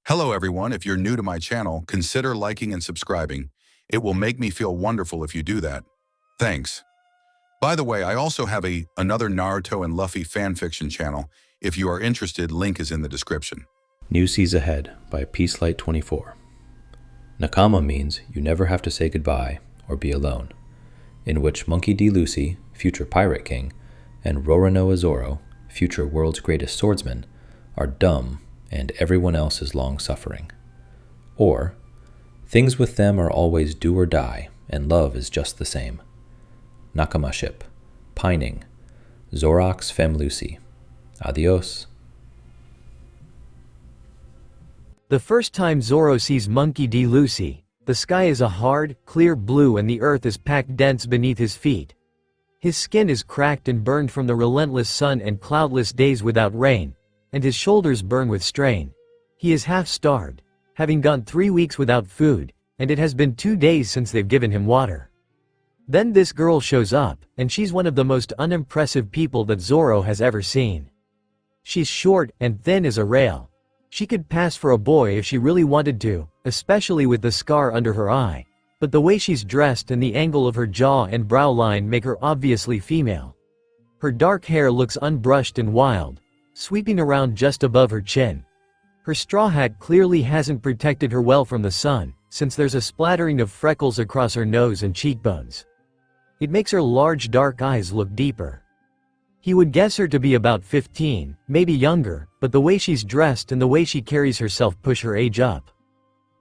Hello everyone, if you're new to my channel, consider liking and subscribing. It will make me feel wonderful if you do that. Thanks. By the way, I also have another Naruto and Luffy fanfiction channel. If you are interested, link is in the description. New Seas Ahead by Peacelight24. Nakama means you never have to say goodbye or be alone, in which Monkey D. Lucy, future Pirate King, and Roronoa Zoro, future world's greatest swordsman, are dumb and everyone else is long-suffering. Or, things with them are always do or die, and love is just the same. Nakama ship, pining, Zorox Fem Lucy. Adios. The first time Zoro sees Monkey D. Lucy, the sky is a hard, clear blue and the earth is packed dense beneath his feet. His skin is cracked and burned from the relentless sun and cloudless days without rain, and his shoulders burn with strain. He is half-starved, having gone 3 weeks without food, and it has been 2 days since they've given him water. Then this girl shows up, and she's one of the most unimpressive people that Zoro has ever seen. She's short and thin as a rail. She could pass for a boy if she really wanted to, especially with the scar under her eye, but the way she's dressed and the angle of her jaw and brow line make her obviously female. Her dark hair looks unbrushed and wild, sweeping around just above her chin. Her straw hat clearly hasn't protected her well from the sun, since there's a splattering of freckles across her nose and cheekbones. It makes her large dark eyes look deeper. He would guess her to be about 15, maybe younger, but the way she's dressed and the way she carries herself push her age up.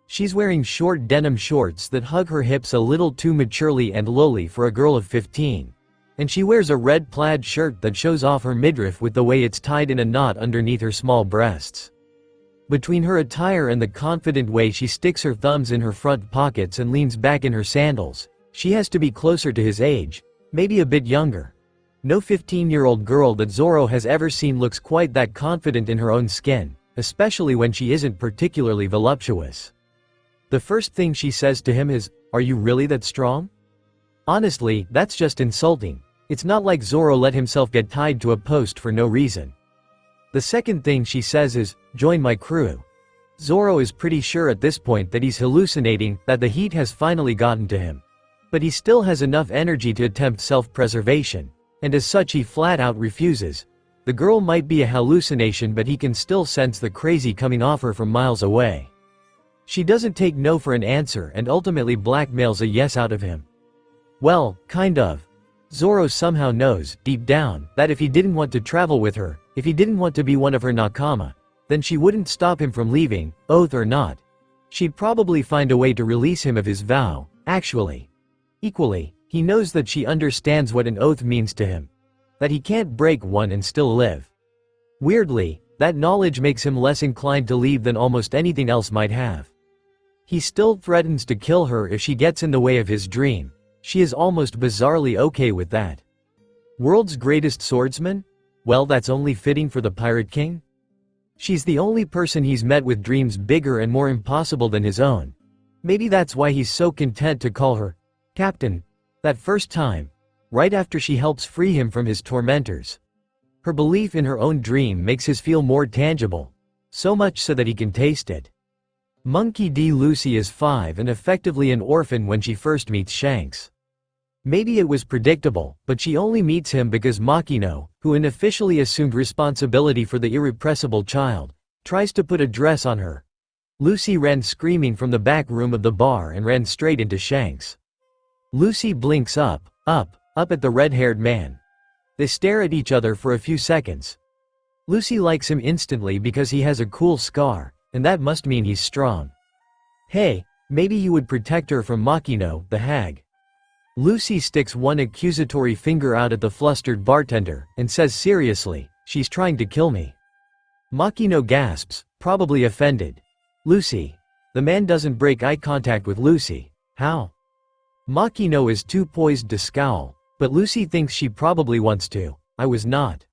She's wearing short denim shorts that hug her hips a little too maturely and lowly for a girl of 15. And she wears a red plaid shirt that shows off her midriff with the way it's tied in a knot underneath her small breasts. Between her attire and the confident way she sticks her thumbs in her front pockets and leans back in her sandals, she has to be closer to his age, maybe a bit younger. No 15-year-old girl that Zoro has ever seen looks quite that confident in her own skin, especially when she isn't particularly voluptuous. The first thing she says to him is, "Are you really that strong?" Honestly, that's just insulting. It's not like Zoro let himself get tied to a post for no reason. The second thing she says is, "Join my crew." Zoro is pretty sure at this point that he's hallucinating, that the heat has finally gotten to him. But he still has enough energy to attempt self-preservation, and as such he flat out refuses. The girl might be a hallucination, but he can still sense the crazy coming off her from miles away. She doesn't take no for an answer and ultimately blackmails a yes out of him. Well, kind of. Zoro somehow knows, deep down, that if he didn't want to travel with her, if he didn't want to be one of her nakama, then she wouldn't stop him from leaving, oath or not. She'd probably find a way to release him of his vow, actually. Equally, he knows that she understands what an oath means to him. That he can't break one and still live. Weirdly, that knowledge makes him less inclined to leave than almost anything else might have. He still threatens to kill her if she gets in the way of his dream. She is almost bizarrely okay with that. World's greatest swordsman? Well, that's only fitting for the Pirate King. She's the only person he's met with dreams bigger and more impossible than his own. Maybe that's why he's so content to call her Captain that first time, right after she helps free him from his tormentors. Her belief in her own dream makes his feel more tangible, so much so that he can taste it. Monkey D. Lucy is 5 and effectively an orphan when she first meets Shanks. Maybe it was predictable, but she only meets him because Makino, who unofficially assumed responsibility for the irrepressible child, tries to put a dress on her. Lucy ran screaming from the back room of the bar and ran straight into Shanks. Lucy blinks up at the red-haired man. They stare at each other for a few seconds. Lucy likes him instantly because he has a cool scar, and that must mean he's strong. Hey, maybe you would protect her from Makino, the hag. Lucy sticks one accusatory finger out at the flustered bartender, and says seriously, "She's trying to kill me." Makino gasps, probably offended. "Lucy." The man doesn't break eye contact with Lucy. How? Makino is too poised to scowl, but Lucy thinks she probably wants to. "I was not.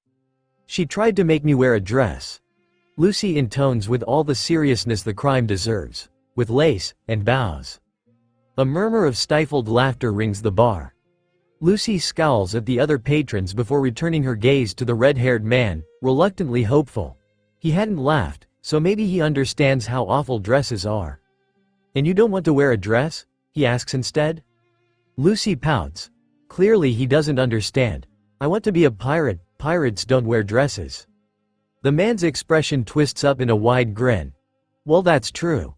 She tried to make me wear a dress." Lucy intones with all the seriousness the crime deserves, with lace, and bows. A murmur of stifled laughter rings the bar. Lucy scowls at the other patrons before returning her gaze to the red-haired man, reluctantly hopeful. He hadn't laughed, so maybe he understands how awful dresses are. And you don't want to wear a dress? He asks instead. Lucy pouts. Clearly he doesn't understand. I want to be a pirate, pirates don't wear dresses. The man's expression twists up in a wide grin. Well, that's true.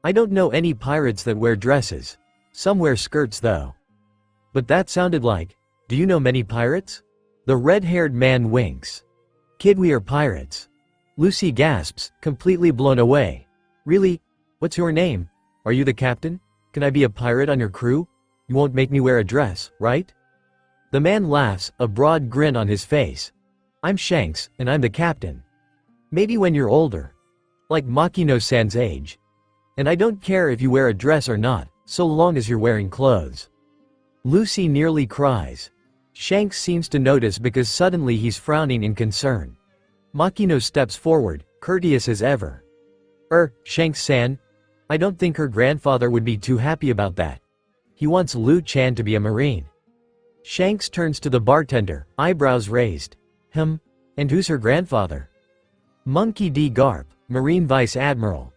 I don't know any pirates that wear dresses. Some wear skirts though. But that sounded like, do you know many pirates? The red-haired man winks. Kid, we are pirates. Lucy gasps, completely blown away. Really? What's your name? Are you the captain? Can I be a pirate on your crew? You won't make me wear a dress, right? The man laughs, a broad grin on his face. I'm Shanks, and I'm the captain. Maybe when you're older. Like Makino-san's age. And I don't care if you wear a dress or not, so long as you're wearing clothes. Lucy nearly cries. Shanks seems to notice because suddenly he's frowning in concern. Makino steps forward, courteous as ever. Shanks-san? I don't think her grandfather would be too happy about that. He wants Lu-chan to be a marine. Shanks turns to the bartender, eyebrows raised. And who's her grandfather? Monkey D. Garp, Marine Vice Admiral.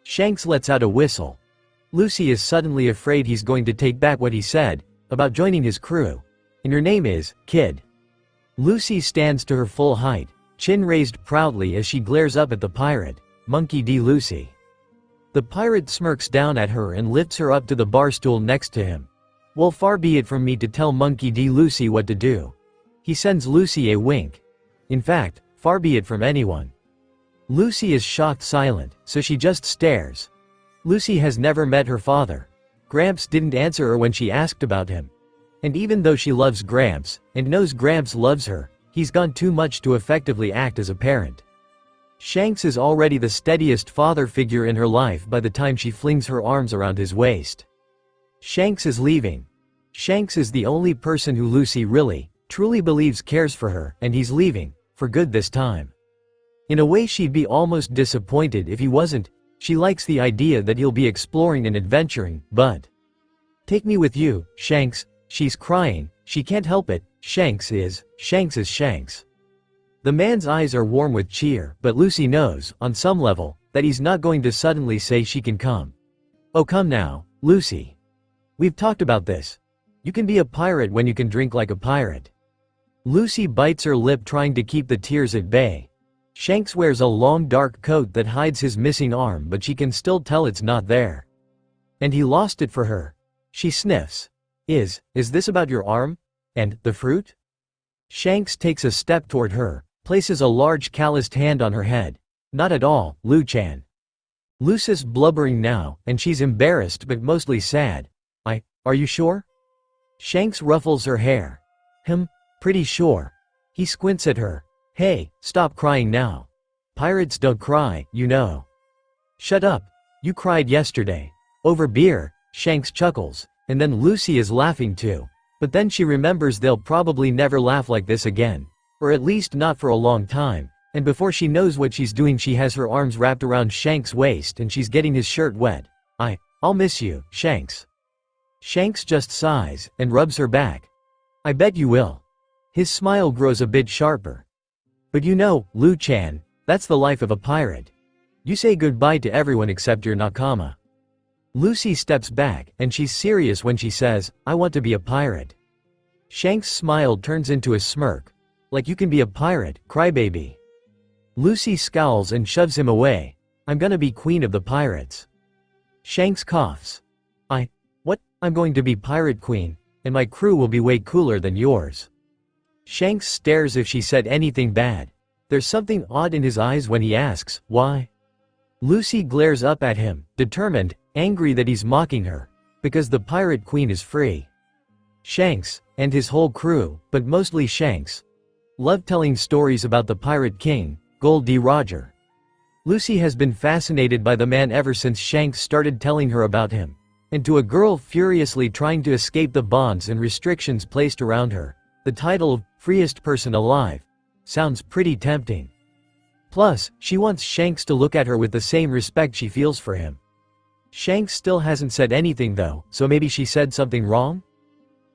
Shanks lets out a whistle. Lucy is suddenly afraid he's going to take back what he said about joining his crew. And your name is, kid. Lucy stands to her full height, chin raised proudly as she glares up at the pirate, Monkey D. Lucy. The pirate smirks down at her and lifts her up to the bar stool next to him. Well, far be it from me to tell Monkey D. Lucy what to do. He sends Lucy a wink. In fact, far be it from anyone. Lucy is shocked silent, so she just stares. Lucy has never met her father. Gramps didn't answer her when she asked about him. And even though she loves Gramps, and knows Gramps loves her, he's gone too much to effectively act as a parent. Shanks is already the steadiest father figure in her life by the time she flings her arms around his waist. Shanks is leaving. Shanks is the only person who Lucy really, truly believes cares for her, and he's leaving, for good this time. In a way she'd be almost disappointed if he wasn't. She likes the idea that he'll be exploring and adventuring, but… Take me with you, Shanks. She's crying, she can't help it. Shanks is Shanks. The man's eyes are warm with cheer, but Lucy knows, on some level, that he's not going to suddenly say she can come. Oh, come now, Lucy. We've talked about this. You can be a pirate when you can drink like a pirate. Lucy bites her lip trying to keep the tears at bay. Shanks wears a long dark coat that hides his missing arm, but she can still tell it's not there. And he lost it for her. She sniffs. Is this about your arm? And the fruit? Shanks takes a step toward her, places a large calloused hand on her head. Not at all, Lu-chan. Lucy's blubbering now, and she's embarrassed but mostly sad. Are you sure? Shanks ruffles her hair. Pretty sure. He squints at her. Hey, stop crying now. Pirates don't cry, you know. Shut up. You cried yesterday. Over beer, Shanks chuckles, and then Lucy is laughing too. But then she remembers they'll probably never laugh like this again. Or at least not for a long time, and before she knows what she's doing she has her arms wrapped around Shanks' waist and she's getting his shirt wet. I'll miss you, Shanks. Shanks just sighs, and rubs her back. I bet you will. His smile grows a bit sharper. But you know, Lu-chan, that's the life of a pirate. You say goodbye to everyone except your nakama. Lucy steps back, and she's serious when she says, I want to be a pirate. Shanks' smile turns into a smirk. Like you can be a pirate, crybaby. Lucy scowls and shoves him away. I'm gonna be queen of the pirates. Shanks coughs. What? I'm going to be pirate queen, and my crew will be way cooler than yours. Shanks stares if she said anything bad. There's something odd in his eyes when he asks, why? Lucy glares up at him, determined, angry that he's mocking her, because the pirate queen is free. Shanks, and his whole crew, but mostly Shanks, love telling stories about the pirate king, Gold D. Roger. Lucy has been fascinated by the man ever since Shanks started telling her about him. And to a girl furiously trying to escape the bonds and restrictions placed around her, the title of freest person alive sounds pretty tempting. Plus, she wants Shanks to look at her with the same respect she feels for him. Shanks still hasn't said anything though, so maybe she said something wrong?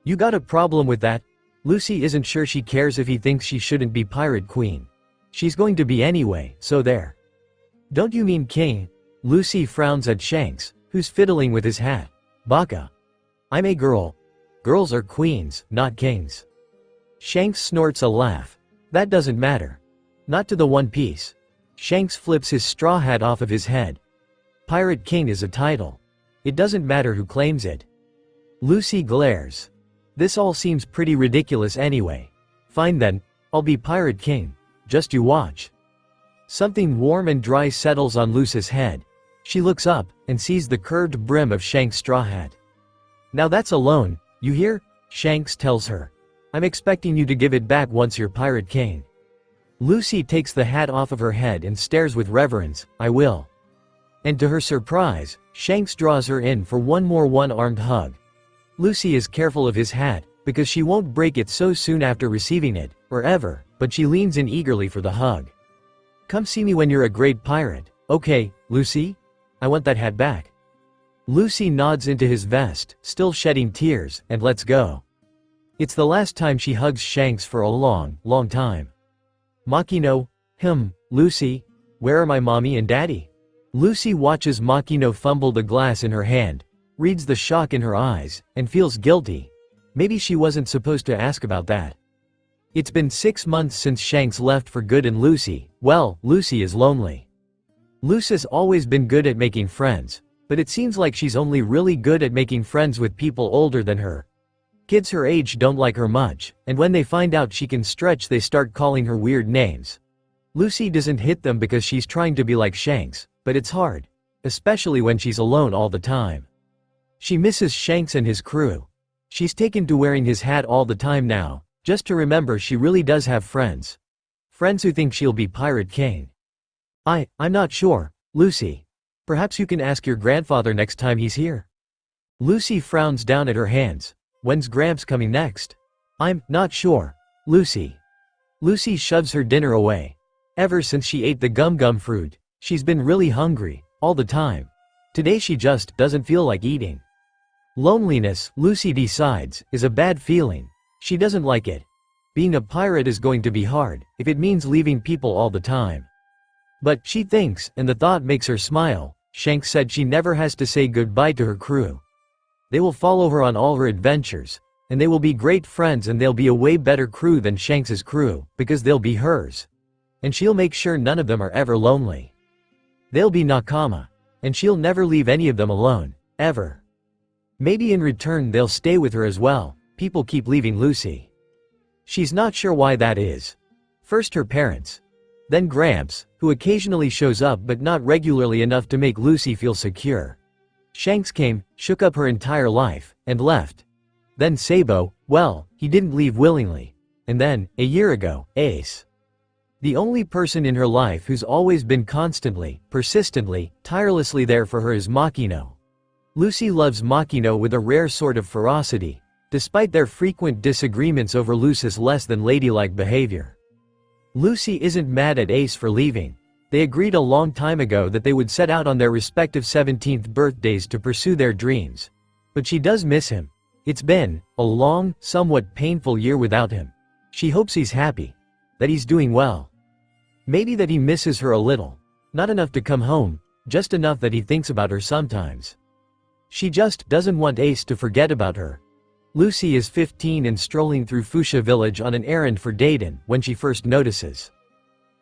You got a problem with that? Lucy isn't sure she cares if he thinks she shouldn't be pirate queen. She's going to be anyway, so there. Don't you mean king? Lucy frowns at Shanks, who's fiddling with his hat. Baka. I'm a girl. Girls are queens, not kings. Shanks snorts a laugh. That doesn't matter. Not to the One Piece. Shanks flips his straw hat off of his head. Pirate King is a title. It doesn't matter who claims it. Lucy glares. This all seems pretty ridiculous anyway. Fine then, I'll be Pirate King. Just you watch. Something warm and dry settles on Lucy's head. She looks up and sees the curved brim of Shanks' straw hat. Now that's a loan, you hear? Shanks tells her. I'm expecting you to give it back once you're Pirate King. Lucy takes the hat off of her head and stares with reverence. I will. And to her surprise, Shanks draws her in for one more one-armed hug. Lucy is careful of his hat, because she won't break it so soon after receiving it, or ever, but she leans in eagerly for the hug. Come see me when you're a great pirate, okay, Lucy? I want that hat back. Lucy nods into his vest, still shedding tears, and lets go. It's the last time she hugs Shanks for a long, long time. Makino, Lucy, where are my mommy and daddy? Lucy watches Makino fumble the glass in her hand, reads the shock in her eyes, and feels guilty. Maybe she wasn't supposed to ask about that. It's been 6 months since Shanks left for good and Lucy is lonely. Lucy's always been good at making friends, but it seems like she's only really good at making friends with people older than her. Kids her age don't like her much, and when they find out she can stretch they start calling her weird names. Lucy doesn't hit them because she's trying to be like Shanks, but it's hard, especially when she's alone all the time. She misses Shanks and his crew. She's taken to wearing his hat all the time now, just to remember she really does have friends. Friends who think she'll be Pirate King. I'm not sure, Lucy. Perhaps you can ask your grandfather next time he's here. Lucy frowns down at her hands. When's Gramps coming next? I'm not sure, Lucy. Lucy shoves her dinner away. Ever since she ate the gum fruit, she's been really hungry, all the time. Today she just doesn't feel like eating. Loneliness, Lucy decides, is a bad feeling. She doesn't like it. Being a pirate is going to be hard, if it means leaving people all the time. But, she thinks, and the thought makes her smile, Shanks said she never has to say goodbye to her crew. They will follow her on all her adventures, and they will be great friends and they'll be a way better crew than Shanks's crew, because they'll be hers. And she'll make sure none of them are ever lonely. They'll be nakama. And she'll never leave any of them alone, ever. Maybe in return they'll stay with her as well. People keep leaving Lucy. She's not sure why that is. First her parents. Then Gramps, who occasionally shows up but not regularly enough to make Lucy feel secure. Shanks came, shook up her entire life, and left. Then Sabo, well, he didn't leave willingly. And then, a year ago, Ace. The only person in her life who's always been constantly, persistently, tirelessly there for her is Makino. Lucy loves Makino with a rare sort of ferocity, despite their frequent disagreements over Lucy's less than ladylike behavior. Lucy isn't mad at Ace for leaving. They agreed a long time ago that they would set out on their respective 17th birthdays to pursue their dreams. But she does miss him. It's been a long, somewhat painful year without him. She hopes he's happy. That he's doing well. Maybe that he misses her a little. Not enough to come home, just enough that he thinks about her sometimes. She just doesn't want Ace to forget about her. Lucy is 15 and strolling through Fuchsia Village on an errand for Dayton when she first notices.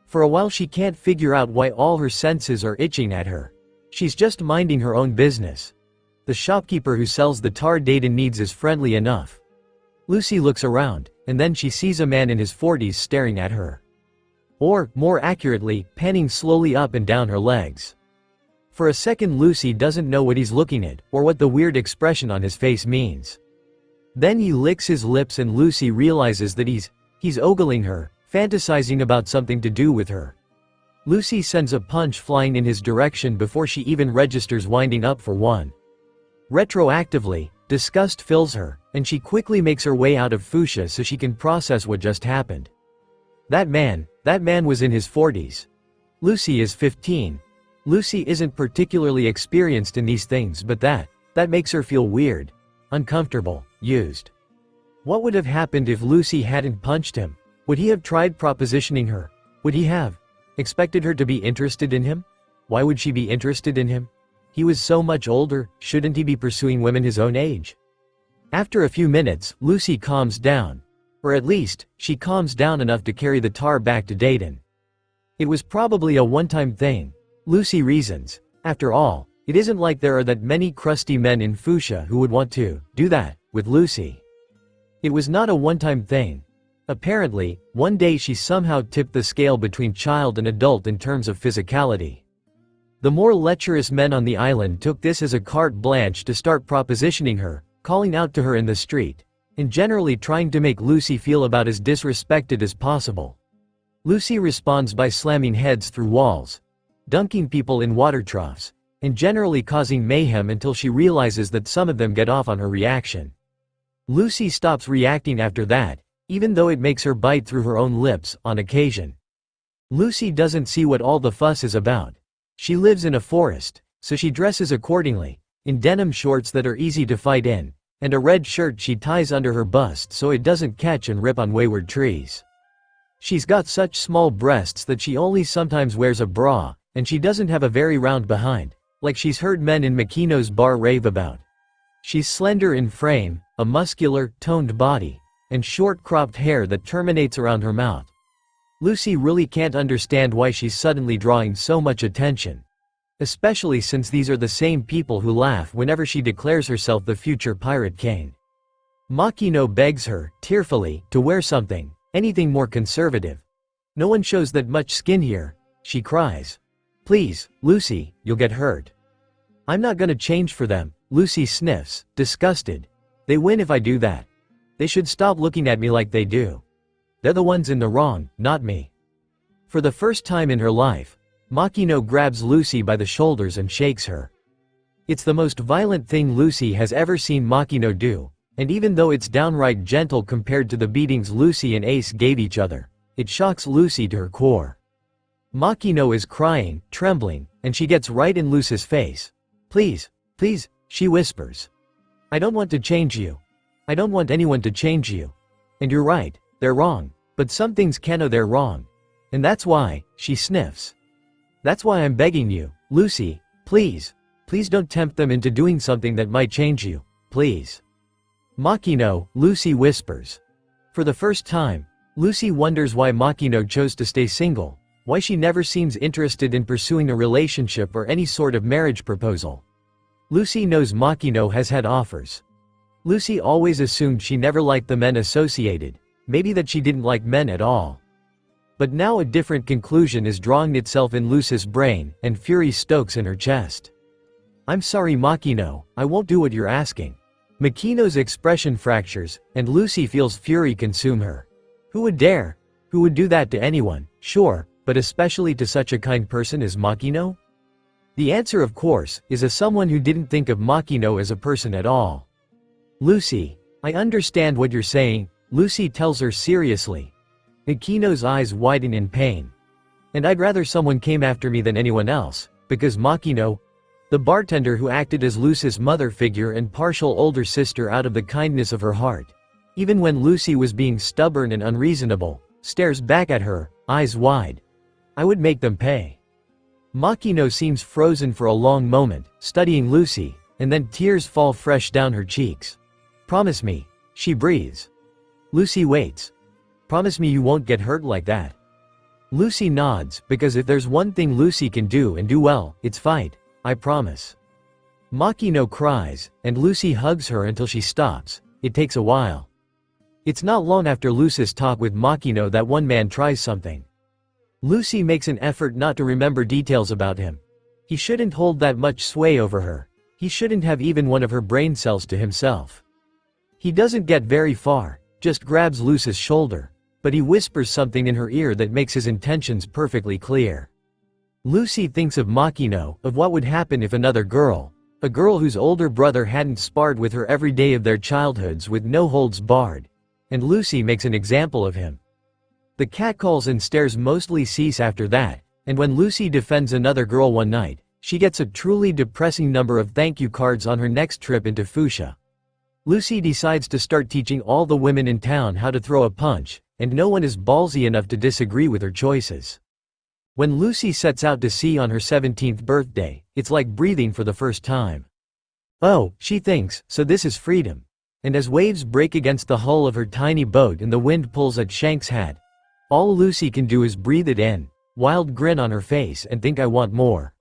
For a while she can't figure out why all her senses are itching at her. She's just minding her own business. The shopkeeper who sells the tar Dayton needs is friendly enough. Lucy looks around, and then she sees a man in his 40s staring at her. Or, more accurately, panning slowly up and down her legs. For a second Lucy doesn't know what he's looking at, or what the weird expression on his face means. Then he licks his lips and Lucy realizes that he's ogling her, fantasizing about something to do with her. Lucy sends a punch flying in his direction before she even registers winding up for one. Retroactively, disgust fills her, and she quickly makes her way out of Fuchsia so she can process what just happened. That man was in his 40s. Lucy is 15. Lucy isn't particularly experienced in these things, but that makes her feel weird, uncomfortable, used. What would have happened if Lucy hadn't punched him? Would he have tried propositioning her? Would he have expected her to be interested in him? Why would she be interested in him? He was so much older, shouldn't he be pursuing women his own age? After a few minutes, Lucy calms down. Or at least, she calms down enough to carry the tar back to Dayton. It was probably a one-time thing. Lucy reasons. After all, it isn't like there are that many crusty men in Fuchsia who would want to do that with Lucy. It was not a one-time thing. Apparently, one day she somehow tipped the scale between child and adult in terms of physicality. The more lecherous men on the island took this as a carte blanche to start propositioning her, calling out to her in the street, and generally trying to make Lucy feel about as disrespected as possible. Lucy responds by slamming heads through walls, dunking people in water troughs, and generally causing mayhem until she realizes that some of them get off on her reaction. Lucy stops reacting after that, even though it makes her bite through her own lips on occasion. Lucy doesn't see what all the fuss is about. She lives in a forest, so she dresses accordingly, in denim shorts that are easy to fight in, and a red shirt she ties under her bust so it doesn't catch and rip on wayward trees. She's got such small breasts that she only sometimes wears a bra, and she doesn't have a very round behind, like she's heard men in Makino's bar rave about. She's slender in frame, a muscular, toned body, and short cropped hair that terminates around her mouth. Lucy really can't understand why she's suddenly drawing so much attention. Especially since these are the same people who laugh whenever she declares herself the future pirate king. Makino begs her, tearfully, to wear something, anything more conservative. No one shows that much skin here, she cries. Please, Lucy, you'll get hurt. I'm not gonna change for them, Lucy sniffs, disgusted. They win if I do that. They should stop looking at me like they do. They're the ones in the wrong, not me. For the first time in her life, Makino grabs Lucy by the shoulders and shakes her. It's the most violent thing Lucy has ever seen Makino do, and even though it's downright gentle compared to the beatings Lucy and Ace gave each other, it shocks Lucy to her core. Makino is crying, trembling, and she gets right in Lucy's face. Please, please, she whispers. I don't want to change you. I don't want anyone to change you. And you're right, they're wrong, but some things they're wrong. And that's why, she sniffs. That's why I'm begging you, Lucy, please, please don't tempt them into doing something that might change you, please. Makino, Lucy whispers. For the first time, Lucy wonders why Makino chose to stay single, why she never seems interested in pursuing a relationship or any sort of marriage proposal. Lucy knows Makino has had offers. Lucy always assumed she never liked the men associated, maybe that she didn't like men at all. But now a different conclusion is drawing itself in Lucy's brain, and fury stokes in her chest. I'm sorry Makino, I won't do what you're asking. Makino's expression fractures, and Lucy feels fury consume her. Who would dare? Who would do that to anyone, sure, but especially to such a kind person as Makino? The answer of course, is as someone who didn't think of Makino as a person at all. Lucy, I understand what you're saying, Lucy tells her seriously. Makino's eyes widen in pain. And I'd rather someone came after me than anyone else, because Makino, the bartender who acted as Lucy's mother figure and partial older sister out of the kindness of her heart, even when Lucy was being stubborn and unreasonable, stares back at her, eyes wide. I would make them pay. Makino seems frozen for a long moment, studying Lucy, and then tears fall fresh down her cheeks. Promise me, she breathes. Lucy waits. Promise me you won't get hurt like that. Lucy nods, because if there's one thing Lucy can do and do well, it's fight, I promise. Makino cries, and Lucy hugs her until she stops. It takes a while. It's not long after Lucy's talk with Makino that one man tries something. Lucy makes an effort not to remember details about him. He shouldn't hold that much sway over her. He shouldn't have even one of her brain cells to himself. He doesn't get very far, just grabs Lucy's shoulder, but he whispers something in her ear that makes his intentions perfectly clear. Lucy thinks of Makino, of what would happen if another girl, a girl whose older brother hadn't sparred with her every day of their childhoods with no holds barred, and Lucy makes an example of him. The catcalls and stares mostly cease after that, and when Lucy defends another girl one night, she gets a truly depressing number of thank you cards on her next trip into Fuchsia. Lucy decides to start teaching all the women in town how to throw a punch, and no one is ballsy enough to disagree with her choices. When Lucy sets out to sea on her 17th birthday, it's like breathing for the first time. Oh, she thinks, so this is freedom. And as waves break against the hull of her tiny boat and the wind pulls at Shanks' hat, all Lucy can do is breathe it in, wild grin on her face and think I want more.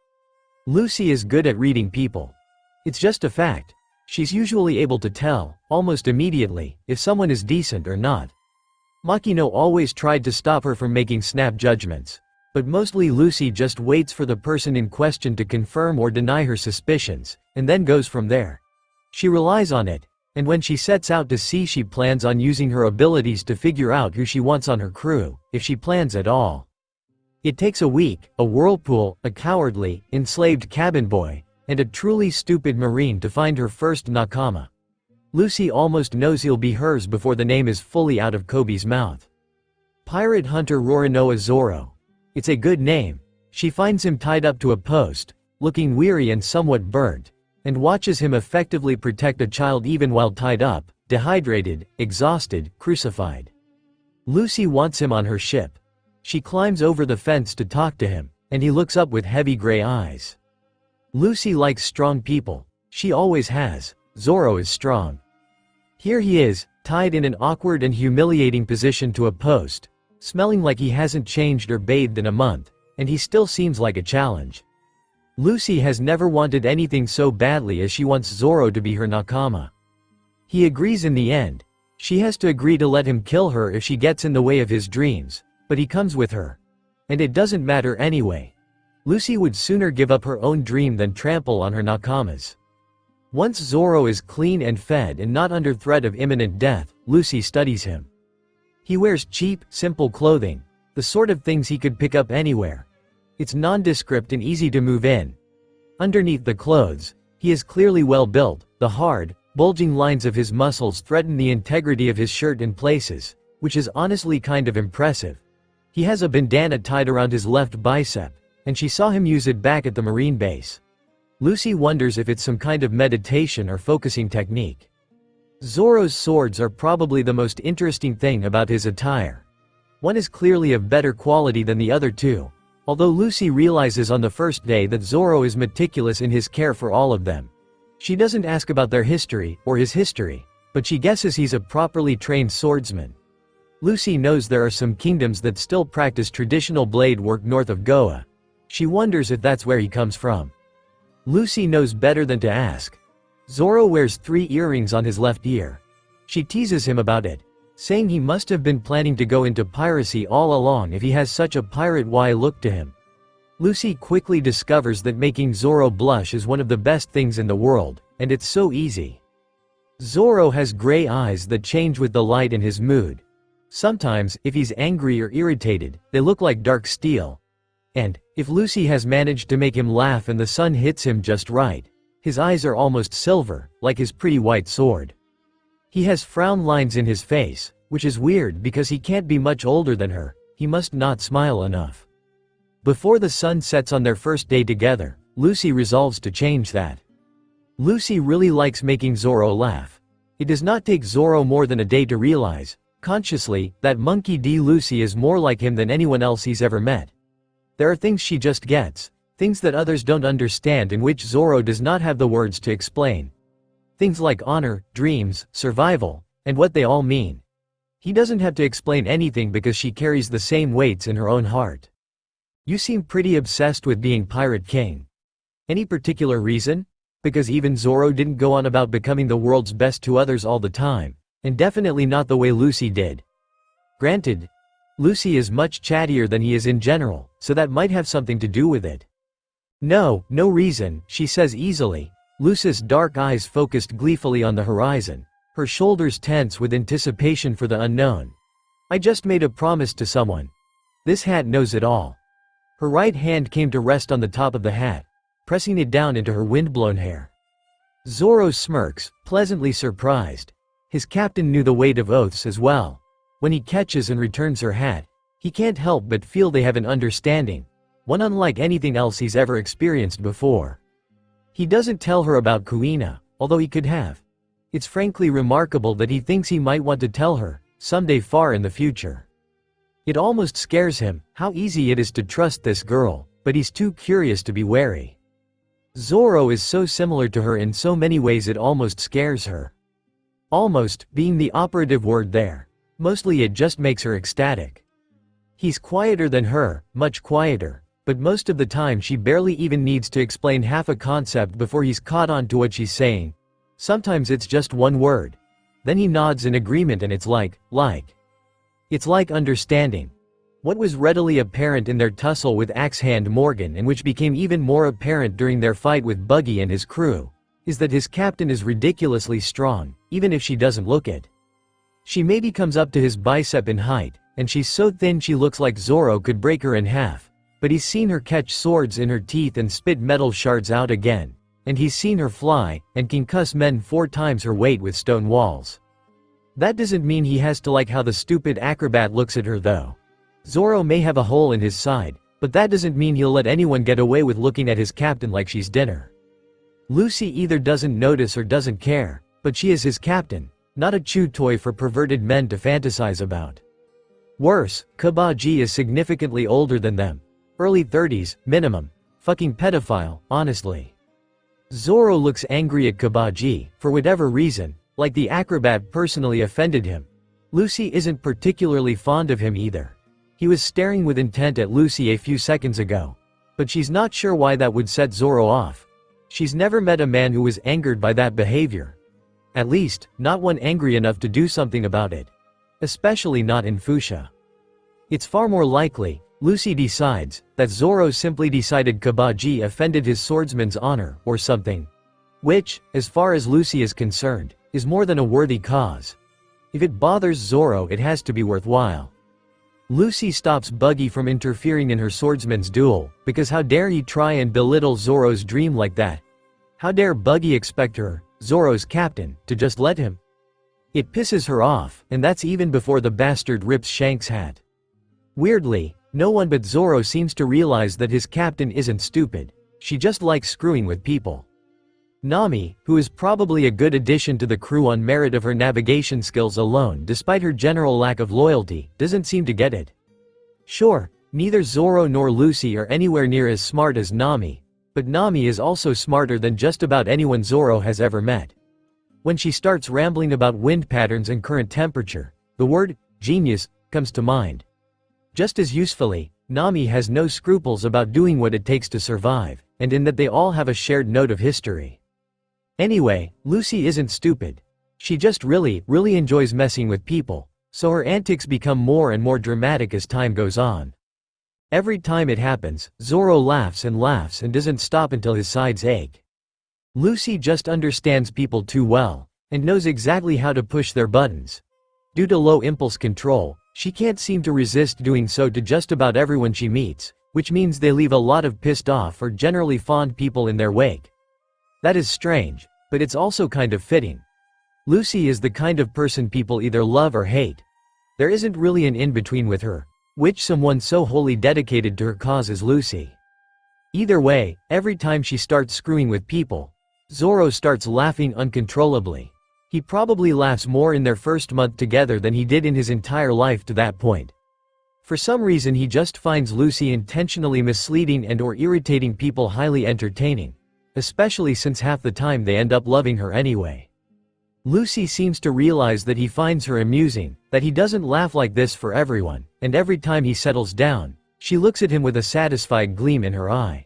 Lucy is good at reading people. It's just a fact. She's usually able to tell, almost immediately, if someone is decent or not. Makino always tried to stop her from making snap judgments. But mostly Lucy just waits for the person in question to confirm or deny her suspicions, and then goes from there. She relies on it, and when she sets out to sea she plans on using her abilities to figure out who she wants on her crew, if she plans at all. It takes a week, a whirlpool, a cowardly, enslaved cabin boy, and a truly stupid marine to find her first nakama. Lucy almost knows he'll be hers before the name is fully out of Kobe's mouth. Pirate hunter Rorinoa Zoro. It's a good name. She finds him tied up to a post, looking weary and somewhat burnt, and watches him effectively protect a child even while tied up, dehydrated, exhausted, crucified. Lucy wants him on her ship. She climbs over the fence to talk to him, and he looks up with heavy gray eyes. Lucy likes strong people. She always has. Zoro is strong. Here he is, tied in an awkward and humiliating position to a post, smelling like he hasn't changed or bathed in a month, and he still seems like a challenge. Lucy has never wanted anything so badly as she wants Zoro to be her nakama. He agrees in the end. She has to agree to let him kill her if she gets in the way of his dreams, but he comes with her. And it doesn't matter anyway. Lucy would sooner give up her own dream than trample on her nakamas. Once Zoro is clean and fed and not under threat of imminent death, Lucy studies him. He wears cheap, simple clothing, the sort of things he could pick up anywhere. It's nondescript and easy to move in. Underneath the clothes, he is clearly well built. The hard, bulging lines of his muscles threaten the integrity of his shirt in places, which is honestly kind of impressive. He has a bandana tied around his left bicep, and she saw him use it back at the Marine base. Lucy wonders if it's some kind of meditation or focusing technique. Zoro's swords are probably the most interesting thing about his attire. One is clearly of better quality than the other two, although Lucy realizes on the first day that Zoro is meticulous in his care for all of them. She doesn't ask about their history, or his history, but she guesses he's a properly trained swordsman. Lucy knows there are some kingdoms that still practice traditional blade work north of Goa. She wonders if that's where he comes from. Lucy knows better than to ask. Zoro wears 3 earrings on his left ear. She teases him about it, saying he must have been planning to go into piracy all along if he has such a pirate-y look to him. Lucy quickly discovers that making Zoro blush is one of the best things in the world, and it's so easy. Zoro has gray eyes that change with the light in his mood. Sometimes, if he's angry or irritated, they look like dark steel. And, if Lucy has managed to make him laugh and the sun hits him just right, his eyes are almost silver, like his pretty white sword. He has frown lines in his face, which is weird because he can't be much older than her. He must not smile enough. Before the sun sets on their first day together, Lucy resolves to change that. Lucy really likes making Zoro laugh. It does not take Zoro more than a day to realize, consciously, that Monkey D. Lucy is more like him than anyone else he's ever met. There are things she just gets, things that others don't understand and which Zoro does not have the words to explain. Things like honor, dreams, survival, and what they all mean. He doesn't have to explain anything because she carries the same weights in her own heart. You seem pretty obsessed with being Pirate King. Any particular reason? Because even Zoro didn't go on about becoming the world's best to others all the time, and definitely not the way Lucy did. Granted, Lucy is much chattier than he is in general, so that might have something to do with it. No reason, she says easily, Lucy's dark eyes focused gleefully on the horizon, her shoulders tense with anticipation for the unknown. I just made a promise to someone. This hat knows it all. Her right hand came to rest on the top of the hat, pressing it down into her windblown hair. Zoro smirks, pleasantly surprised. His captain knew the weight of oaths as well. When he catches and returns her hat, he can't help but feel they have an understanding, one unlike anything else he's ever experienced before. He doesn't tell her about Kuina, although he could have. It's frankly remarkable that he thinks he might want to tell her, someday far in the future. It almost scares him, how easy it is to trust this girl, but he's too curious to be wary. Zoro is so similar to her in so many ways it almost scares her. Almost, being the operative word there. Mostly it just makes her ecstatic. He's quieter than her, much quieter, but most of the time she barely even needs to explain half a concept before he's caught on to what she's saying. Sometimes it's just one word. Then he nods in agreement and it's like. It's like understanding. What was readily apparent in their tussle with Axe-Hand Morgan and which became even more apparent during their fight with Buggy and his crew, is that his captain is ridiculously strong, even if she doesn't look it. She maybe comes up to his bicep in height, and she's so thin she looks like Zoro could break her in half, but he's seen her catch swords in her teeth and spit metal shards out again, and he's seen her fly, and concuss men 4 times her weight with stone walls. That doesn't mean he has to like how the stupid acrobat looks at her though. Zoro may have a hole in his side, but that doesn't mean he'll let anyone get away with looking at his captain like she's dinner. Lucy either doesn't notice or doesn't care, but she is his captain, not a chew toy for perverted men to fantasize about. Worse, Kabaji is significantly older than them. Early 30s, minimum. Fucking pedophile, honestly. Zoro looks angry at Kabaji, for whatever reason, like the acrobat personally offended him. Lucy isn't particularly fond of him either. He was staring with intent at Lucy a few seconds ago. But she's not sure why that would set Zoro off. She's never met a man who was angered by that behavior. At least, not one angry enough to do something about it. Especially not in Fuchsia. It's far more likely, Lucy decides, that Zoro simply decided Kabaji offended his swordsman's honor, or something. Which, as far as Lucy is concerned, is more than a worthy cause. If it bothers Zoro it has to be worthwhile. Lucy stops Buggy from interfering in her swordsman's duel, because how dare he try and belittle Zoro's dream like that? How dare Buggy expect her, Zoro's captain, to just let him? It pisses her off, and that's even before the bastard rips Shanks' hat. Weirdly, no one but Zoro seems to realize that his captain isn't stupid, she just likes screwing with people. Nami, who is probably a good addition to the crew on merit of her navigation skills alone despite her general lack of loyalty, doesn't seem to get it. Sure, neither Zoro nor Lucy are anywhere near as smart as Nami, but Nami is also smarter than just about anyone Zoro has ever met. When she starts rambling about wind patterns and current temperature, the word genius comes to mind. Just as usefully, Nami has no scruples about doing what it takes to survive, and in that they all have a shared note of history. Anyway, Lucy isn't stupid. She just really enjoys messing with people, so her antics become more and more dramatic as time goes on. Every time it happens, Zoro laughs and doesn't stop until his sides ache. Lucy just understands people too well, and knows exactly how to push their buttons. Due to low impulse control, she can't seem to resist doing so to just about everyone she meets, which means they leave a lot of pissed off or generally fond people in their wake. That is strange, but it's also kind of fitting. Lucy is the kind of person people either love or hate. There isn't really an in-between with her, which someone so wholly dedicated to her cause as Lucy. Either way, every time she starts screwing with people, Zoro starts laughing uncontrollably. He probably laughs more in their first month together than he did in his entire life to that point. For some reason he just finds Lucy intentionally misleading and or irritating people highly entertaining. Especially since half the time they end up loving her anyway. Lucy seems to realize that he finds her amusing, that he doesn't laugh like this for everyone, and every time he settles down, she looks at him with a satisfied gleam in her eye.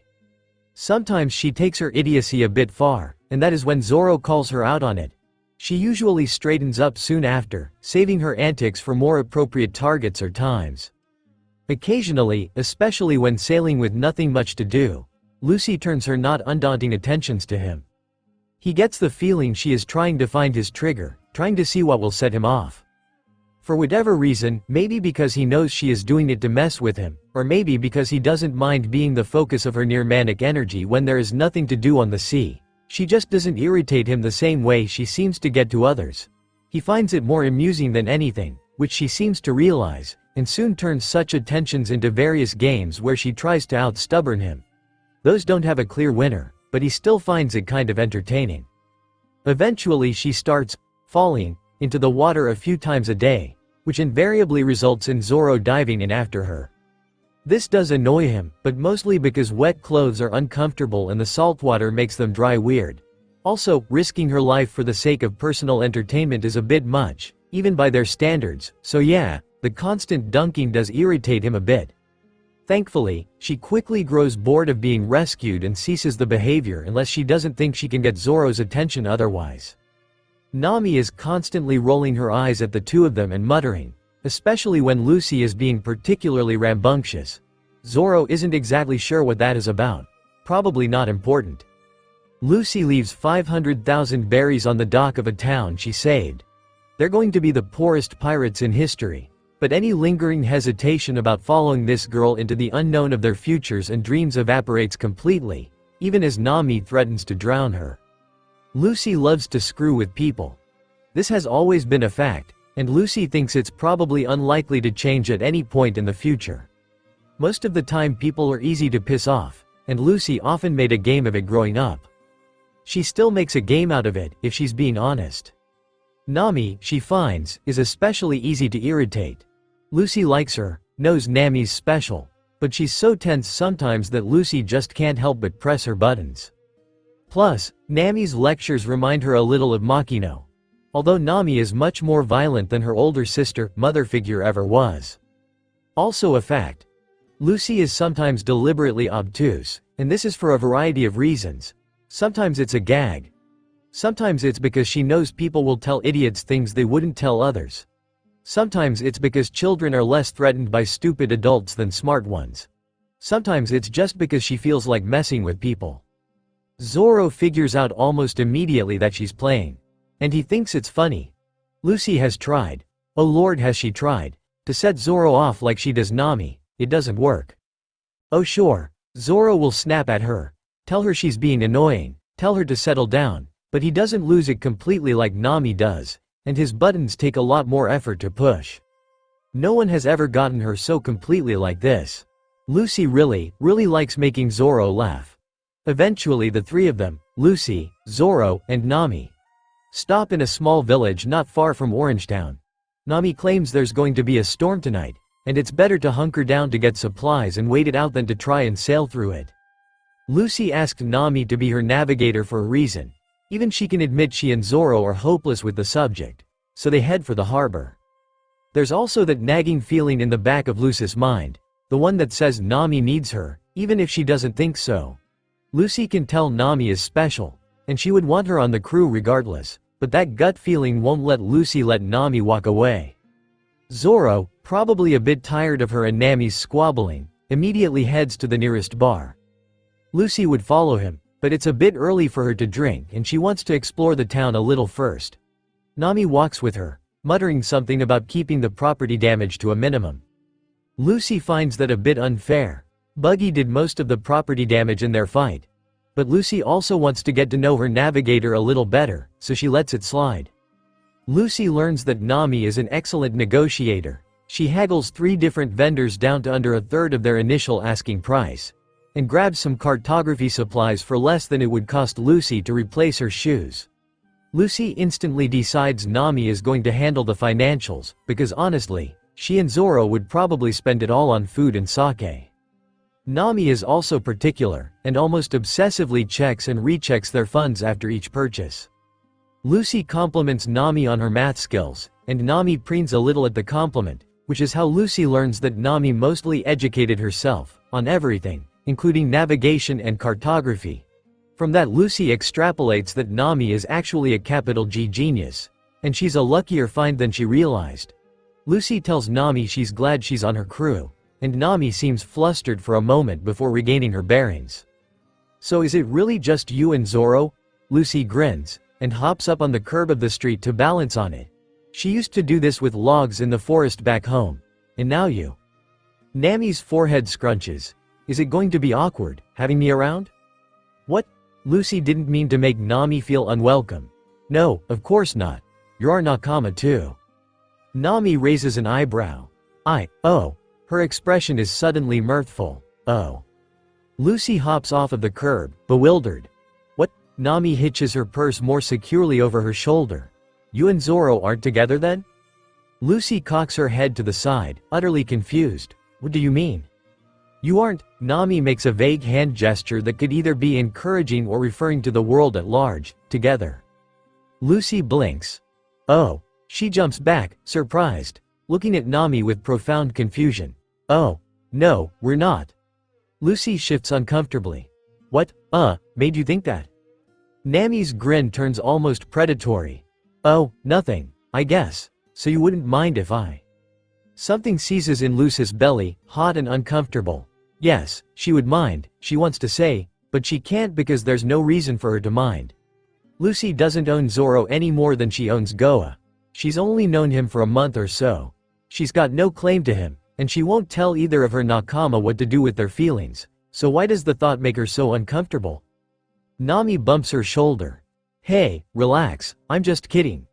Sometimes she takes her idiocy a bit far, and that is when Zoro calls her out on it. She usually straightens up soon after, saving her antics for more appropriate targets or times. Occasionally, especially when sailing with nothing much to do, Lucy turns her not undaunting attentions to him. He gets the feeling she is trying to find his trigger, trying to see what will set him off. For whatever reason, maybe because he knows she is doing it to mess with him, or maybe because he doesn't mind being the focus of her near-manic energy when there is nothing to do on the sea, she just doesn't irritate him the same way she seems to get to others. He finds it more amusing than anything, which she seems to realize, and soon turns such attentions into various games where she tries to out-stubborn him. Those don't have a clear winner, but he still finds it kind of entertaining. Eventually she starts falling into the water a few times a day, which invariably results in Zoro diving in after her. This does annoy him, but mostly because wet clothes are uncomfortable and the saltwater makes them dry weird. Also, risking her life for the sake of personal entertainment is a bit much, even by their standards, so yeah, the constant dunking does irritate him a bit. Thankfully, she quickly grows bored of being rescued and ceases the behavior unless she doesn't think she can get Zoro's attention otherwise. Nami is constantly rolling her eyes at the two of them and muttering, especially when Lucy is being particularly rambunctious. Zoro isn't exactly sure what that is about. Probably not important. Lucy leaves 500,000 berries on the dock of a town she saved. They're going to be the poorest pirates in history. But any lingering hesitation about following this girl into the unknown of their futures and dreams evaporates completely, even as Nami threatens to drown her. Lucy loves to screw with people. This has always been a fact, and Lucy thinks it's probably unlikely to change at any point in the future. Most of the time people are easy to piss off, and Lucy often made a game of it growing up. She still makes a game out of it, if she's being honest. Nami, she finds, is especially easy to irritate. Lucy likes her, knows Nami's special, but she's so tense sometimes that Lucy just can't help but press her buttons. Plus, Nami's lectures remind her a little of Makino. Although Nami is much more violent than her older sister, mother figure ever was. Also a fact. Lucy is sometimes deliberately obtuse, and this is for a variety of reasons. Sometimes it's a gag. Sometimes it's because she knows people will tell idiots things they wouldn't tell others. Sometimes it's because children are less threatened by stupid adults than smart ones. Sometimes it's just because she feels like messing with people. Zoro figures out almost immediately that she's playing. And he thinks it's funny. Lucy has tried. Oh lord, has she tried to set Zoro off like she does Nami. It doesn't work. Oh sure, Zoro will snap at her, tell her she's being annoying, tell her to settle down, but he doesn't lose it completely like Nami does. And his buttons take a lot more effort to push. No one has ever gotten her so completely like this. Lucy really likes making Zoro laugh. Eventually the three of them, Lucy, Zoro, and Nami, stop in a small village not far from Orangetown. Nami claims there's going to be a storm tonight, and it's better to hunker down to get supplies and wait it out than to try and sail through it. Lucy asked Nami to be her navigator for a reason. Even she can admit she and Zoro are hopeless with the subject, so they head for the harbor. There's also that nagging feeling in the back of Lucy's mind, the one that says Nami needs her, even if she doesn't think so. Lucy can tell Nami is special, and she would want her on the crew regardless, but that gut feeling won't let Lucy let Nami walk away. Zoro, probably a bit tired of her and Nami's squabbling, immediately heads to the nearest bar. Lucy would follow him, but it's a bit early for her to drink and she wants to explore the town a little first. Nami walks with her, muttering something about keeping the property damage to a minimum. Lucy finds that a bit unfair. Buggy did most of the property damage in their fight. But Lucy also wants to get to know her navigator a little better, so she lets it slide. Lucy learns that Nami is an excellent negotiator. She haggles 3 different vendors down to under a third of their initial asking price, and grabs some cartography supplies for less than it would cost Lucy to replace her shoes. Lucy instantly decides Nami is going to handle the financials, because honestly, she and Zoro would probably spend it all on food and sake. Nami is also particular, and almost obsessively checks and rechecks their funds after each purchase. Lucy compliments Nami on her math skills, and Nami preens a little at the compliment, which is how Lucy learns that Nami mostly educated herself on everything, including navigation and cartography. From that Lucy extrapolates that Nami is actually a capital G genius, and she's a luckier find than she realized. Lucy tells Nami she's glad she's on her crew, and Nami seems flustered for a moment before regaining her bearings. So is it really just you and Zoro? Lucy grins, and hops up on the curb of the street to balance on it. She used to do this with logs in the forest back home, and now you. Nami's forehead scrunches. Is it going to be awkward, having me around? What? Lucy didn't mean to make Nami feel unwelcome. No, of course not. You're our nakama too. Nami raises an eyebrow. Oh. Her expression is suddenly mirthful. Oh. Lucy hops off of the curb, bewildered. What? Nami hitches her purse more securely over her shoulder. You and Zoro aren't together then? Lucy cocks her head to the side, utterly confused. What do you mean? You aren't. Nami makes a vague hand gesture that could either be encouraging or referring to the world at large, together. Lucy blinks. Oh. She jumps back, surprised, looking at Nami with profound confusion. Oh. No, we're not. Lucy shifts uncomfortably. What, made you think that? Nami's grin turns almost predatory. Oh, nothing, I guess. So you wouldn't mind if I... Something seizes in Lucy's belly, hot and uncomfortable. Yes, she would mind, she wants to say, but she can't because there's no reason for her to mind. Lucy doesn't own Zoro any more than she owns Goa. She's only known him for a month or so. She's got no claim to him, and she won't tell either of her nakama what to do with their feelings. So why does the thought make her so uncomfortable? Nami bumps her shoulder. Hey, relax, I'm just kidding.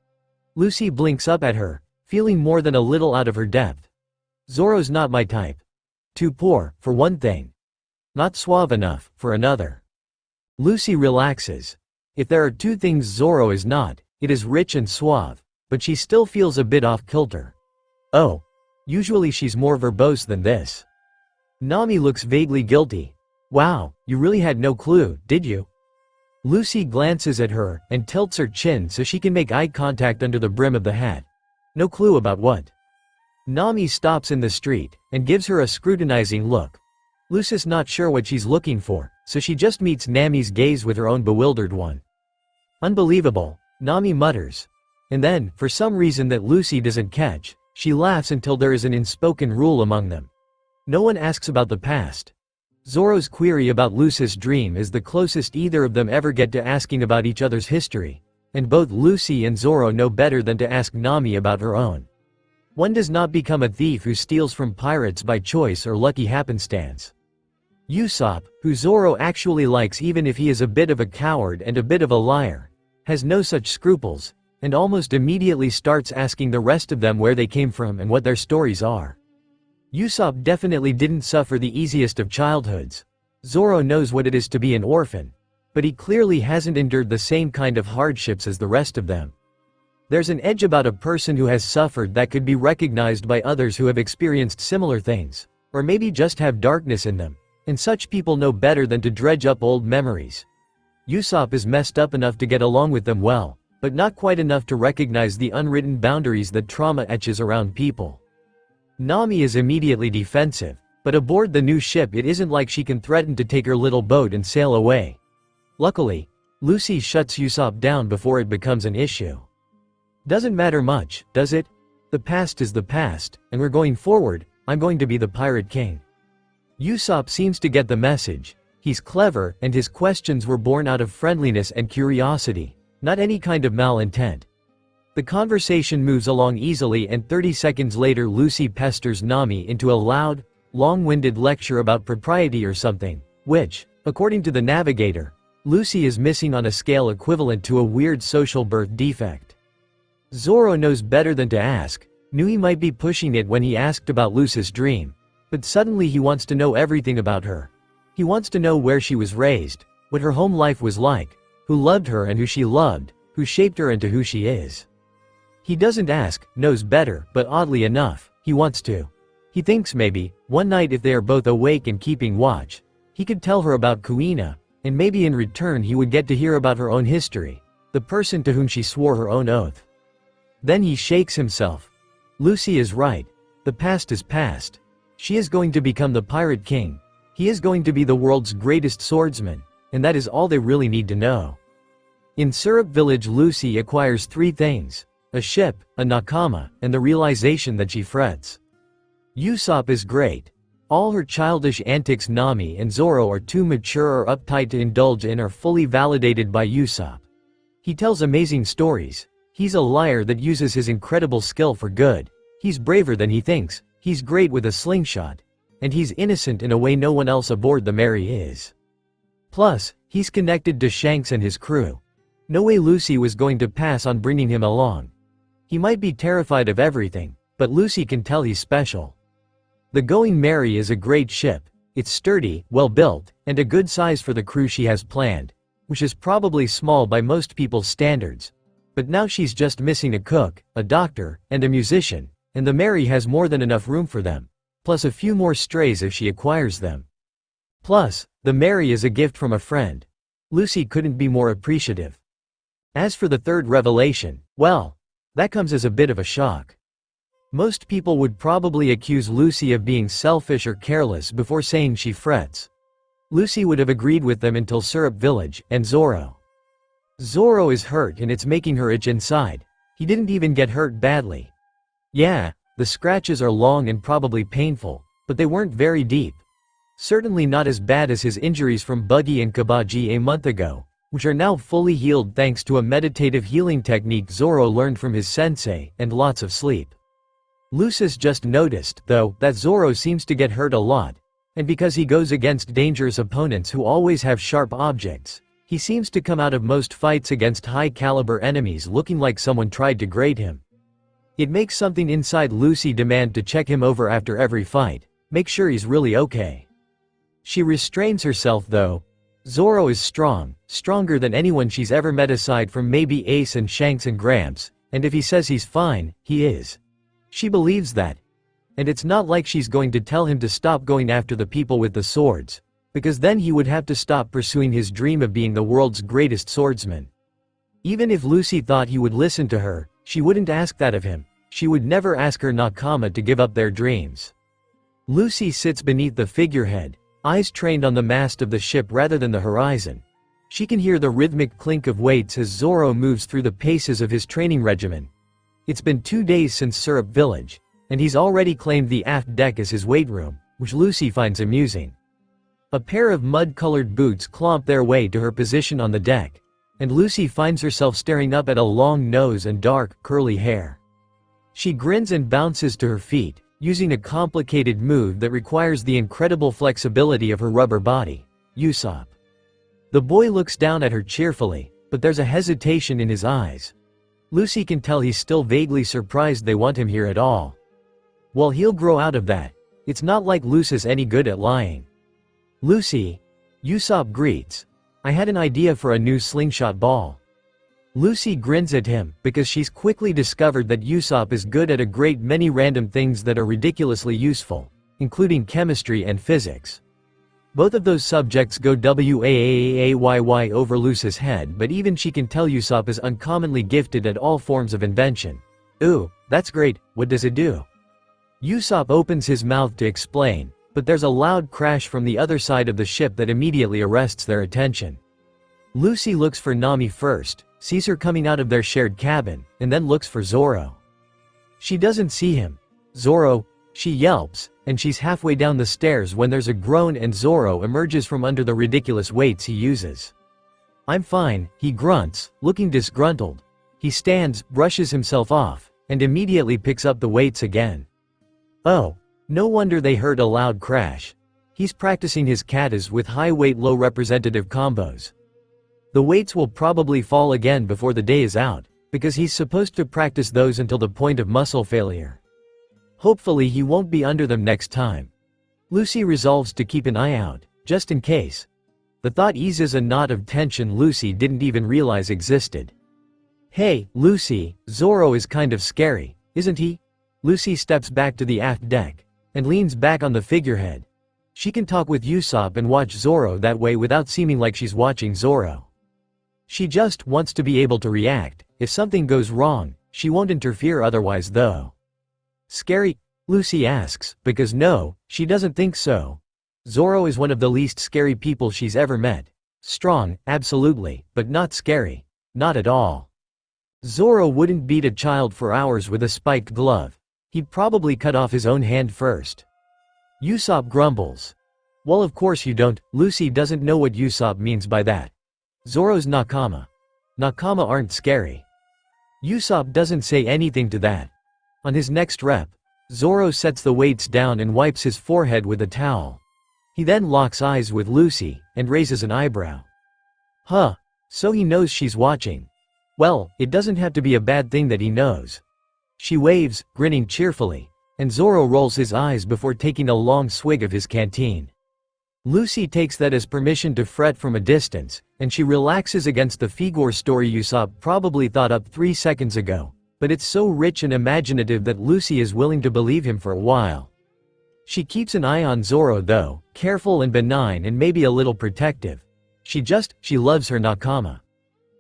Lucy blinks up at her, feeling more than a little out of her depth. Zoro's not my type. Too poor, for one thing. Not suave enough, for another. Lucy relaxes. If there are two things Zoro is not, it is rich and suave, but she still feels a bit off kilter. Oh. Usually she's more verbose than this. Nami looks vaguely guilty. Wow, you really had no clue, did you? Lucy glances at her and tilts her chin so she can make eye contact under the brim of the hat. No clue about what? Nami stops in the street and gives her a scrutinizing look. Lucy's not sure what she's looking for, so she just meets Nami's gaze with her own bewildered one. Unbelievable, Nami mutters. And then, for some reason that Lucy doesn't catch, she laughs until there is an unspoken rule among them. No one asks about the past. Zoro's query about Lucy's dream is the closest either of them ever get to asking about each other's history, and both Lucy and Zoro know better than to ask Nami about her own. One does not become a thief who steals from pirates by choice or lucky happenstance. Usopp, who Zoro actually likes even if he is a bit of a coward and a bit of a liar, has no such scruples, and almost immediately starts asking the rest of them where they came from and what their stories are. Usopp definitely didn't suffer the easiest of childhoods. Zoro knows what it is to be an orphan, but he clearly hasn't endured the same kind of hardships as the rest of them. There's an edge about a person who has suffered that could be recognized by others who have experienced similar things, or maybe just have darkness in them, and such people know better than to dredge up old memories. Usopp is messed up enough to get along with them well, but not quite enough to recognize the unwritten boundaries that trauma etches around people. Nami is immediately defensive, but aboard the new ship it isn't like she can threaten to take her little boat and sail away. Luckily, Lucy shuts Usopp down before it becomes an issue. Doesn't matter much, does it? The past is the past, and we're going forward. I'm going to be the Pirate King. Usopp seems to get the message. He's clever, and his questions were born out of friendliness and curiosity, not any kind of malintent. The conversation moves along easily, and 30 seconds later Lucy pesters Nami into a loud, long-winded lecture about propriety or something, which, according to the navigator, Lucy is missing on a scale equivalent to a weird social birth defect. Zoro knows better than to ask, knew he might be pushing it when he asked about Lucy's dream, but suddenly he wants to know everything about her. He wants to know where she was raised, what her home life was like, who loved her and who she loved, who shaped her into who she is. He doesn't ask, knows better, but oddly enough, he wants to. He thinks maybe, one night if they are both awake and keeping watch, he could tell her about Kuina, and maybe in return he would get to hear about her own history, the person to whom she swore her own oath. Then he shakes himself. Lucy is right. The past is past. She is going to become the Pirate King. He is going to be the world's greatest swordsman, and that is all they really need to know. In Syrup Village, Lucy acquires 3 things: a ship, a nakama, and the realization that she frets. Usopp is great. All her childish antics Nami and Zoro are too mature or uptight to indulge in are fully validated by Usopp. He tells amazing stories. He's a liar that uses his incredible skill for good. He's braver than he thinks. He's great with a slingshot. And he's innocent in a way no one else aboard the Mary is. Plus, he's connected to Shanks and his crew. No way Lucy was going to pass on bringing him along. He might be terrified of everything, but Lucy can tell he's special. The Going Merry is a great ship. It's sturdy, well-built, and a good size for the crew she has planned, which is probably small by most people's standards. But now she's just missing a cook, a doctor, and a musician, and the Mary has more than enough room for them, plus a few more strays if she acquires them. Plus, the Mary is a gift from a friend. Lucy couldn't be more appreciative. As for the third revelation, well, that comes as a bit of a shock. Most people would probably accuse Lucy of being selfish or careless before saying she frets. Lucy would have agreed with them until Syrup Village and Zoro. Zoro is hurt and it's making her itch inside. He didn't even get hurt badly. Yeah, the scratches are long and probably painful, but they weren't very deep. Certainly not as bad as his injuries from Buggy and Kabaji a month ago, which are now fully healed thanks to a meditative healing technique Zoro learned from his sensei and lots of sleep. Lucis just noticed, though, that Zoro seems to get hurt a lot, and because he goes against dangerous opponents who always have sharp objects, he seems to come out of most fights against high-caliber enemies looking like someone tried to grade him. It makes something inside Lucy demand to check him over after every fight, make sure he's really okay. She restrains herself though. Zoro is strong, stronger than anyone she's ever met aside from maybe Ace and Shanks and Gramps, and if he says he's fine, he is. She believes that. And it's not like she's going to tell him to stop going after the people with the swords, because then he would have to stop pursuing his dream of being the world's greatest swordsman. Even if Lucy thought he would listen to her, she wouldn't ask that of him. She would never ask her nakama to give up their dreams. Lucy sits beneath the figurehead, eyes trained on the mast of the ship rather than the horizon. She can hear the rhythmic clink of weights as Zoro moves through the paces of his training regimen. It's been 2 days since Syrup Village, and he's already claimed the aft deck as his weight room, which Lucy finds amusing. A pair of mud-colored boots clomp their way to her position on the deck, and Lucy finds herself staring up at a long nose and dark, curly hair. She grins and bounces to her feet, using a complicated move that requires the incredible flexibility of her rubber body, Usopp. The boy looks down at her cheerfully, but there's a hesitation in his eyes. Lucy can tell he's still vaguely surprised they want him here at all. Well, he'll grow out of that. It's not like Lucy's any good at lying. Lucy, Usopp greets. I had an idea for a new slingshot ball. Lucy grins at him, because she's quickly discovered that Usopp is good at a great many random things that are ridiculously useful, including chemistry and physics. Both of those subjects go waayy over Lucy's head, but even she can tell Usopp is uncommonly gifted at all forms of invention. Ooh, that's great, what does it do? Usopp opens his mouth to explain, but there's a loud crash from the other side of the ship that immediately arrests their attention. Lucy looks for Nami first, sees her coming out of their shared cabin, and then looks for Zoro. She doesn't see him. Zoro, she yelps, and she's halfway down the stairs when there's a groan and Zoro emerges from under the ridiculous weights he uses. I'm fine, he grunts, looking disgruntled. He stands, brushes himself off, and immediately picks up the weights again. Oh, no wonder they heard a loud crash. He's practicing his katas with high weight low representative combos. The weights will probably fall again before the day is out, because he's supposed to practice those until the point of muscle failure. Hopefully he won't be under them next time. Lucy resolves to keep an eye out, just in case. The thought eases a knot of tension Lucy didn't even realize existed. Hey, Lucy, Zoro is kind of scary, isn't he? Lucy steps back to the aft deck, and leans back on the figurehead. She can talk with Usopp and watch Zoro that way without seeming like she's watching Zoro. She just wants to be able to react. If something goes wrong, she won't interfere otherwise though. Scary? Lucy asks, because no, she doesn't think so. Zoro is one of the least scary people she's ever met. Strong, absolutely, but not scary. Not at all. Zoro wouldn't beat a child for hours with a spiked glove. He'd probably cut off his own hand first. Usopp grumbles. Well, of course you don't. Lucy doesn't know what Usopp means by that. Zoro's nakama. Nakama aren't scary. Usopp doesn't say anything to that. On his next rep, Zoro sets the weights down and wipes his forehead with a towel. He then locks eyes with Lucy, and raises an eyebrow. Huh, so he knows she's watching. Well, it doesn't have to be a bad thing that he knows. She waves, grinning cheerfully, and Zoro rolls his eyes before taking a long swig of his canteen. Lucy takes that as permission to fret from a distance, and she relaxes against the figure story Usopp probably thought up 3 seconds ago, but it's so rich and imaginative that Lucy is willing to believe him for a while. She keeps an eye on Zoro though, careful and benign and maybe a little protective. She loves her nakama.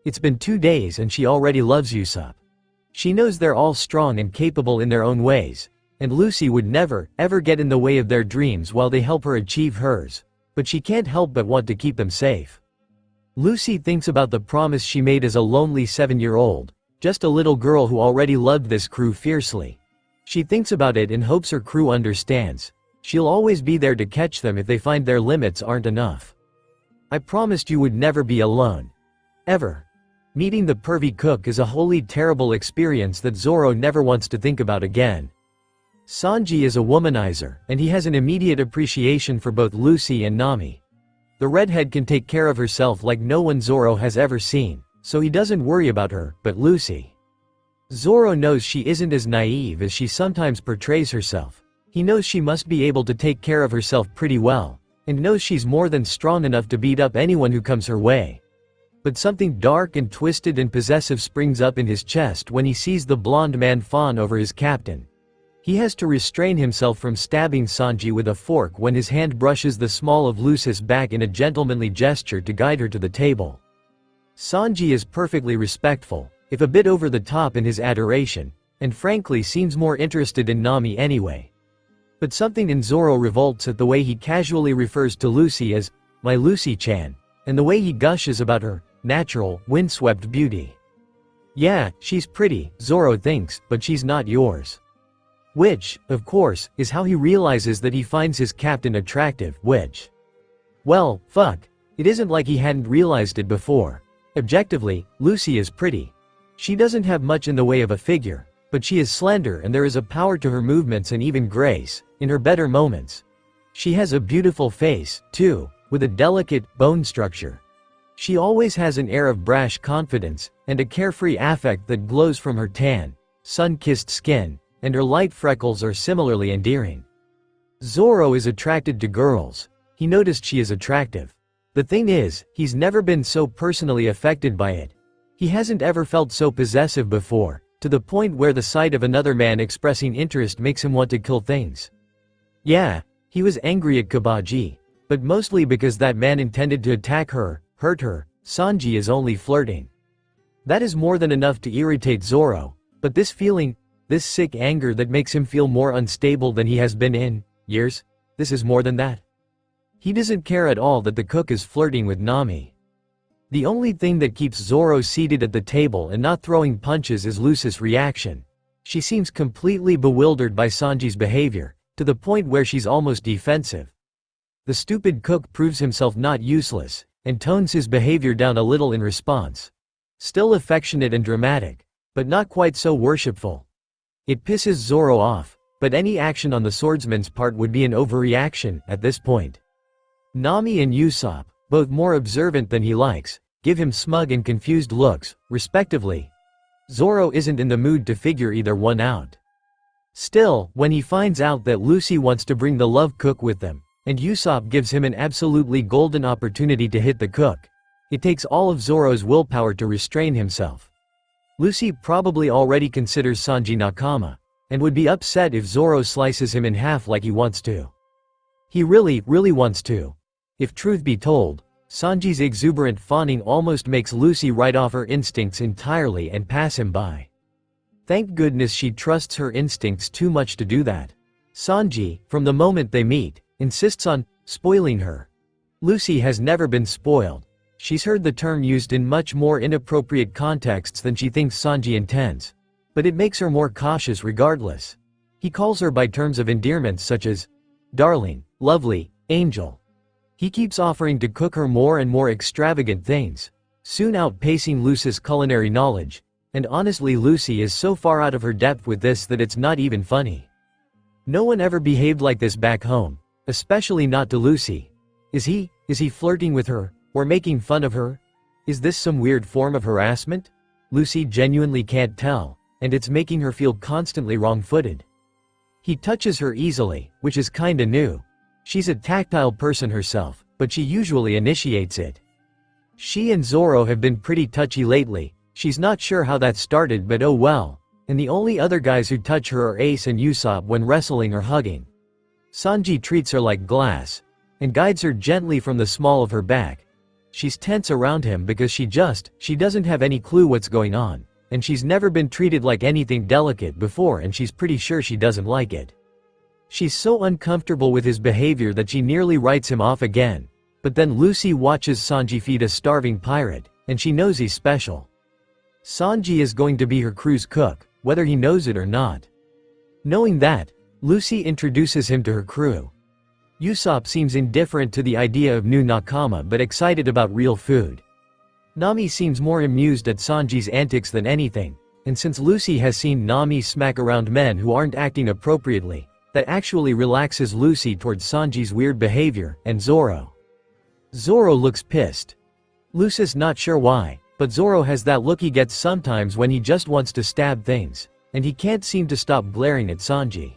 It's been 2 days and she already loves Usopp. She knows they're all strong and capable in their own ways, and Lucy would never, ever get in the way of their dreams while they help her achieve hers, but she can't help but want to keep them safe. Lucy thinks about the promise she made as a lonely 7-year-old, just a little girl who already loved this crew fiercely. She thinks about it and hopes her crew understands. She'll always be there to catch them if they find their limits aren't enough. I promised you would never be alone. Ever. Meeting the pervy cook is a wholly terrible experience that Zoro never wants to think about again. Sanji is a womanizer, and he has an immediate appreciation for both Lucy and Nami. The redhead can take care of herself like no one Zoro has ever seen, so he doesn't worry about her, but Lucy. Zoro knows she isn't as naive as she sometimes portrays herself. He knows she must be able to take care of herself pretty well, and knows she's more than strong enough to beat up anyone who comes her way. But something dark and twisted and possessive springs up in his chest when he sees the blonde man fawn over his captain. He has to restrain himself from stabbing Sanji with a fork when his hand brushes the small of Lucy's back in a gentlemanly gesture to guide her to the table. Sanji is perfectly respectful, if a bit over the top in his adoration, and frankly seems more interested in Nami anyway. But something in Zoro revolts at the way he casually refers to Lucy as, "my Lucy-chan," and the way he gushes about her natural, windswept beauty. Yeah, she's pretty, Zoro thinks, but she's not yours. Which, of course, is how he realizes that he finds his captain attractive, which… well, fuck. It isn't like he hadn't realized it before. Objectively, Lucy is pretty. She doesn't have much in the way of a figure, but she is slender and there is a power to her movements and even grace, in her better moments. She has a beautiful face, too, with a delicate, bone structure. She always has an air of brash confidence, and a carefree affect that glows from her tan, sun-kissed skin, and her light freckles are similarly endearing. Zoro is attracted to girls. He noticed she is attractive. The thing is, he's never been so personally affected by it. He hasn't ever felt so possessive before, to the point where the sight of another man expressing interest makes him want to kill things. Yeah, he was angry at Kabaji, but mostly because that man intended to attack her, hurt her. Sanji is only flirting. That is more than enough to irritate Zoro, but this feeling, this sick anger that makes him feel more unstable than he has been in years, this is more than that. He doesn't care at all that the cook is flirting with Nami. The only thing that keeps Zoro seated at the table and not throwing punches is Lucy's reaction. She seems completely bewildered by Sanji's behavior, to the point where she's almost defensive. The stupid cook proves himself not useless, and tones his behavior down a little in response. Still affectionate and dramatic, but not quite so worshipful. It pisses Zoro off, but any action on the swordsman's part would be an overreaction at this point. Nami and Usopp, both more observant than he likes, give him smug and confused looks, respectively. Zoro isn't in the mood to figure either one out. Still, when he finds out that Lucy wants to bring the love cook with them, and Usopp gives him an absolutely golden opportunity to hit the cook, it takes all of Zoro's willpower to restrain himself. Lucy probably already considers Sanji nakama, and would be upset if Zoro slices him in half like he wants to. He really wants to. If truth be told, Sanji's exuberant fawning almost makes Lucy write off her instincts entirely and pass him by. Thank goodness she trusts her instincts too much to do that. Sanji, from the moment they meet, insists on spoiling her. Lucy has never been spoiled. She's heard the term used in much more inappropriate contexts than she thinks Sanji intends. But it makes her more cautious regardless. He calls her by terms of endearment such as darling, lovely, angel. He keeps offering to cook her more and more extravagant things, soon outpacing Lucy's culinary knowledge, and honestly Lucy is so far out of her depth with this that it's not even funny. No one ever behaved like this back home, especially not to Lucy. Is he flirting with her, or making fun of her? Is this some weird form of harassment? Lucy genuinely can't tell, and it's making her feel constantly wrong-footed. He touches her easily, which is kinda new. She's a tactile person herself, but she usually initiates it. She and Zoro have been pretty touchy lately. She's not sure how that started, but oh well. and the only other guys who touch her are Ace and Usopp when wrestling or hugging. Sanji treats her like glass, and guides her gently from the small of her back. She's tense around him because she doesn't have any clue what's going on, and she's never been treated like anything delicate before, and she's pretty sure she doesn't like it. She's so uncomfortable with his behavior that she nearly writes him off again, but then Lucy watches Sanji feed a starving pirate, and she knows he's special. Sanji is going to be her crew's cook, whether he knows it or not. Knowing that, Lucy introduces him to her crew. Usopp seems indifferent to the idea of new nakama but excited about real food. Nami seems more amused at Sanji's antics than anything, and since Lucy has seen Nami smack around men who aren't acting appropriately, that actually relaxes Lucy towards Sanji's weird behavior, and Zoro. Zoro looks pissed. Lucy's not sure why, but Zoro has that look he gets sometimes when he just wants to stab things, and he can't seem to stop glaring at Sanji.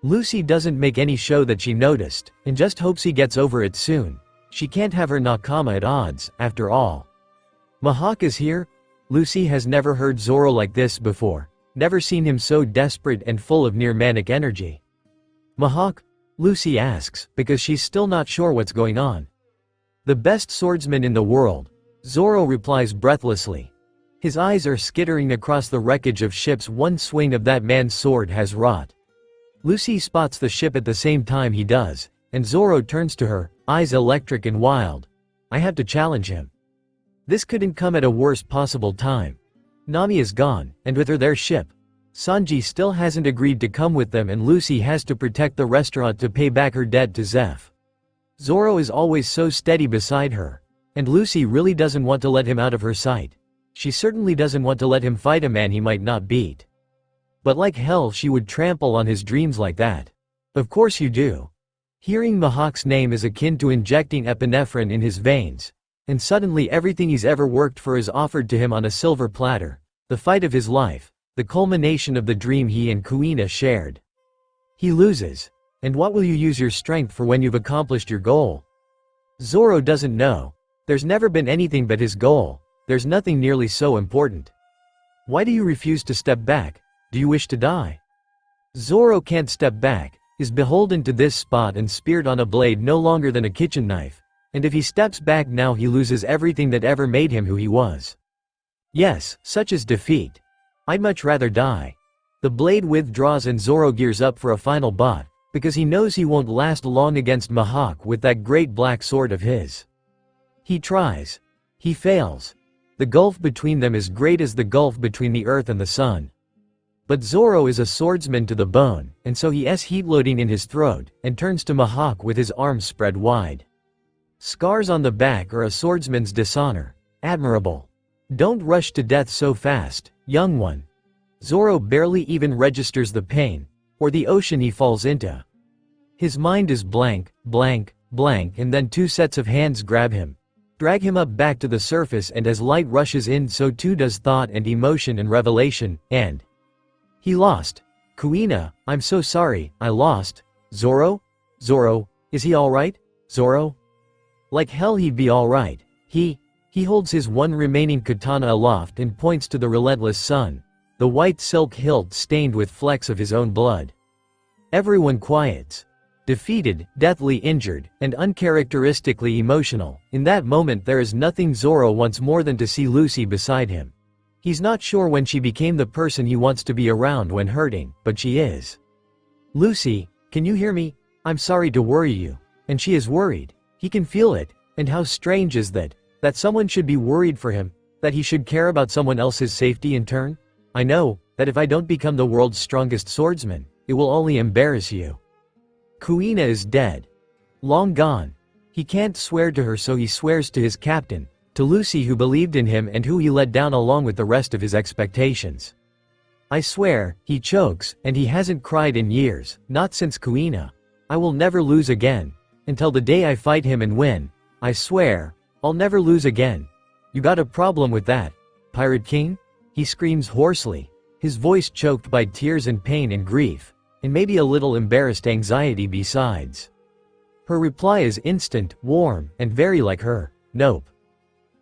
Lucy doesn't make any show that she noticed, and just hopes he gets over it soon. She can't have her nakama at odds, after all. Mihawk is here? Lucy has never heard Zoro like this before, never seen him so desperate and full of near-manic energy. Mihawk? Lucy asks, because she's still not sure what's going on. The best swordsman in the world, Zoro replies breathlessly. His eyes are skittering across the wreckage of ships one swing of that man's sword has wrought. Lucy spots the ship at the same time he does, and Zoro turns to her, eyes electric and wild. I have to challenge him. This couldn't come at a worst possible time. Nami is gone, and with her their ship. Sanji still hasn't agreed to come with them, and Lucy has to protect the restaurant to pay back her debt to Zeph. Zoro is always so steady beside her, and Lucy really doesn't want to let him out of her sight. She certainly doesn't want to let him fight a man he might not beat. But like hell she would trample on his dreams like that. Of course you do. Hearing Mihawk's name is akin to injecting epinephrine in his veins, and suddenly everything he's ever worked for is offered to him on a silver platter. The fight of his life, the culmination of the dream he and Kuina shared. He loses. And what will you use your strength for when you've accomplished your goal? Zoro doesn't know. There's never been anything but his goal. There's nothing nearly so important. Why do you refuse to step back? Do you wish to die? Zoro can't step back, is beholden to this spot and speared on a blade no longer than a kitchen knife, and if he steps back now he loses everything that ever made him who he was. Yes, such is defeat. I'd much rather die. The blade withdraws and Zoro gears up for a final bot, because he knows he won't last long against Mihawk with that great black sword of his. He tries. He fails. The gulf between them is great as the gulf between the earth and the sun. But Zoro is a swordsman to the bone, and so he has heat loading in his throat, and turns to Mihawk with his arms spread wide. Scars on the back are a swordsman's dishonor. Admirable. Don't rush to death so fast, young one. Zoro barely even registers the pain, or the ocean he falls into. His mind is blank, blank, blank, and then two sets of hands grab him, drag him up back to the surface, and as light rushes in so too does thought and emotion and revelation, and he lost. Kuina, I'm so sorry, I lost. Zoro? Zoro, is he alright? Zoro? Like hell he'd be alright. He holds his one remaining katana aloft and points to the relentless sun, the white silk hilt stained with flecks of his own blood. Everyone quiets. Defeated, deathly injured, and uncharacteristically emotional, in that moment there is nothing Zoro wants more than to see Lucy beside him. He's not sure when she became the person he wants to be around when hurting, but she is. Lucy, can you hear me? I'm sorry to worry you. And she is worried. He can feel it, and how strange is that someone should be worried for him, that he should care about someone else's safety in turn? I know, that if I don't become the world's strongest swordsman, it will only embarrass you. Kuina is dead. Long gone. He can't swear to her, so he swears to his captain, to Lucy who believed in him and who he let down along with the rest of his expectations. I swear, he chokes, and he hasn't cried in years, not since Kuina. I will never lose again. Until the day I fight him and win. I swear, I'll never lose again. You got a problem with that, Pirate King? He screams hoarsely, his voice choked by tears and pain and grief, and maybe a little embarrassed anxiety besides. Her reply is instant, warm, and very like her. Nope.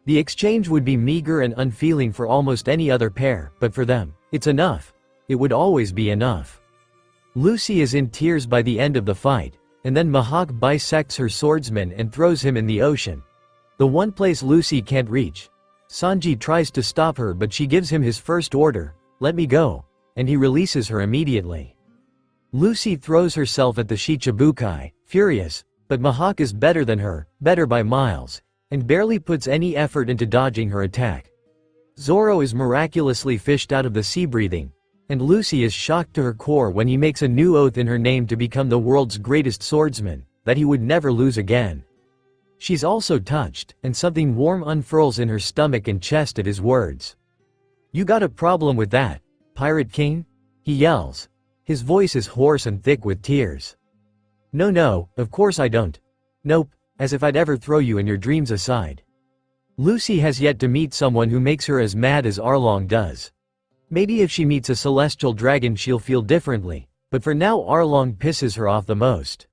The exchange would be meager and unfeeling for almost any other pair, but for them, it's enough. it would always be enough. Lucy is in tears by the end of the fight, and then Mihawk bisects her swordsman and throws him in the ocean. The one place Lucy can't reach. Sanji tries to stop her but she gives him his first order, "Let me go," and he releases her immediately. Lucy throws herself at the Shichibukai, furious, but Mihawk is better than her, better by miles, and barely puts any effort into dodging her attack. Zoro is miraculously fished out of the sea breathing, and Lucy is shocked to her core when he makes a new oath in her name to become the world's greatest swordsman, that he would never lose again. She's also touched, and something warm unfurls in her stomach and chest at his words. "You got a problem with that, Pirate King?" he yells. His voice is hoarse and thick with tears. No, of course I don't. Nope, as if I'd ever throw you and your dreams aside." Lucy has yet to meet someone who makes her as mad as Arlong does. Maybe if she meets a celestial dragon she'll feel differently, but for now Arlong pisses her off the most.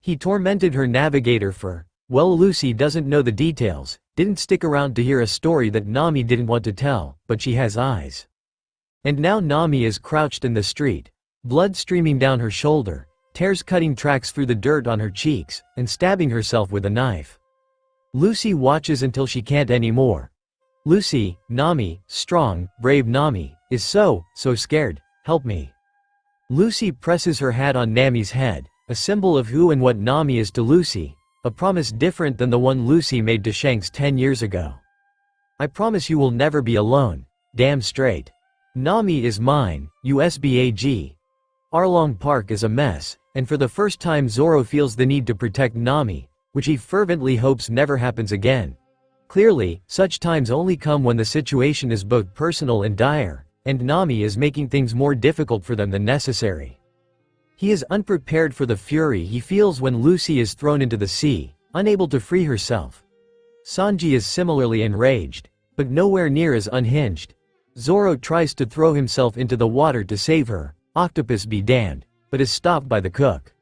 He tormented her navigator for, well, Lucy doesn't know the details, didn't stick around to hear a story that Nami didn't want to tell, but she has eyes. And now Nami is crouched in the street, blood streaming down her shoulder, tears cutting tracks through the dirt on her cheeks, and stabbing herself with a knife. Lucy watches until she can't anymore. Lucy, Nami, strong, brave Nami, is so scared, help me. Lucy presses her hat on Nami's head, a symbol of who and what Nami is to Lucy, a promise different than the one Lucy made to Shanks 10 years ago. "I promise you will never be alone, damn straight. Nami is mine, USBAG. Arlong Park is a mess, and for the first time Zoro feels the need to protect Nami, which he fervently hopes never happens again. Clearly, such times only come when the situation is both personal and dire, and Nami is making things more difficult for them than necessary. He is unprepared for the fury he feels when Lucy is thrown into the sea, unable to free herself. Sanji is similarly enraged, but nowhere near as unhinged. Zoro tries to throw himself into the water to save her, octopus be damned, but is stopped by the cook.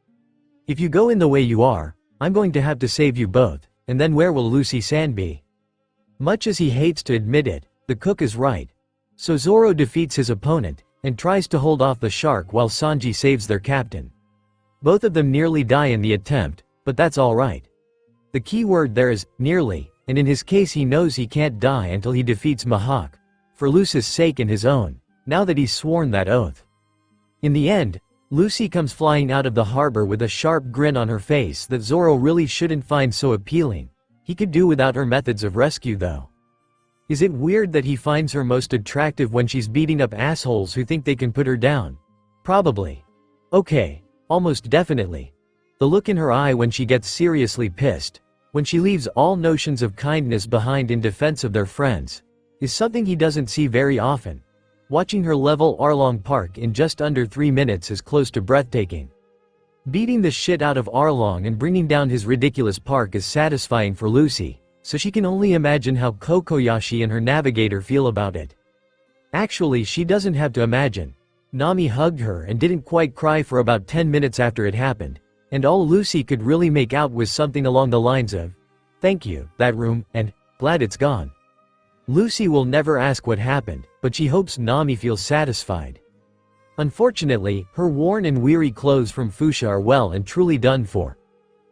"If you go in the way you are, I'm going to have to save you both, and then where will Lucy-san be?" Much as he hates to admit it, the cook is right. So Zoro defeats his opponent, and tries to hold off the shark while Sanji saves their captain. Both of them nearly die in the attempt, but that's alright. The key word there is, nearly, and in his case he knows he can't die until he defeats Mihawk, for Lucy's sake and his own, now that he's sworn that oath. In the end, Lucy comes flying out of the harbor with a sharp grin on her face that Zoro really shouldn't find so appealing. He could do without her methods of rescue though. Is it weird that he finds her most attractive when she's beating up assholes who think they can put her down? Probably. Okay, almost definitely. The look in her eye when she gets seriously pissed, when she leaves all notions of kindness behind in defense of their friends, is something he doesn't see very often. Watching her level Arlong Park in just under 3 minutes is close to breathtaking. Beating the shit out of Arlong and bringing down his ridiculous park is satisfying for Lucy, so she can only imagine how Kokoyashi and her navigator feel about it. Actually, she doesn't have to imagine. Nami hugged her and didn't quite cry for about 10 minutes after it happened, and all Lucy could really make out was something along the lines of, "Thank you, that room, and glad it's gone." Lucy will never ask what happened, but she hopes Nami feels satisfied. Unfortunately, her worn and weary clothes from Fuchsia are well and truly done for.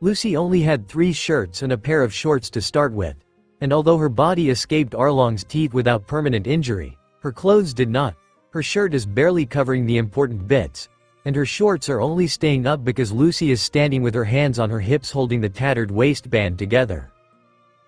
Lucy only had 3 shirts and a pair of shorts to start with, and although her body escaped Arlong's teeth without permanent injury, her clothes did not. Her shirt is barely covering the important bits, and her shorts are only staying up because Lucy is standing with her hands on her hips holding the tattered waistband together.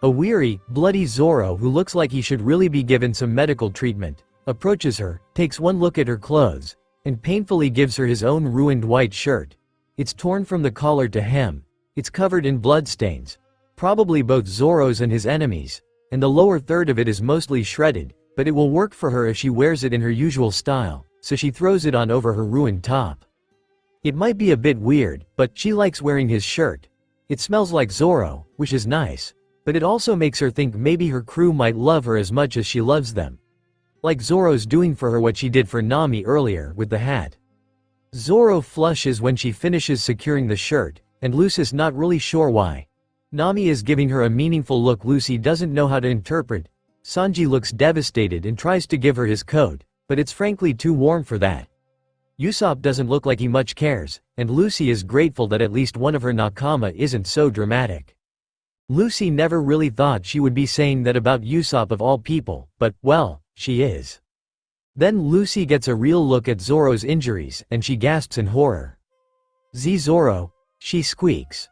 A weary, bloody Zoro who looks like he should really be given some medical treatment, approaches her, takes one look at her clothes, and painfully gives her his own ruined white shirt. It's torn from the collar to hem, it's covered in bloodstains, probably both Zoro's and his enemies, and the lower third of it is mostly shredded, but it will work for her if she wears it in her usual style, so she throws it on over her ruined top. It might be a bit weird, but she likes wearing his shirt. It smells like Zoro, which is nice, but it also makes her think maybe her crew might love her as much as she loves them. Like Zoro's doing for her what she did for Nami earlier with the hat. Zoro flushes when she finishes securing the shirt, and Lucy's not really sure why. Nami is giving her a meaningful look Lucy doesn't know how to interpret. Sanji looks devastated and tries to give her his coat, but it's frankly too warm for that, Usopp doesn't look like he much cares, and Lucy is grateful that at least one of her nakama isn't so dramatic. Lucy never really thought she would be saying that about Usopp of all people, but, well, she is. Then Lucy gets a real look at Zoro's injuries, and she gasps in horror. Zoro, she squeaks.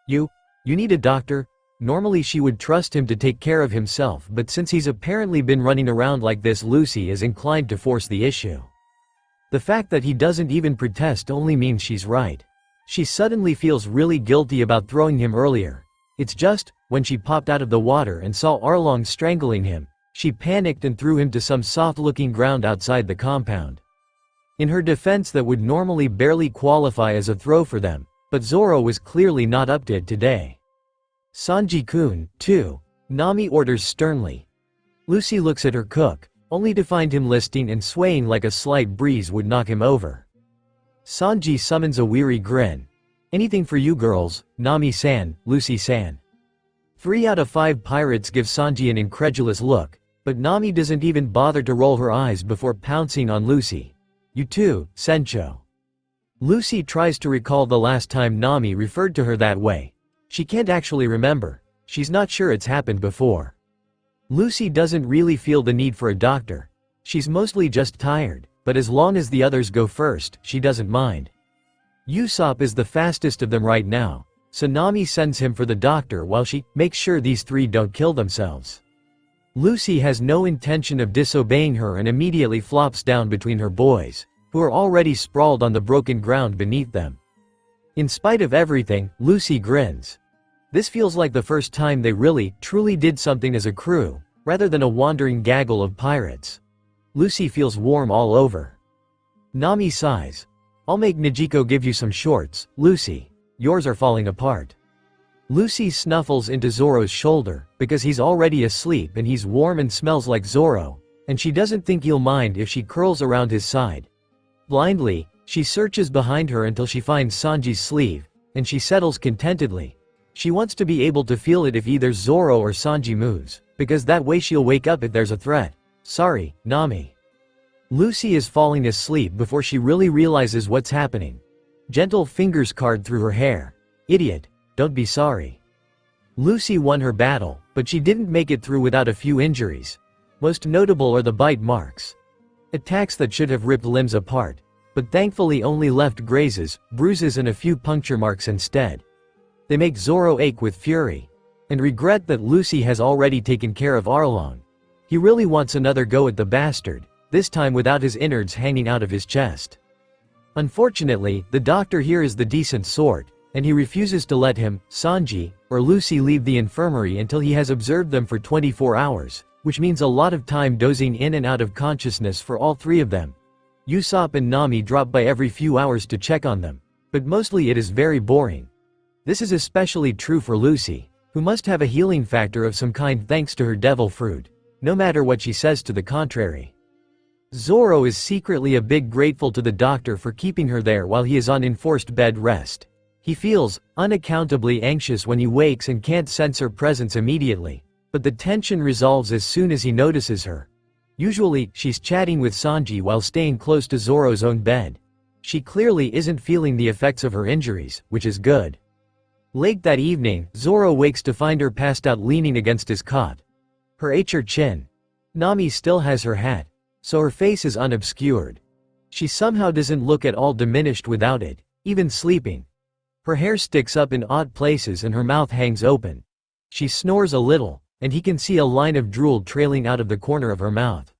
You need a doctor? Normally she would trust him to take care of himself, but since he's apparently been running around like this, Lucy is inclined to force the issue. The fact that he doesn't even protest only means she's right. She suddenly feels really guilty about throwing him earlier. It's just, when she popped out of the water and saw Arlong strangling him, she panicked and threw him to some soft-looking ground outside the compound. In her defense, that would normally barely qualify as a throw for them, but Zoro was clearly not up to it today. Sanji-kun, too, Nami orders sternly. Lucy looks at her cook, only to find him listing and swaying like a slight breeze would knock him over. Sanji summons a weary grin. Anything for you girls, Nami-san, Lucy-san. 3 out of 5 pirates give Sanji an incredulous look, but Nami doesn't even bother to roll her eyes before pouncing on Lucy. You too, Sencho. Lucy tries to recall the last time Nami referred to her that way. She can't actually remember. She's not sure it's happened before. Lucy doesn't really feel the need for a doctor. She's mostly just tired, but as long as the others go first, she doesn't mind. Usopp is the fastest of them right now, so Nami sends him for the doctor while she makes sure these 3 don't kill themselves. Lucy has no intention of disobeying her and immediately flops down between her boys, who are already sprawled on the broken ground beneath them. In spite of everything, Lucy grins. This feels like the first time they really, truly did something as a crew, rather than a wandering gaggle of pirates. Lucy feels warm all over. Nami sighs. I'll make Nijiko give you some shorts, Lucy. Yours are falling apart. Lucy snuffles into Zoro's shoulder, because he's already asleep and he's warm and smells like Zoro, and she doesn't think he'll mind if she curls around his side. Blindly, she searches behind her until she finds Sanji's sleeve, and she settles contentedly. She wants to be able to feel it if either Zoro or Sanji moves, because that way she'll wake up if there's a threat. Sorry, Nami. Lucy is falling asleep before she really realizes what's happening. Gentle fingers card through her hair. Idiot, don't be sorry. Lucy won her battle, but she didn't make it through without a few injuries. Most notable are the bite marks. Attacks that should have ripped limbs apart, but thankfully only left grazes, bruises and a few puncture marks instead. They make Zoro ache with fury, and regret that Lucy has already taken care of Arlong. He really wants another go at the bastard, this time without his innards hanging out of his chest. Unfortunately, the doctor here is the decent sort, and he refuses to let him, Sanji, or Lucy leave the infirmary until he has observed them for 24 hours, which means a lot of time dozing in and out of consciousness for all 3 of them. Usopp and Nami drop by every few hours to check on them, but mostly it is very boring. This is especially true for Lucy, who must have a healing factor of some kind thanks to her devil fruit, no matter what she says to the contrary. Zoro is secretly a bit grateful to the doctor for keeping her there while he is on enforced bed rest. He feels unaccountably anxious when he wakes and can't sense her presence immediately, but the tension resolves as soon as he notices her. Usually, she's chatting with Sanji while staying close to Zoro's own bed. She clearly isn't feeling the effects of her injuries, which is good. Late that evening, Zoro wakes to find her passed out leaning against his cot. Her chin. Nami still has her hat, so her face is unobscured. She somehow doesn't look at all diminished without it, even sleeping. Her hair sticks up in odd places and her mouth hangs open. She snores a little, and he can see a line of drool trailing out of the corner of her mouth.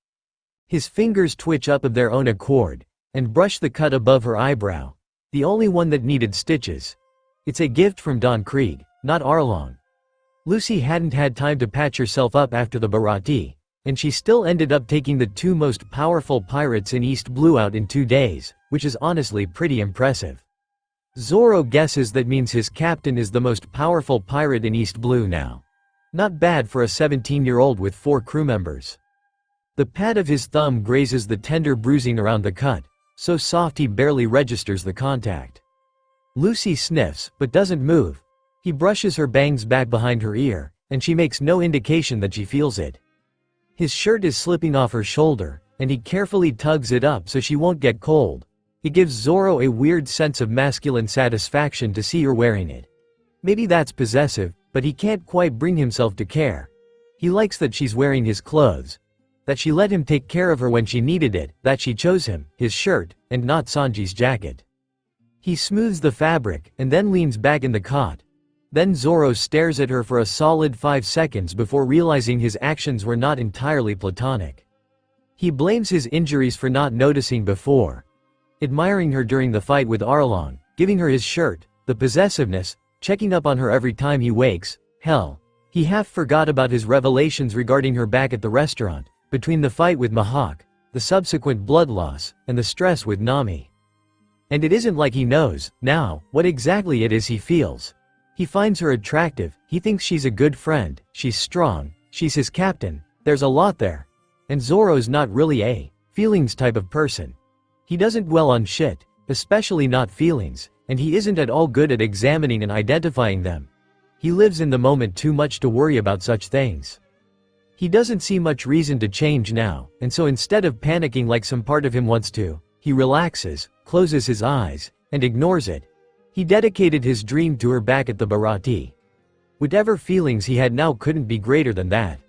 His fingers twitch up of their own accord, and brush the cut above her eyebrow, the only one that needed stitches. It's a gift from Don Krieg, not Arlong. Lucy hadn't had time to patch herself up after the Bharati, and she still ended up taking the 2 most powerful pirates in East Blue out in 2 days, which is honestly pretty impressive. Zoro guesses that means his captain is the most powerful pirate in East Blue now. Not bad for a 17-year-old with 4 crew members. The pad of his thumb grazes the tender bruising around the cut, so soft he barely registers the contact. Lucy sniffs, but doesn't move. He brushes her bangs back behind her ear, and she makes no indication that she feels it. His shirt is slipping off her shoulder, and he carefully tugs it up so she won't get cold. It gives Zoro a weird sense of masculine satisfaction to see her wearing it. Maybe that's possessive, but he can't quite bring himself to care. He likes that she's wearing his clothes. That she let him take care of her when she needed it, that she chose him, his shirt, and not Sanji's jacket. He smooths the fabric, and then leans back in the cot. Then Zoro stares at her for a solid 5 seconds before realizing his actions were not entirely platonic. He blames his injuries for not noticing before. Admiring her during the fight with Arlong, giving her his shirt, the possessiveness, checking up on her every time he wakes, hell. He half forgot about his revelations regarding her back at the restaurant, between the fight with Mihawk, the subsequent blood loss, and the stress with Nami. And it isn't like he knows, now, what exactly it is he feels. He finds her attractive, he thinks she's a good friend, she's strong, she's his captain, there's a lot there. And Zoro's not really a feelings type of person. He doesn't dwell on shit, especially not feelings, and he isn't at all good at examining and identifying them. He lives in the moment too much to worry about such things. He doesn't see much reason to change now, and so instead of panicking like some part of him wants to, he relaxes, closes his eyes, and ignores it. He dedicated his dream to her back at the Bharati. Whatever feelings he had now couldn't be greater than that.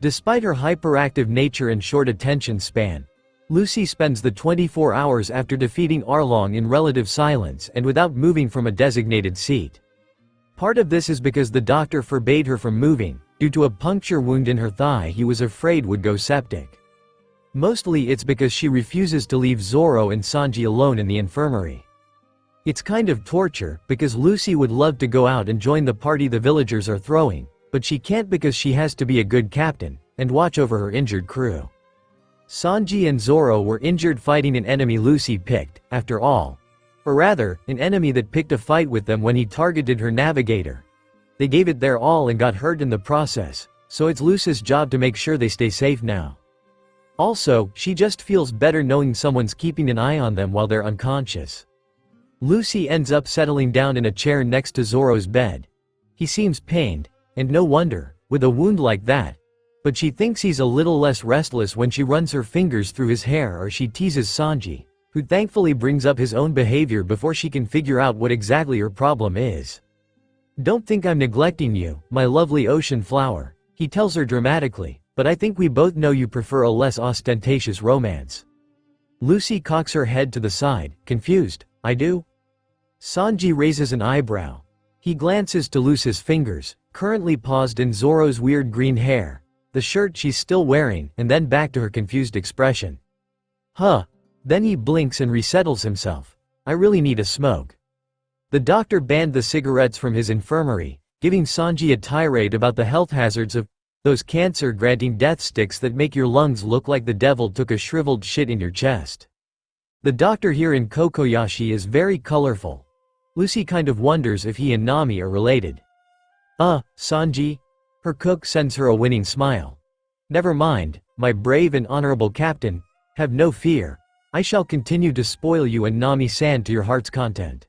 Despite her hyperactive nature and short attention span, Lucy spends the 24 hours after defeating Arlong in relative silence and without moving from a designated seat. Part of this is because the doctor forbade her from moving, due to a puncture wound in her thigh he was afraid would go septic. Mostly it's because she refuses to leave Zoro and Sanji alone in the infirmary. It's kind of torture, because Lucy would love to go out and join the party the villagers are throwing, but she can't because she has to be a good captain, and watch over her injured crew. Sanji and Zoro were injured fighting an enemy Lucy picked, after all. Or rather, an enemy that picked a fight with them when he targeted her navigator. They gave it their all and got hurt in the process, so it's Lucy's job to make sure they stay safe now. Also, she just feels better knowing someone's keeping an eye on them while they're unconscious. Lucy ends up settling down in a chair next to Zoro's bed. He seems pained, and no wonder, with a wound like that. But she thinks he's a little less restless when she runs her fingers through his hair or she teases Sanji, who thankfully brings up his own behavior before she can figure out what exactly her problem is. "Don't think I'm neglecting you, my lovely ocean flower," he tells her dramatically, "but I think we both know you prefer a less ostentatious romance." Lucy cocks her head to the side, confused. "I do?" Sanji raises an eyebrow. He glances to Lucy's fingers, currently paused in Zoro's weird green hair, the shirt she's still wearing, and then back to her confused expression. Huh. Then he blinks and resettles himself. "I really need a smoke." The doctor banned the cigarettes from his infirmary, giving Sanji a tirade about the health hazards of those cancer-granting death sticks that make your lungs look like the devil took a shriveled shit in your chest. The doctor here in Kokoyashi is very colorful. Lucy kind of wonders if he and Nami are related. Sanji?" Her cook sends her a winning smile. "Never mind, my brave and honorable captain. Have no fear. I shall continue to spoil you and Nami-san to your heart's content."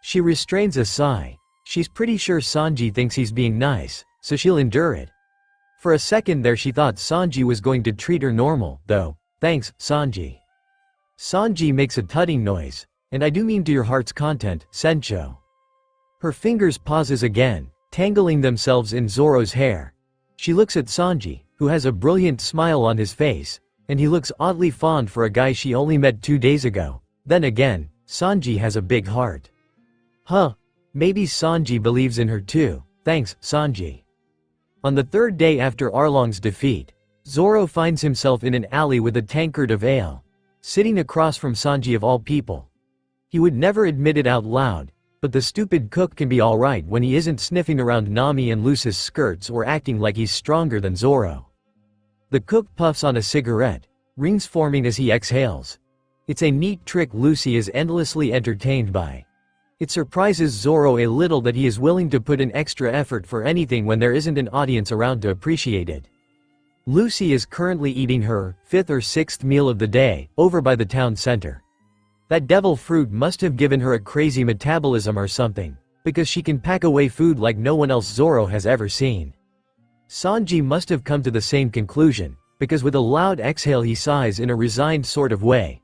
She restrains a sigh. She's pretty sure Sanji thinks he's being nice, so she'll endure it. For a second there she thought Sanji was going to treat her normal, though. "Thanks, Sanji." Sanji makes a tutting noise. "And I do mean to your heart's content, Sencho." Her fingers pauses again, tangling themselves in Zoro's hair. She looks at Sanji, who has a brilliant smile on his face, and he looks oddly fond for a guy she only met 2 days ago. Then again, Sanji has a big heart. Maybe Sanji believes in her too. "Thanks, Sanji." On the 3rd day after Arlong's defeat, Zoro finds himself in an alley with a tankard of ale, sitting across from Sanji of all people. He would never admit it out loud, but the stupid cook can be alright when he isn't sniffing around Nami and Lucy's skirts or acting like he's stronger than Zoro. The cook puffs on a cigarette, rings forming as he exhales. It's a neat trick Lucy is endlessly entertained by. It surprises Zoro a little that he is willing to put in extra effort for anything when there isn't an audience around to appreciate it. Lucy is currently eating her 5th or 6th meal of the day, over by the town center. That devil fruit must have given her a crazy metabolism or something, because she can pack away food like no one else Zoro has ever seen. Sanji must have come to the same conclusion, because with a loud exhale he sighs in a resigned sort of way.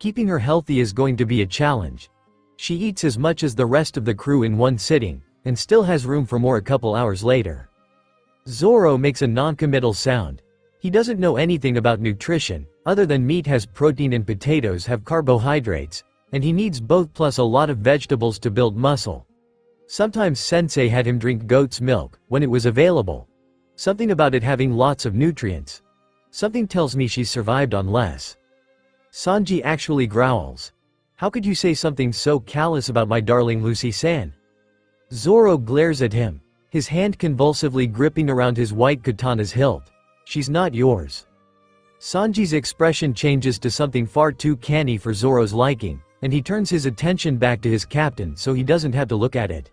Keeping her healthy is going to be a challenge. She eats as much as the rest of the crew in one sitting, and still has room for more a couple hours later. Zoro makes a non-committal sound. He doesn't know anything about nutrition, other than meat has protein and potatoes have carbohydrates, and he needs both plus a lot of vegetables to build muscle. Sometimes sensei had him drink goat's milk, when it was available. Something about it having lots of nutrients. Something tells me she's survived on less. Sanji actually growls. How could you say something so callous about my darling Lucy-san? Zoro glares at him, his hand convulsively gripping around his white katana's hilt. She's not yours. Sanji's expression changes to something far too canny for Zoro's liking, and he turns his attention back to his captain so he doesn't have to look at it.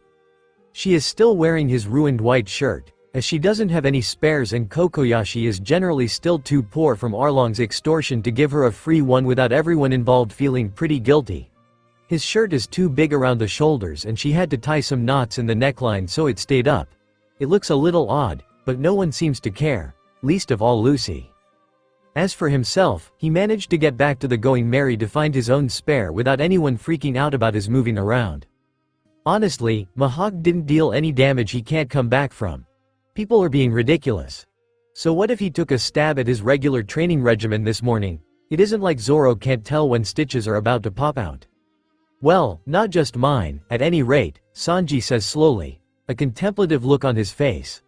She is still wearing his ruined white shirt, as she doesn't have any spares and Kokoyashi is generally still too poor from Arlong's extortion to give her a free one without everyone involved feeling pretty guilty. His shirt is too big around the shoulders and she had to tie some knots in the neckline so it stayed up. It looks a little odd, but no one seems to care, least of all Lucy. As for himself, he managed to get back to the Going Merry to find his own spare without anyone freaking out about his moving around. Honestly, Mihawk didn't deal any damage he can't come back from. People are being ridiculous. So what if he took a stab at his regular training regimen this morning? It isn't like Zoro can't tell when stitches are about to pop out. Well, not just mine, at any rate, Sanji says slowly, a contemplative look on his face.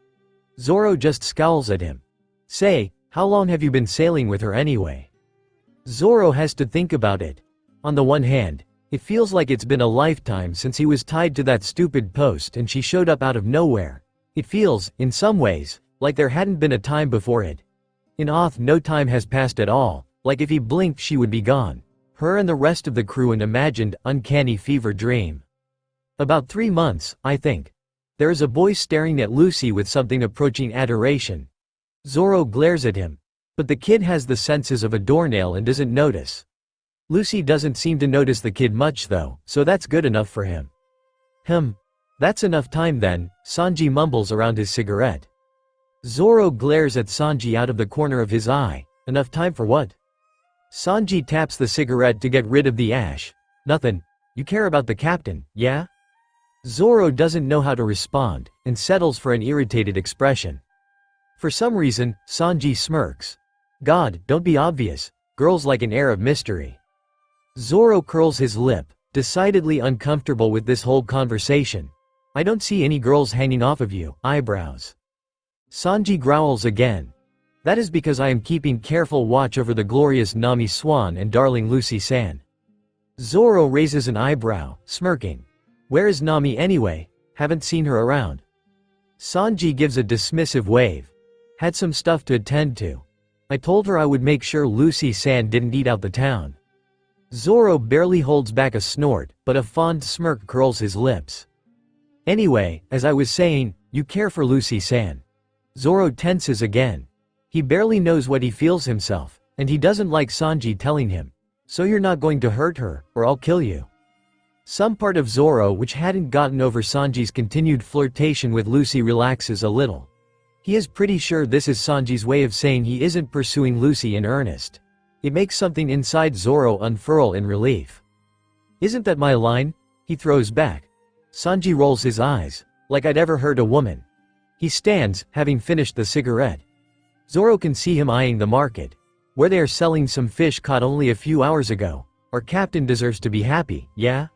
Zoro just scowls at him. Say, how long have you been sailing with her anyway? Zoro has to think about it. On the one hand, it feels like it's been a lifetime since he was tied to that stupid post and she showed up out of nowhere. It feels, in some ways, like there hadn't been a time before it. In Oth no time has passed at all, like if he blinked she would be gone. Her and the rest of the crew an imagined, uncanny fever dream. About 3 months, I think. There is a boy staring at Lucy with something approaching adoration. Zoro glares at him. But the kid has the senses of a doornail and doesn't notice. Lucy doesn't seem to notice the kid much though, so that's good enough for him. That's enough time then, Sanji mumbles around his cigarette. Zoro glares at Sanji out of the corner of his eye. Enough time for what? Sanji taps the cigarette to get rid of the ash. Nothing. You care about the captain, yeah? Zoro doesn't know how to respond, and settles for an irritated expression. For some reason, Sanji smirks. God, don't be obvious. Girls like an air of mystery. Zoro curls his lip, decidedly uncomfortable with this whole conversation. I don't see any girls hanging off of you, eyebrows. Sanji growls again. That is because I am keeping careful watch over the glorious Nami Swan and darling Lucy-san. Zoro raises an eyebrow, smirking. Where is Nami anyway? Haven't seen her around. Sanji gives a dismissive wave. Had some stuff to attend to. I told her I would make sure Lucy-san didn't eat out the town. Zoro barely holds back a snort, but a fond smirk curls his lips. Anyway, as I was saying, you care for Lucy-san. Zoro tenses again. He barely knows what he feels himself, and he doesn't like Sanji telling him. So you're not going to hurt her, or I'll kill you. Some part of Zoro which hadn't gotten over Sanji's continued flirtation with Lucy relaxes a little. He is pretty sure this is Sanji's way of saying he isn't pursuing Lucy in earnest. It makes something inside Zoro unfurl in relief. Isn't that my line? He throws back. Sanji rolls his eyes, like I'd ever hurt a woman. He stands, having finished the cigarette. Zoro can see him eyeing the market, where they are selling some fish caught only a few hours ago. Our captain deserves to be happy, yeah?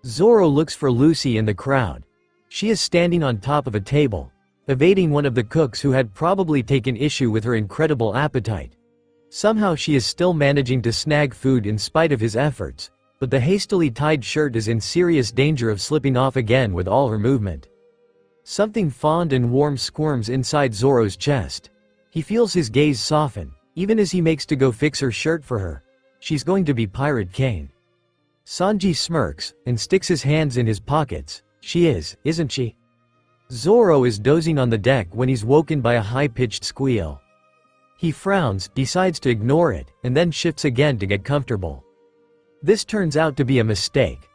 Zoro looks for Lucy in the crowd. She is standing on top of a table, evading one of the cooks who had probably taken issue with her incredible appetite. Somehow she is still managing to snag food in spite of his efforts, but the hastily tied shirt is in serious danger of slipping off again with all her movement. Something fond and warm squirms inside Zoro's chest. He feels his gaze soften, even as he makes to go fix her shirt for her. She's going to be Pirate King. Sanji smirks, and sticks his hands in his pockets. She is, isn't she? Zoro is dozing on the deck when he's woken by a high-pitched squeal. He frowns, decides to ignore it, and then shifts again to get comfortable. This turns out to be a mistake.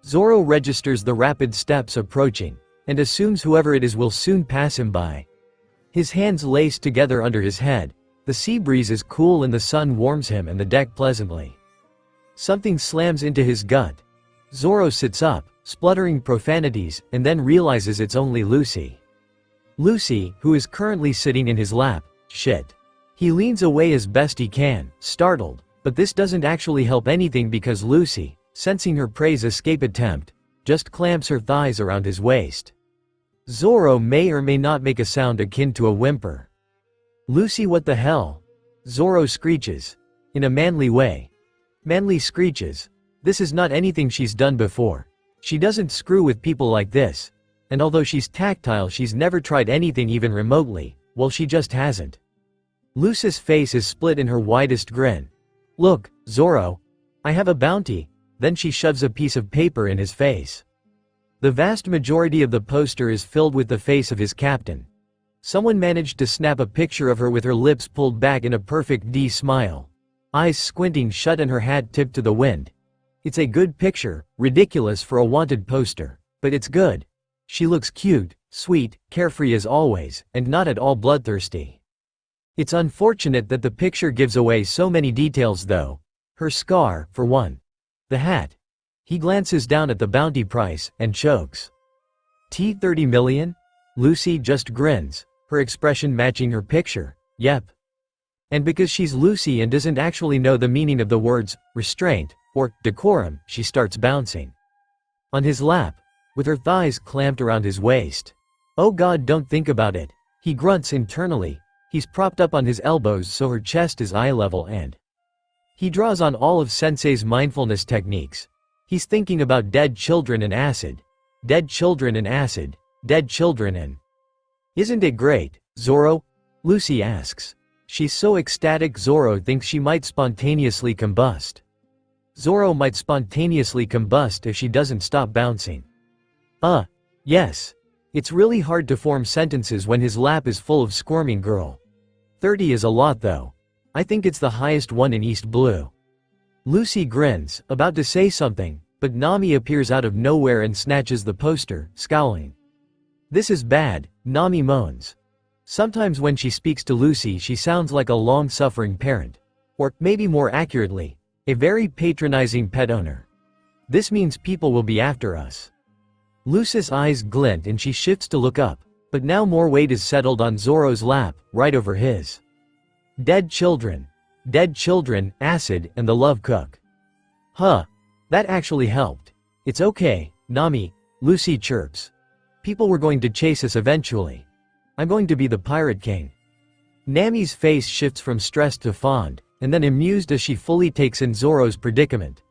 Zoro registers the rapid steps approaching, and assumes whoever it is will soon pass him by. His hands lace together under his head. The sea breeze is cool and the sun warms him and the deck pleasantly. Something slams into his gut. Zoro sits up, spluttering profanities, and then realizes it's only Lucy. Lucy, who is currently sitting in his lap. Shit. He leans away as best he can, startled, but this doesn't actually help anything because Lucy, sensing her prey's escape attempt, just clamps her thighs around his waist. Zoro may or may not make a sound akin to a whimper. Lucy, what the hell? Zoro screeches. In a manly way. Manly screeches. This is not anything she's done before. She doesn't screw with people like this. And although she's tactile, she's never tried anything even remotely. Well, she just hasn't. Lucy's face is split in her widest grin. Look, Zoro. I have a bounty. Then she shoves a piece of paper in his face. The vast majority of the poster is filled with the face of his captain. Someone managed to snap a picture of her with her lips pulled back in a perfect D smile. Eyes squinting shut and her hat tipped to the wind. It's a good picture, ridiculous for a wanted poster, but it's good. She looks cute, sweet, carefree as always, and not at all bloodthirsty. It's unfortunate that the picture gives away so many details though. Her scar, for one. The hat. He glances down at the bounty price, and chokes. $30 million? Lucy just grins, her expression matching her picture. Yep. And because she's Lucy and doesn't actually know the meaning of the words, restraint, or decorum, she starts bouncing. On his lap, with her thighs clamped around his waist. Oh god, don't think about it. He grunts internally. He's propped up on his elbows so her chest is eye level and he draws on all of Sensei's mindfulness techniques. He's thinking about dead children and acid. Dead children and acid. Dead children and... Isn't it great, Zoro? Lucy asks. She's so ecstatic Zoro thinks she might spontaneously combust. Zoro might spontaneously combust if she doesn't stop bouncing. Yes. It's really hard to form sentences when his lap is full of squirming girl. 30 is a lot though. I think it's the highest one in East Blue. Lucy grins, about to say something, but Nami appears out of nowhere and snatches the poster, scowling. This is bad, Nami moans. Sometimes when she speaks to Lucy she sounds like a long-suffering parent. Or, maybe more accurately, a very patronizing pet owner. This means people will be after us. Lucy's eyes glint and she shifts to look up, but now more weight is settled on Zoro's lap, right over his. Dead children, acid, and the love cook. That actually helped. It's okay, Nami, Lucy chirps. People were going to chase us eventually. I'm going to be the pirate king. Nami's face shifts from stressed to fond, and then amused as she fully takes in Zoro's predicament.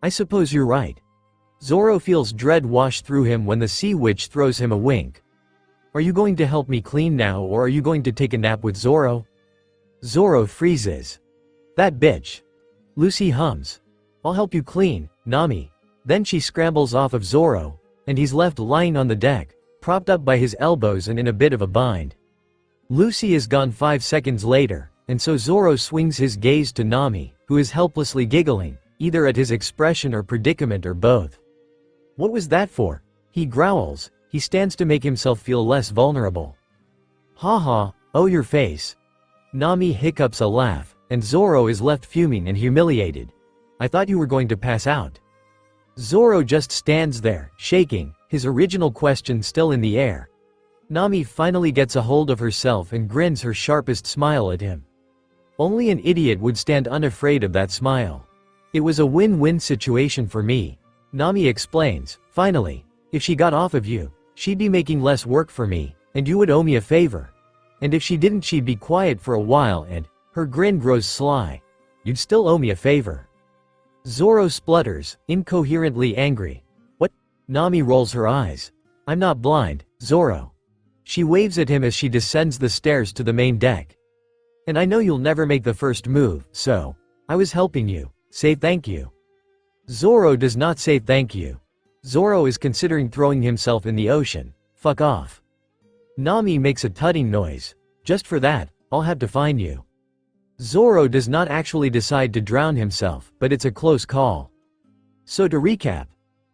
I suppose you're right. Zoro feels dread wash through him when the sea witch throws him a wink. Are you going to help me clean now or are you going to take a nap with Zoro? Zoro freezes. That bitch. Lucy hums. I'll help you clean, Nami. Then she scrambles off of Zoro, and he's left lying on the deck, propped up by his elbows and in a bit of a bind. Lucy is gone 5 seconds later, and so Zoro swings his gaze to Nami, who is helplessly giggling, either at his expression or predicament or both. What was that for? He growls. He stands to make himself feel less vulnerable. Haha, oh your face. Nami hiccups a laugh, and Zoro is left fuming and humiliated. I thought you were going to pass out. Zoro just stands there, shaking, his original question still in the air. Nami finally gets a hold of herself and grins her sharpest smile at him. Only an idiot would stand unafraid of that smile. It was a win-win situation for me. Nami explains, finally, if she got off of you, she'd be making less work for me, and you would owe me a favor. And if she didn't she'd be quiet for a while and, her grin grows sly. You'd still owe me a favor. Zoro splutters, incoherently angry. What? Nami rolls her eyes. I'm not blind, Zoro. She waves at him as she descends the stairs to the main deck. And I know you'll never make the first move, so, I was helping you, say thank you. Zoro does not say thank you. Zoro is considering throwing himself in the ocean. Fuck off. Nami makes a tutting noise. Just for that, I'll have to fine you. Zoro does not actually decide to drown himself, but it's a close call. So to recap,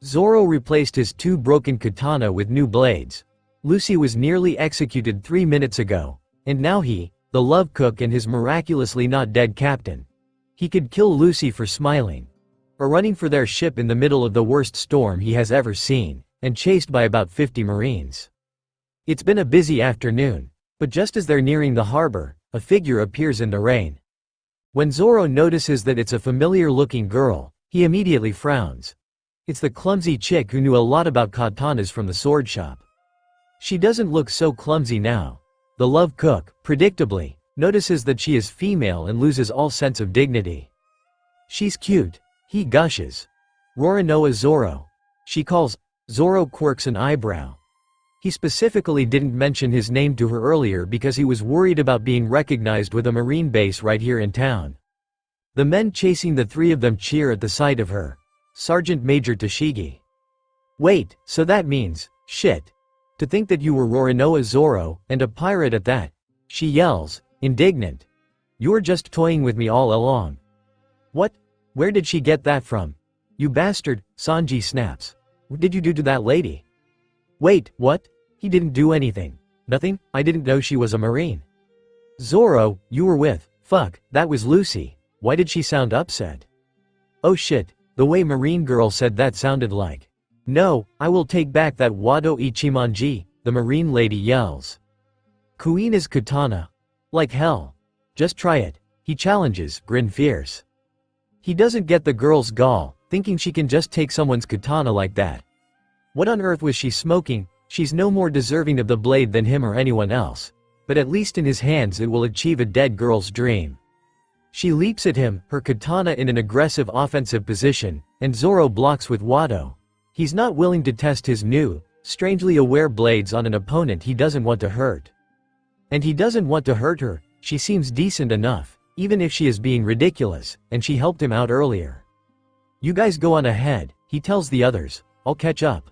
Zoro replaced his 2 broken katana with new blades. Lucy was nearly executed 3 minutes ago, and now he, the love cook and his miraculously not dead captain. He could kill Lucy for smiling. are running for their ship in the middle of the worst storm he has ever seen, and chased by about 50 Marines. It's been a busy afternoon, but just as they're nearing the harbor, a figure appears in the rain. When Zoro notices that it's a familiar-looking girl, he immediately frowns. It's the clumsy chick who knew a lot about katanas from the sword shop. She doesn't look so clumsy now. The love cook, predictably, notices that she is female and loses all sense of dignity. She's cute, he gushes. Roronoa Zoro. She calls. Zoro quirks an eyebrow. He specifically didn't mention his name to her earlier because he was worried about being recognized with a marine base right here in town. The men chasing the three of them cheer at the sight of her. Sergeant Major Toshigi. Wait, so that means, shit. To think that you were Roronoa Zoro, and a pirate at that. She yells, indignant. You were just toying with me all along. What? Where did she get that from? You bastard, Sanji snaps. What did you do to that lady? Wait, what? He didn't do anything. Nothing? I didn't know she was a Marine. Zoro, you were with. Fuck, that was Lucy. Why did she sound upset? Oh shit, the way Marine girl said that sounded like. No, I will take back that Wado Ichimonji, the Marine lady yells. Kuina's katana. Like hell. Just try it, he challenges, grin fierce. He doesn't get the girl's gall, thinking she can just take someone's katana like that. What on earth was she smoking? She's no more deserving of the blade than him or anyone else. But at least in his hands it will achieve a dead girl's dream. She leaps at him, her katana in an aggressive offensive position, and Zoro blocks with Wado. He's not willing to test his new, strangely aware blades on an opponent he doesn't want to hurt. And he doesn't want to hurt her. She seems decent enough, even if she is being ridiculous, and she helped him out earlier. You guys go on ahead, he tells the others. I'll catch up.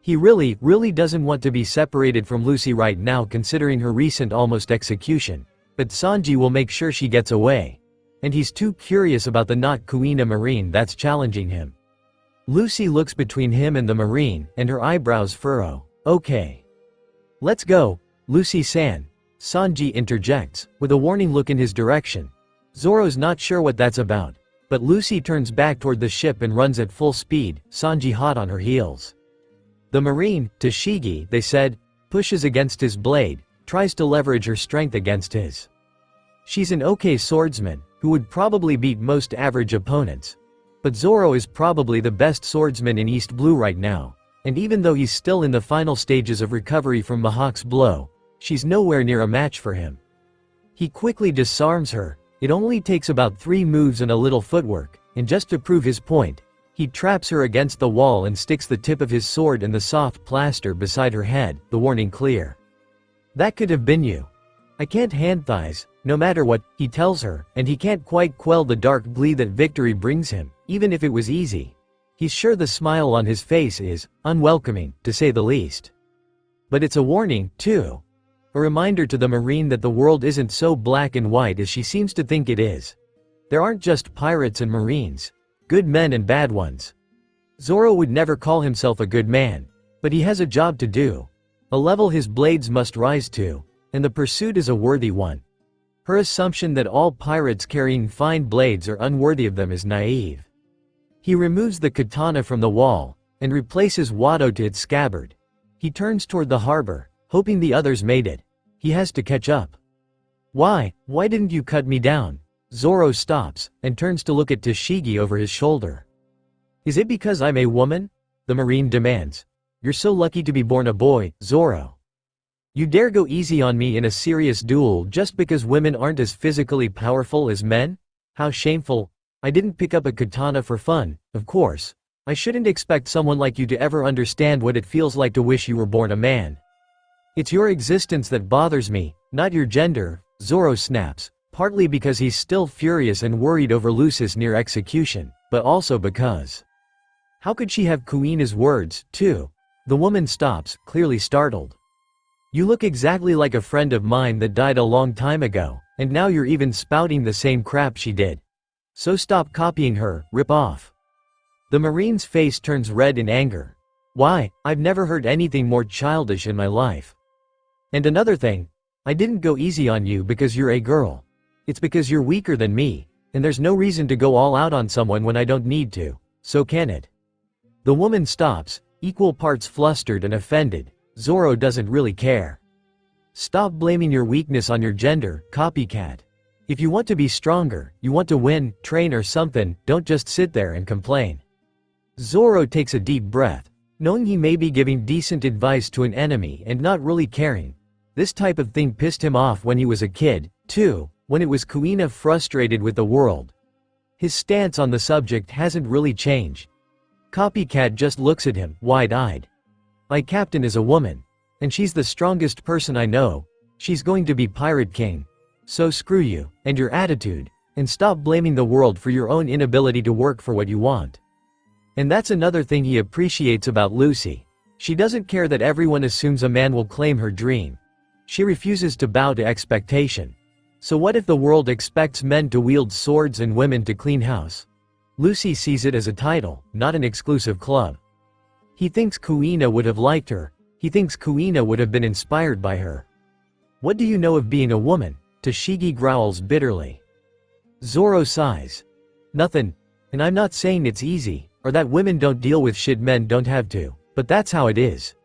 He really doesn't want to be separated from Lucy right now considering her recent almost execution, but Sanji will make sure she gets away. And he's too curious about the not Kuina Marine that's challenging him. Lucy looks between him and the Marine, and her eyebrows furrow. Okay. Let's go, Lucy-san. Sanji interjects, with a warning look in his direction. Zoro's not sure what that's about, but Lucy turns back toward the ship and runs at full speed, Sanji hot on her heels. The Marine, Toshigi, they said, pushes against his blade, tries to leverage her strength against his. She's an okay swordsman, who would probably beat most average opponents. But Zoro is probably the best swordsman in East Blue right now, and even though he's still in the final stages of recovery from Mihawk's blow, she's nowhere near a match for him. He quickly disarms her. It only takes about 3 moves and a little footwork, and just to prove his point, he traps her against the wall and sticks the tip of his sword in the soft plaster beside her head, the warning clear. That could have been you. I can't hand thighs, no matter what, he tells her, and he can't quite quell the dark glee that victory brings him, even if it was easy. He's sure the smile on his face is unwelcoming, to say the least. But it's a warning, too. A reminder to the Marine that the world isn't so black and white as she seems to think it is. There aren't just pirates and Marines. Good men and bad ones. Zoro would never call himself a good man, but he has a job to do. A level his blades must rise to, and the pursuit is a worthy one. Her assumption that all pirates carrying fine blades are unworthy of them is naive. He removes the katana from the wall, and replaces Wado to its scabbard. He turns toward the harbor, hoping the others made it. He has to catch up. Why didn't you cut me down? Zoro stops, and turns to look at Toshigi over his shoulder. Is it because I'm a woman? The Marine demands. You're so lucky to be born a boy, Zoro. You dare go easy on me in a serious duel just because women aren't as physically powerful as men? How shameful. I didn't pick up a katana for fun, of course. I shouldn't expect someone like you to ever understand what it feels like to wish you were born a man. It's your existence that bothers me, not your gender, Zoro snaps, partly because he's still furious and worried over Lucy's near execution, but also because. How could she have Kuina's words, too? The woman stops, clearly startled. You look exactly like a friend of mine that died a long time ago, and now you're even spouting the same crap she did. So stop copying her, rip off. The Marine's face turns red in anger. Why, I've never heard anything more childish in my life. And another thing, I didn't go easy on you because you're a girl. It's because you're weaker than me, and there's no reason to go all out on someone when I don't need to, so can it? The woman stops, equal parts flustered and offended. Zoro doesn't really care. Stop blaming your weakness on your gender, copycat. If you want to be stronger, you want to win, train or something, don't just sit there and complain. Zoro takes a deep breath. Knowing he may be giving decent advice to an enemy and not really caring. This type of thing pissed him off when he was a kid, too, when it was Kuina frustrated with the world. His stance on the subject hasn't really changed. Copycat just looks at him, wide-eyed. My captain is a woman. And she's the strongest person I know. She's going to be Pirate King. So screw you, and your attitude, and stop blaming the world for your own inability to work for what you want. And that's another thing he appreciates about Lucy. She doesn't care that everyone assumes a man will claim her dream. She refuses to bow to expectation. So what if the world expects men to wield swords and women to clean house? Lucy sees it as a title, not an exclusive club. He thinks Kuina would have liked her. He thinks Kuina would have been inspired by her. What do you know of being a woman? Toshigi growls bitterly. Zoro sighs. Nothing. And I'm not saying it's easy, or that women don't deal with shit men don't have to, but that's how it is.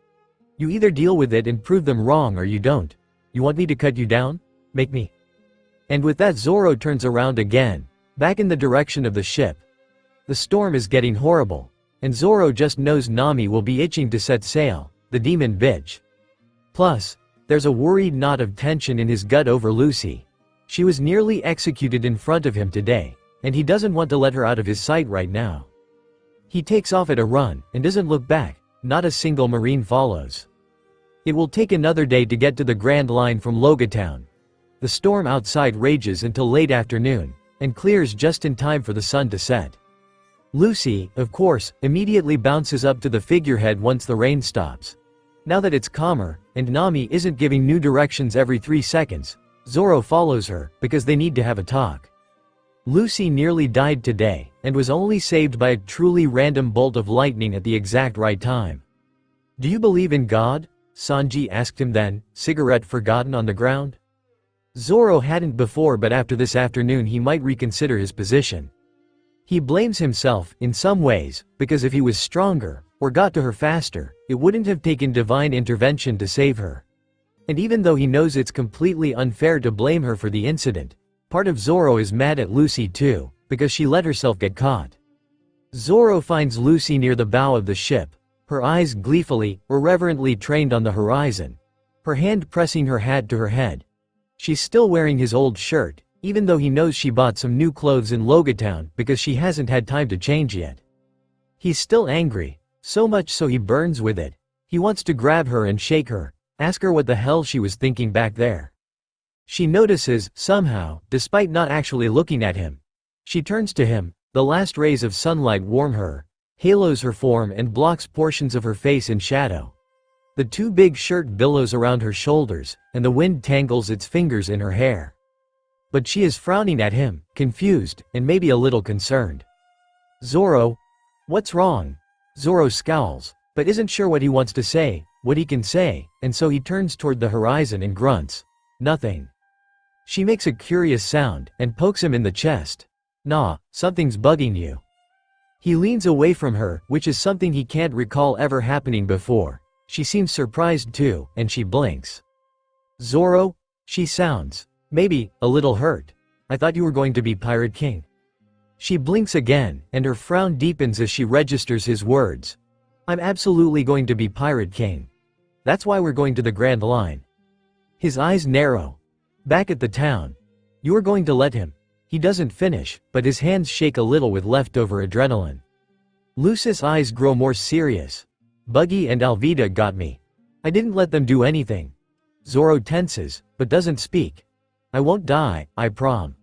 You either deal with it and prove them wrong or you don't. You want me to cut you down? Make me. And with that Zoro turns around again, back in the direction of the ship. The storm is getting horrible, and Zoro just knows Nami will be itching to set sail, the demon bitch. Plus, there's a worried knot of tension in his gut over Lucy. She was nearly executed in front of him today, and he doesn't want to let her out of his sight right now. He takes off at a run, and doesn't look back, not a single marine follows. It will take another day to get to the Grand Line from Logia Town. The storm outside rages until late afternoon, and clears just in time for the sun to set. Lucy, of course, immediately bounces up to the figurehead once the rain stops. Now that it's calmer, and Nami isn't giving new directions every 3 seconds, Zoro follows her, because they need to have a talk. Lucy nearly died today, and was only saved by a truly random bolt of lightning at the exact right time. Do you believe in God? Sanji asked him then, cigarette forgotten on the ground. Zoro hadn't before, but after this afternoon he might reconsider his position. He blames himself, in some ways, because if he was stronger, or got to her faster, it wouldn't have taken divine intervention to save her. And even though he knows it's completely unfair to blame her for the incident, part of Zoro is mad at Lucy too, because she let herself get caught. Zoro finds Lucy near the bow of the ship, her eyes gleefully, irreverently trained on the horizon, her hand pressing her hat to her head. She's still wearing his old shirt, even though he knows she bought some new clothes in Logia Town because she hasn't had time to change yet. He's still angry, so much so he burns with it. He wants to grab her and shake her, ask her what the hell she was thinking back there. She notices, somehow, despite not actually looking at him. She turns to him, the last rays of sunlight warm her, halos her form and blocks portions of her face in shadow. The too big shirt billows around her shoulders, and the wind tangles its fingers in her hair. But she is frowning at him, confused, and maybe a little concerned. Zoro? What's wrong? Zoro scowls, but isn't sure what he wants to say, what he can say, and so he turns toward the horizon and grunts. Nothing. She makes a curious sound, and pokes him in the chest. Nah, something's bugging you. He leans away from her, which is something he can't recall ever happening before. She seems surprised too, and she blinks. Zoro? She sounds, maybe, a little hurt. I thought you were going to be Pirate King. She blinks again, and her frown deepens as she registers his words. I'm absolutely going to be Pirate King. That's why we're going to the Grand Line. His eyes narrow. Back at the town. You are going to let him. He doesn't finish, but his hands shake a little with leftover adrenaline. Lucy's eyes grow more serious. Buggy and Alvida got me. I didn't let them do anything. Zoro tenses, but doesn't speak. I won't die, I prom.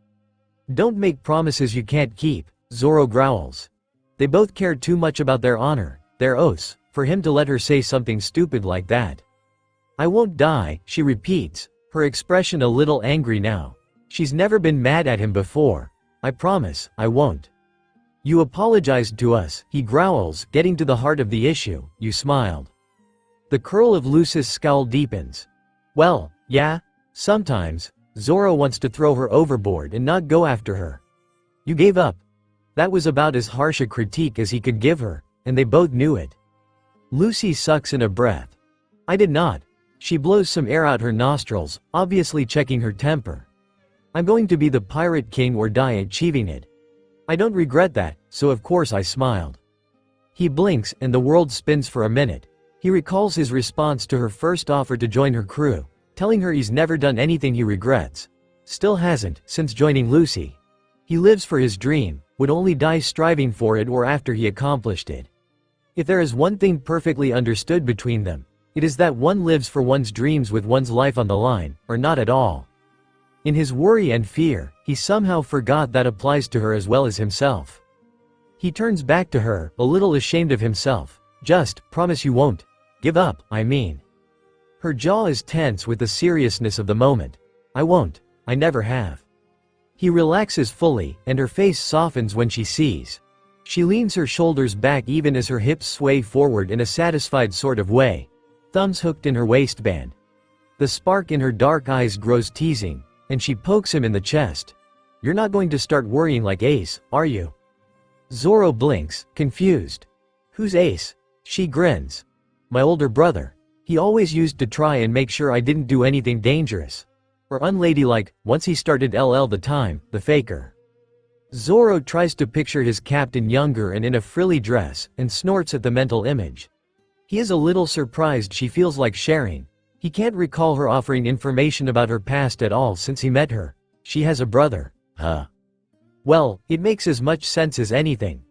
Don't make promises you can't keep, Zoro growls. They both care too much about their honor, their oaths, for him to let her say something stupid like that. I won't die, she repeats, her expression a little angry now. She's never been mad at him before. I promise, I won't. You apologized to us, he growls, getting to the heart of the issue. You smiled. The curl of Lucy's scowl deepens. Well, yeah, sometimes. Zoro wants to throw her overboard and not go after her. You gave up. That was about as harsh a critique as he could give her, and they both knew it. Lucy sucks in a breath. I did not. She blows some air out her nostrils, obviously checking her temper. I'm going to be the pirate king or die achieving it. I don't regret that, so of course I smiled. He blinks and the world spins for a minute. He recalls his response to her first offer to join her crew, telling her he's never done anything he regrets. Still hasn't, since joining Lucy. He lives for his dream, would only die striving for it or after he accomplished it. If there is one thing perfectly understood between them, it is that one lives for one's dreams with one's life on the line, or not at all. In his worry and fear, he somehow forgot that applies to her as well as himself. He turns back to her, a little ashamed of himself. Just, promise you won't. Give up, I mean. Her jaw is tense with the seriousness of the moment. I won't. I never have. He relaxes fully, and her face softens when she sees. She leans her shoulders back even as her hips sway forward in a satisfied sort of way, thumbs hooked in her waistband. The spark in her dark eyes grows teasing, and she pokes him in the chest. You're not going to start worrying like Ace, are you? Zoro blinks, confused. Who's Ace? She grins. My older brother. He always used to try and make sure I didn't do anything dangerous or unladylike. Once he started the time, the faker. Zoro tries to picture his captain younger and in a frilly dress, and snorts at the mental image. He is a little surprised she feels like sharing. He can't recall her offering information about her past at all since he met her. She has a brother. Huh. Well, it makes as much sense as anything.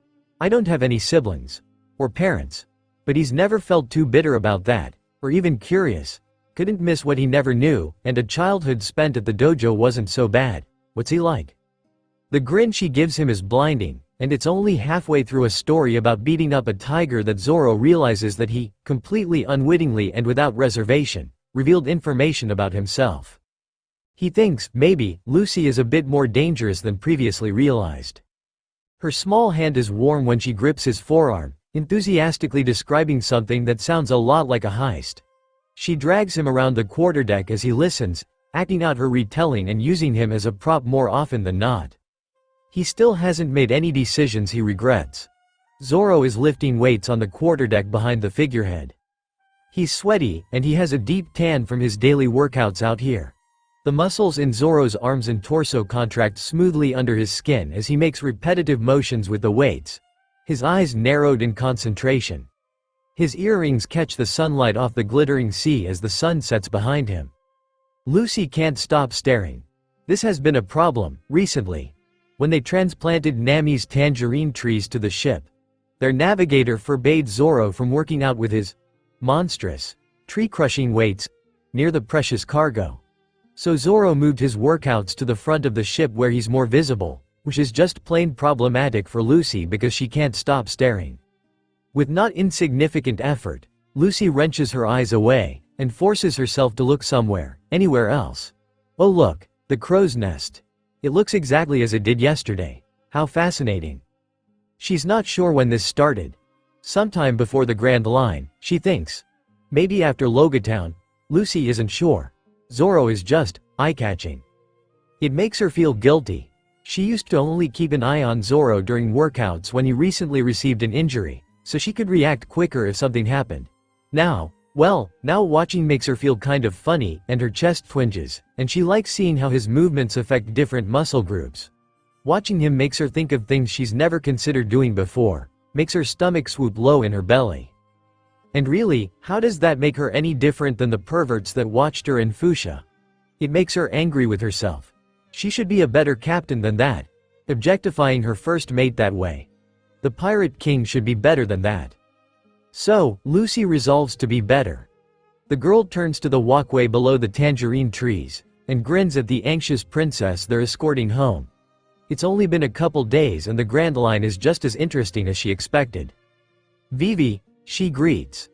I don't have any siblings. Or parents. But he's never felt too bitter about that, or even curious. Couldn't miss what he never knew, and a childhood spent at the dojo wasn't so bad. What's he like? The grin she gives him is blinding, and it's only halfway through a story about beating up a tiger that Zoro realizes that he, completely unwittingly and without reservation, revealed information about himself. He thinks, maybe, Lucy is a bit more dangerous than previously realized. Her small hand is warm when she grips his forearm, enthusiastically describing something that sounds a lot like a heist. She drags him around the quarterdeck as he listens, acting out her retelling and using him as a prop more often than not. He still hasn't made any decisions he regrets. Zoro is lifting weights on the quarterdeck behind the figurehead. He's sweaty, and he has a deep tan from his daily workouts out here. The muscles in Zoro's arms and torso contract smoothly under his skin as he makes repetitive motions with the weights, his eyes narrowed in concentration. His earrings catch the sunlight off the glittering sea as the sun sets behind him. Lucy can't stop staring. This has been a problem, recently. When they transplanted Nami's tangerine trees to the ship, their navigator forbade Zoro from working out with his monstrous, tree-crushing weights near the precious cargo. So Zoro moved his workouts to the front of the ship where he's more visible, which is just plain problematic for Lucy because she can't stop staring. With not insignificant effort, Lucy wrenches her eyes away, and forces herself to look somewhere, anywhere else. Oh look, the crow's nest. It looks exactly as it did yesterday. How fascinating. She's not sure when this started. Sometime before the Grand Line, she thinks. Maybe after Logatown. Lucy isn't sure. Zoro is just eye-catching. It makes her feel guilty. She used to only keep an eye on Zoro during workouts when he recently received an injury, so she could react quicker if something happened. Now watching makes her feel kind of funny, and her chest twinges, and she likes seeing how his movements affect different muscle groups. Watching him makes her think of things she's never considered doing before, makes her stomach swoop low in her belly. And really, how does that make her any different than the perverts that watched her in Fuchsia? It makes her angry with herself. She should be a better captain than that, objectifying her first mate that way. The Pirate King should be better than that. So, Lucy resolves to be better. The girl turns to the walkway below the tangerine trees, and grins at the anxious princess they're escorting home. It's only been a couple days and the Grand Line is just as interesting as she expected. Vivi, she greets.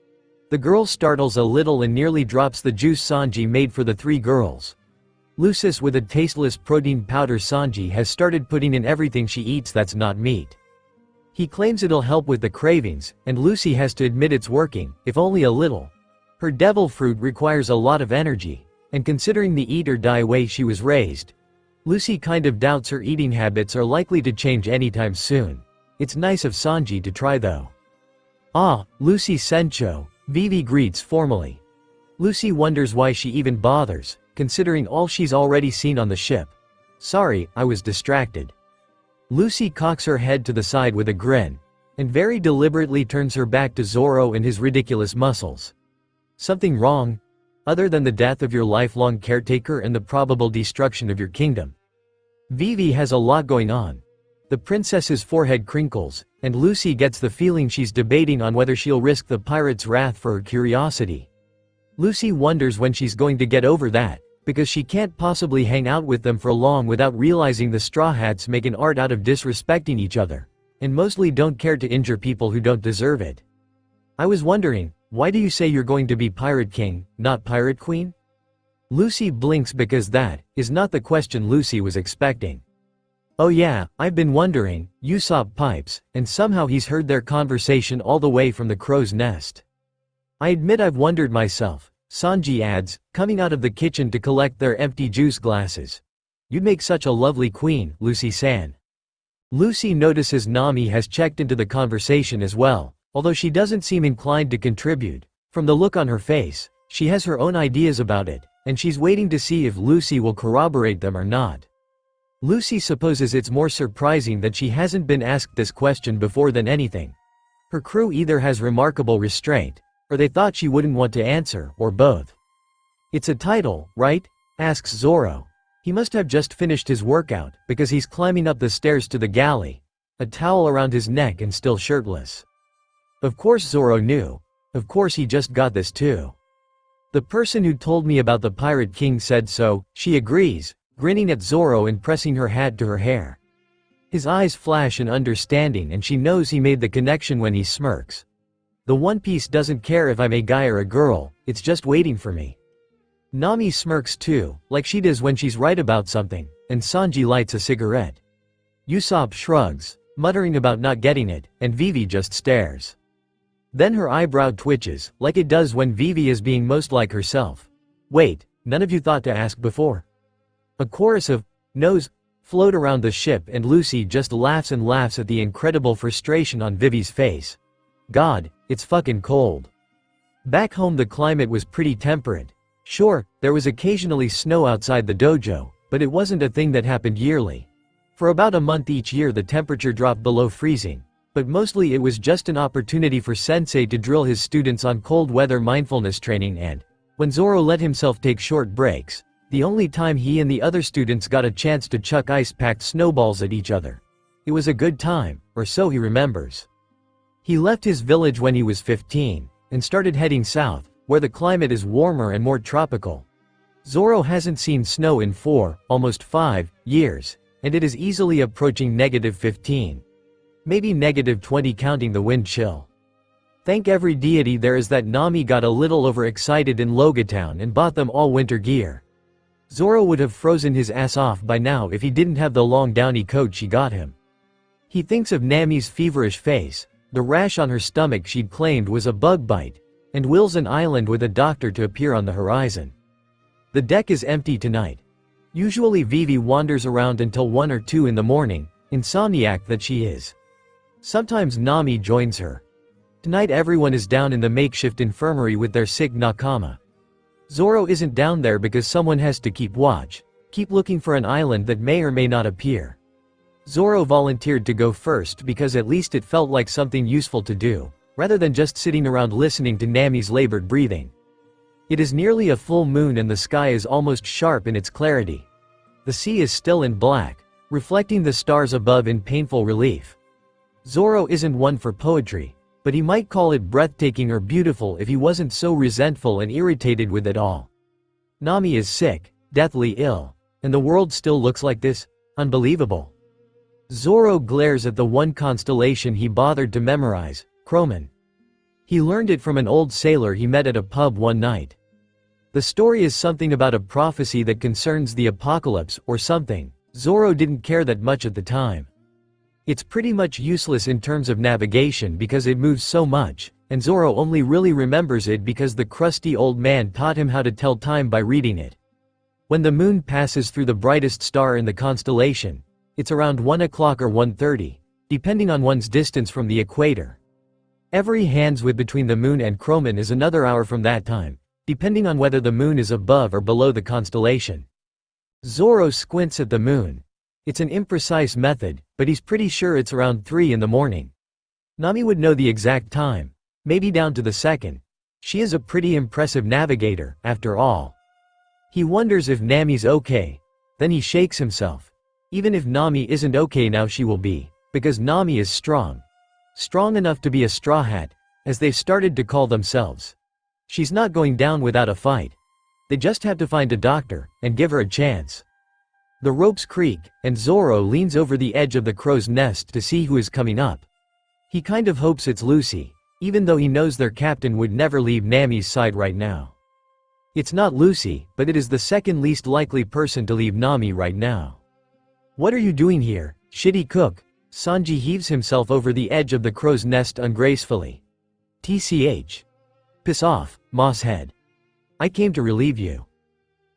The girl startles a little and nearly drops the juice Sanji made for the three girls. Lucis with a tasteless protein powder Sanji has started putting in everything she eats that's not meat. He claims it'll help with the cravings, and Lucy has to admit it's working, if only a little. Her devil fruit requires a lot of energy, and considering the eat or die way she was raised, Lucy kind of doubts her eating habits are likely to change anytime soon. It's nice of Sanji to try though. Ah, Lucy Sencho, Vivi greets formally. Lucy wonders why she even bothers, considering all she's already seen on the ship. Sorry, I was distracted. Lucy cocks her head to the side with a grin, and very deliberately turns her back to Zoro and his ridiculous muscles. Something wrong? Other than the death of your lifelong caretaker and the probable destruction of your kingdom. Vivi has a lot going on. The princess's forehead crinkles, and Lucy gets the feeling she's debating on whether she'll risk the pirate's wrath for her curiosity. Lucy wonders when she's going to get over that, because she can't possibly hang out with them for long without realizing the Straw Hats make an art out of disrespecting each other, and mostly don't care to injure people who don't deserve it. I was wondering, why do you say you're going to be Pirate King, not Pirate Queen? Lucy blinks because that is not the question Lucy was expecting. Oh yeah, I've been wondering, Usopp pipes, and somehow he's heard their conversation all the way from the crow's nest. I admit I've wondered myself, Sanji adds, coming out of the kitchen to collect their empty juice glasses. You'd make such a lovely queen, Lucy-san. Lucy notices Nami has checked into the conversation as well, although she doesn't seem inclined to contribute. From the look on her face, she has her own ideas about it, and she's waiting to see if Lucy will corroborate them or not. Lucy supposes it's more surprising that she hasn't been asked this question before than anything. Her crew either has remarkable restraint, or they thought she wouldn't want to answer, or both. It's a title, right? Asks Zoro. He must have just finished his workout, because he's climbing up the stairs to the galley, a towel around his neck and still shirtless. Of course Zoro knew. Of course he just got this too. The person who told me about the Pirate King said so, she agrees, grinning at Zoro and pressing her hat to her hair. His eyes flash in understanding and she knows he made the connection when he smirks. The One Piece doesn't care if I'm a guy or a girl, it's just waiting for me. Nami smirks too, like she does when she's right about something, and Sanji lights a cigarette. Usopp shrugs, muttering about not getting it, and Vivi just stares. Then her eyebrow twitches, like it does when Vivi is being most like herself. Wait, none of you thought to ask before? A chorus of no's float around the ship and Lucy just laughs and laughs at the incredible frustration on Vivi's face. God, it's fucking cold. Back home the climate was pretty temperate. Sure, there was occasionally snow outside the dojo, but it wasn't a thing that happened yearly. For about a month each year the temperature dropped below freezing, but mostly it was just an opportunity for Sensei to drill his students on cold weather mindfulness training and, when Zoro let himself take short breaks, the only time he and the other students got a chance to chuck ice-packed snowballs at each other. It was a good time, or so he remembers. He left his village when he was 15, and started heading south, where the climate is warmer and more tropical. Zoro hasn't seen snow in 4, almost 5, years, and it is easily approaching -15. Maybe -20 counting the wind chill. Thank every deity there is that Nami got a little overexcited in Logatown and bought them all winter gear. Zoro would have frozen his ass off by now if he didn't have the long downy coat she got him. He thinks of Nami's feverish face, the rash on her stomach she'd claimed was a bug bite, and wills an island with a doctor to appear on the horizon. The deck is empty tonight. Usually Vivi wanders around until 1 or 2 in the morning, insomniac that she is. Sometimes Nami joins her. Tonight everyone is down in the makeshift infirmary with their sick nakama. Zoro isn't down there because someone has to keep watch, keep looking for an island that may or may not appear. Zoro volunteered to go first because at least it felt like something useful to do, rather than just sitting around listening to Nami's labored breathing. It is nearly a full moon and the sky is almost sharp in its clarity. The sea is still in black, reflecting the stars above in painful relief. Zoro isn't one for poetry, but he might call it breathtaking or beautiful if he wasn't so resentful and irritated with it all. Nami is sick, deathly ill, and the world still looks like this? Unbelievable. Zoro glares at the one constellation he bothered to memorize, Croman. He learned it from an old sailor he met at a pub one night. The story is something about a prophecy that concerns the apocalypse or something. Zoro didn't care that much at the time. It's pretty much useless in terms of navigation because it moves so much, and Zoro only really remembers it because the crusty old man taught him how to tell time by reading it. When the moon passes through the brightest star in the constellation, it's around 1 o'clock or 1:30, depending on one's distance from the equator. Every hands width between the moon and Chromin is another hour from that time, depending on whether the moon is above or below the constellation. Zoro squints at the moon. It's an imprecise method, but he's pretty sure it's around 3 in the morning. Nami would know the exact time, maybe down to the second. She is a pretty impressive navigator, after all. He wonders if Nami's okay. Then he shakes himself. Even if Nami isn't okay now, she will be, because Nami is strong. Strong enough to be a Straw Hat, as they've started to call themselves. She's not going down without a fight. They just have to find a doctor, and give her a chance. The ropes creak, and Zoro leans over the edge of the crow's nest to see who is coming up. He kind of hopes it's Lucy, even though he knows their captain would never leave Nami's side right now. It's not Lucy, but it is the second least likely person to leave Nami right now. What are you doing here, shitty cook? Sanji heaves himself over the edge of the crow's nest ungracefully. TCH. Piss off, moss head. I came to relieve you.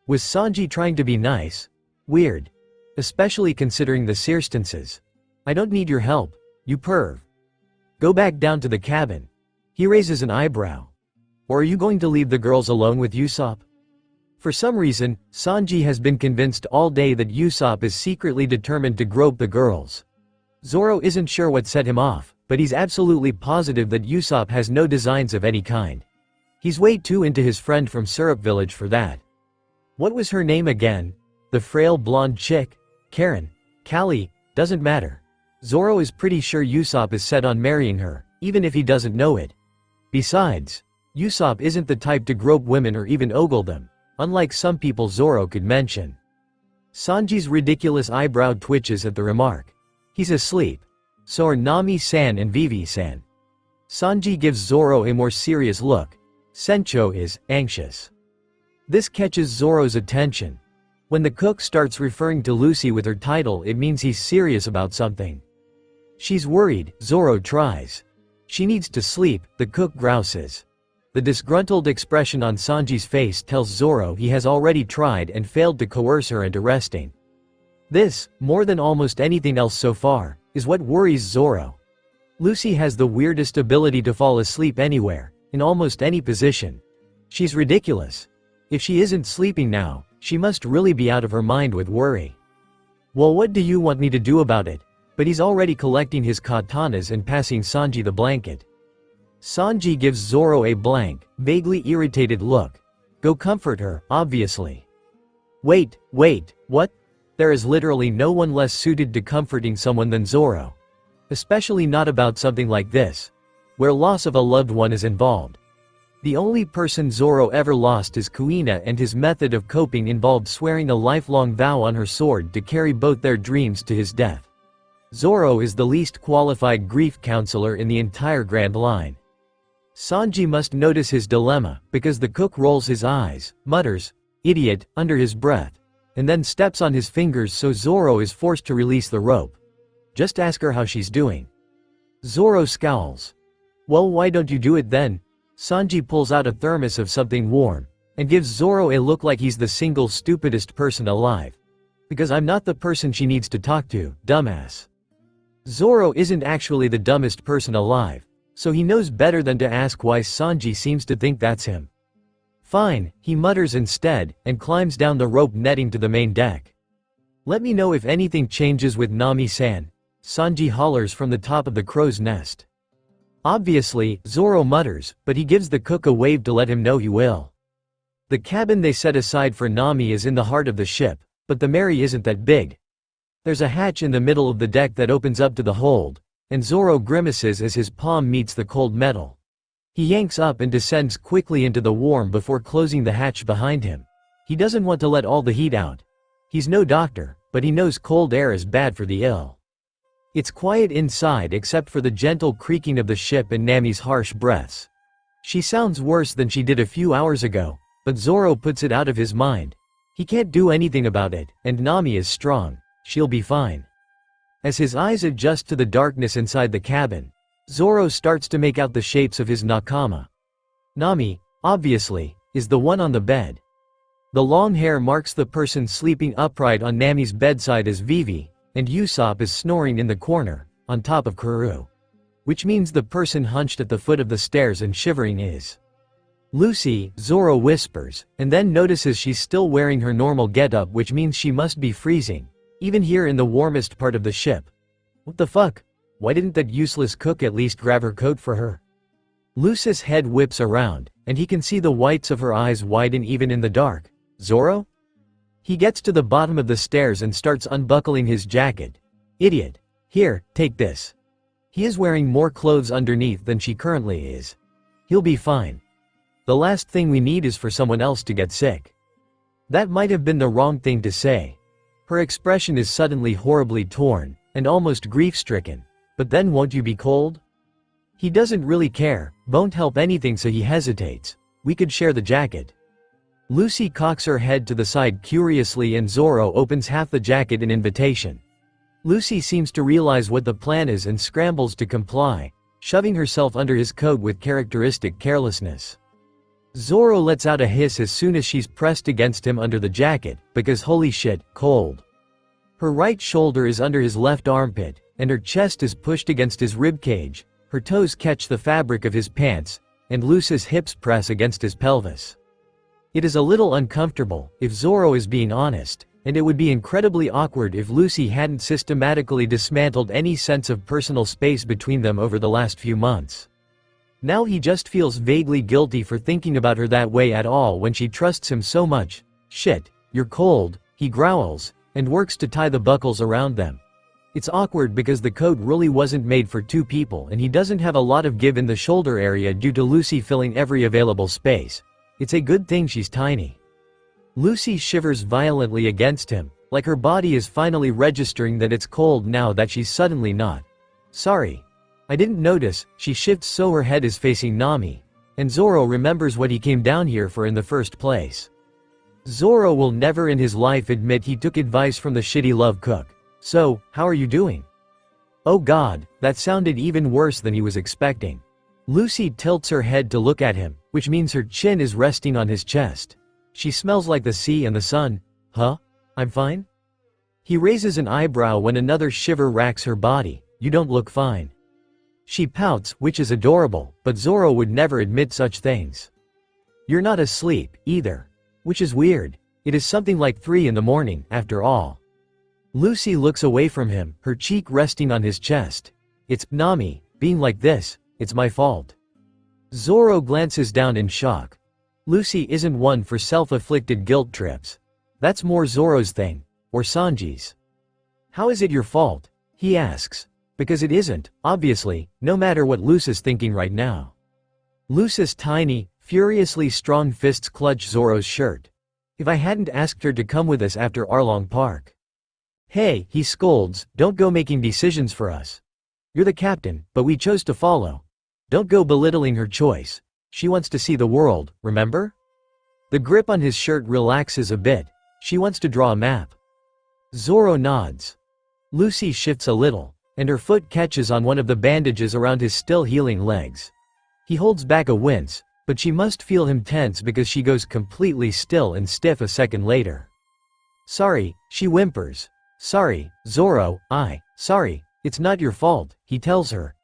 Was Sanji trying to be nice? Weird. Especially considering the circumstances. I don't need your help, you perv. Go back down to the cabin. He raises an eyebrow. Or are you going to leave the girls alone with Usopp? For some reason, Sanji has been convinced all day that Usopp is secretly determined to grope the girls. Zoro isn't sure what set him off, but he's absolutely positive that Usopp has no designs of any kind. He's way too into his friend from Syrup Village for that. What was her name again? The frail blonde chick? Karen? Callie? Doesn't matter. Zoro is pretty sure Usopp is set on marrying her, even if he doesn't know it. Besides, Usopp isn't the type to grope women or even ogle them, unlike some people Zoro could mention. Sanji's ridiculous eyebrow twitches at the remark. He's asleep. So are Nami-san and Vivi-san. Sanji gives Zoro a more serious look. Sencho is anxious. This catches Zoro's attention. When the cook starts referring to Lucy with her title, it means he's serious about something. She's worried, Zoro tries. She needs to sleep, the cook grouses. The disgruntled expression on Sanji's face tells Zoro he has already tried and failed to coerce her into resting. This, more than almost anything else so far, is what worries Zoro. Lucy has the weirdest ability to fall asleep anywhere, in almost any position. She's ridiculous. If she isn't sleeping now, she must really be out of her mind with worry. Well, what do you want me to do about it? But he's already collecting his katanas and passing Sanji the blanket. Sanji gives Zoro a blank, vaguely irritated look. Go comfort her, obviously. Wait, what? There is literally no one less suited to comforting someone than Zoro. Especially not about something like this, where loss of a loved one is involved. The only person Zoro ever lost is Kuina, and his method of coping involved swearing a lifelong vow on her sword to carry both their dreams to his death. Zoro is the least qualified grief counselor in the entire Grand Line. Sanji must notice his dilemma, because the cook rolls his eyes, mutters, "Idiot," under his breath, and then steps on his fingers, so Zoro is forced to release the rope. Just ask her how she's doing. Zoro scowls. Well, why don't you do it then? Sanji pulls out a thermos of something warm, and gives Zoro a look like he's the single stupidest person alive. Because I'm not the person she needs to talk to, dumbass. Zoro isn't actually the dumbest person alive, so he knows better than to ask why Sanji seems to think that's him. Fine, he mutters instead, and climbs down the rope netting to the main deck. Let me know if anything changes with Nami-san, Sanji hollers from the top of the crow's nest. Obviously, Zoro mutters, but he gives the cook a wave to let him know he will. The cabin they set aside for Nami is in the heart of the ship, but the Mary isn't that big. There's a hatch in the middle of the deck that opens up to the hold, and Zoro grimaces as his palm meets the cold metal. He yanks up and descends quickly into the warm before closing the hatch behind him. He doesn't want to let all the heat out. He's no doctor, but he knows cold air is bad for the ill. It's quiet inside except for the gentle creaking of the ship and Nami's harsh breaths. She sounds worse than she did a few hours ago, but Zoro puts it out of his mind. He can't do anything about it, and Nami is strong. She'll be fine. As his eyes adjust to the darkness inside the cabin, Zoro starts to make out the shapes of his nakama. Nami, obviously, is the one on the bed. The long hair marks the person sleeping upright on Nami's bedside as Vivi, and Usopp is snoring in the corner, on top of Kuru. Which means the person hunched at the foot of the stairs and shivering is Lucy, Zoro whispers, and then notices she's still wearing her normal getup, which means she must be freezing, even here in the warmest part of the ship. What the fuck? Why didn't that useless cook at least grab her coat for her? Lucy's head whips around, and he can see the whites of her eyes widen even in the dark. Zoro? He gets to the bottom of the stairs and starts unbuckling his jacket. Idiot. Here, take this. He is wearing more clothes underneath than she currently is. He'll be fine. The last thing we need is for someone else to get sick. That might have been the wrong thing to say. Her expression is suddenly horribly torn, and almost grief-stricken. But then won't you be cold? He doesn't really care, won't help anything, so he hesitates. We could share the jacket. Lucy cocks her head to the side curiously and Zoro opens half the jacket in invitation. Lucy seems to realize what the plan is and scrambles to comply, shoving herself under his coat with characteristic carelessness. Zoro lets out a hiss as soon as she's pressed against him under the jacket, because holy shit, cold. Her right shoulder is under his left armpit, and her chest is pushed against his ribcage. Her toes catch the fabric of his pants, and Lucy's hips press against his pelvis. It is a little uncomfortable, if Zoro is being honest, and it would be incredibly awkward if Lucy hadn't systematically dismantled any sense of personal space between them over the last few months. Now he just feels vaguely guilty for thinking about her that way at all when she trusts him so much. Shit, you're cold, he growls, and works to tie the buckles around them. It's awkward because the coat really wasn't made for two people and he doesn't have a lot of give in the shoulder area due to Lucy filling every available space. It's a good thing she's tiny. Lucy shivers violently against him, like her body is finally registering that it's cold now that she's suddenly not. Sorry. I didn't notice. She shifts so her head is facing Nami, and Zoro remembers what he came down here for in the first place. Zoro will never in his life admit he took advice from the shitty love cook. So, how are you doing? Oh god, that sounded even worse than he was expecting. Lucy tilts her head to look at him, which means her chin is resting on his chest. She smells like the sea and the sun. Huh? I'm fine? He raises an eyebrow when another shiver racks her body. You don't look fine. She pouts, which is adorable, but Zoro would never admit such things. You're not asleep, either. Which is weird. It is something like 3 in the morning, after all. Lucy looks away from him, her cheek resting on his chest. It's, Nami, being like this, it's my fault. Zoro glances down in shock. Lucy isn't one for self-afflicted guilt trips. That's more Zoro's thing, or Sanji's. How is it your fault? He asks. Because it isn't, obviously, no matter what Lucy's thinking right now. Lucy's tiny, furiously strong fists clutch Zoro's shirt. If I hadn't asked her to come with us after Arlong Park. Hey, he scolds, don't go making decisions for us. You're the captain, but we chose to follow. Don't go belittling her choice. She wants to see the world, remember? The grip on his shirt relaxes a bit. She wants to draw a map. Zoro nods. Lucy shifts a little, and her foot catches on one of the bandages around his still healing legs. He holds back a wince, but she must feel him tense because she goes completely still and stiff a second later. Sorry, she whimpers. Sorry, Zoro, sorry, it's not your fault, he tells her.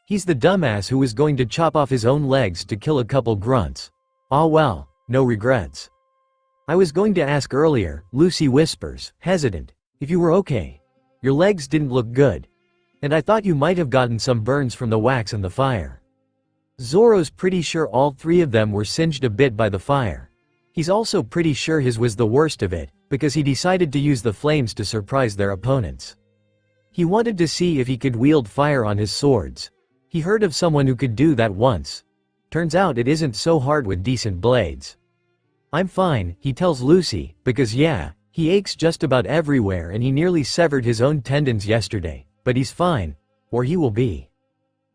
He's the dumbass who was going to chop off his own legs to kill a couple grunts. Ah well, no regrets. I was going to ask earlier, Lucy whispers, hesitant, if you were okay. Your legs didn't look good. And I thought you might have gotten some burns from the wax and the fire. Zoro's pretty sure all 3 of them were singed a bit by the fire. He's also pretty sure his was the worst of it, because he decided to use the flames to surprise their opponents. He wanted to see if he could wield fire on his swords. He heard of someone who could do that once. Turns out it isn't so hard with decent blades. I'm fine, he tells Lucy, because yeah, he aches just about everywhere and he nearly severed his own tendons yesterday, but he's fine. Or he will be.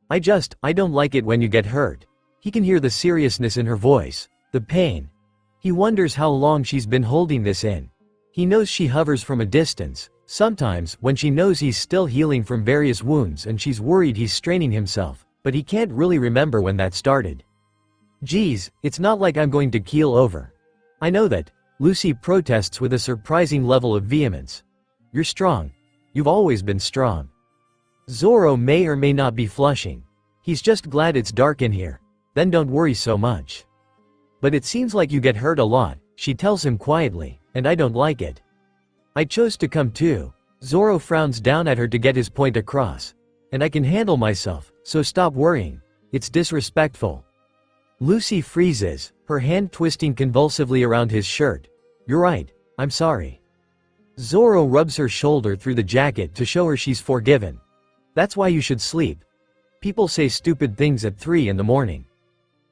I don't like it when you get hurt. He can hear the seriousness in her voice, the pain. He wonders how long she's been holding this in. He knows she hovers from a distance, sometimes when she knows he's still healing from various wounds and she's worried he's straining himself, but he can't really remember when that started. Geez, it's not like I'm going to keel over. I know that. Lucy protests with a surprising level of vehemence. You're strong. You've always been strong. Zoro may or may not be flushing. He's just glad it's dark in here. Then don't worry so much. But it seems like you get hurt a lot, she tells him quietly, and I don't like it. I chose to come too. Zoro frowns down at her to get his point across. And I can handle myself, so stop worrying. It's disrespectful. Lucy freezes, her hand twisting convulsively around his shirt. You're right, I'm sorry. Zoro rubs her shoulder through the jacket to show her she's forgiven. That's why you should sleep. People say stupid things at 3 in the morning.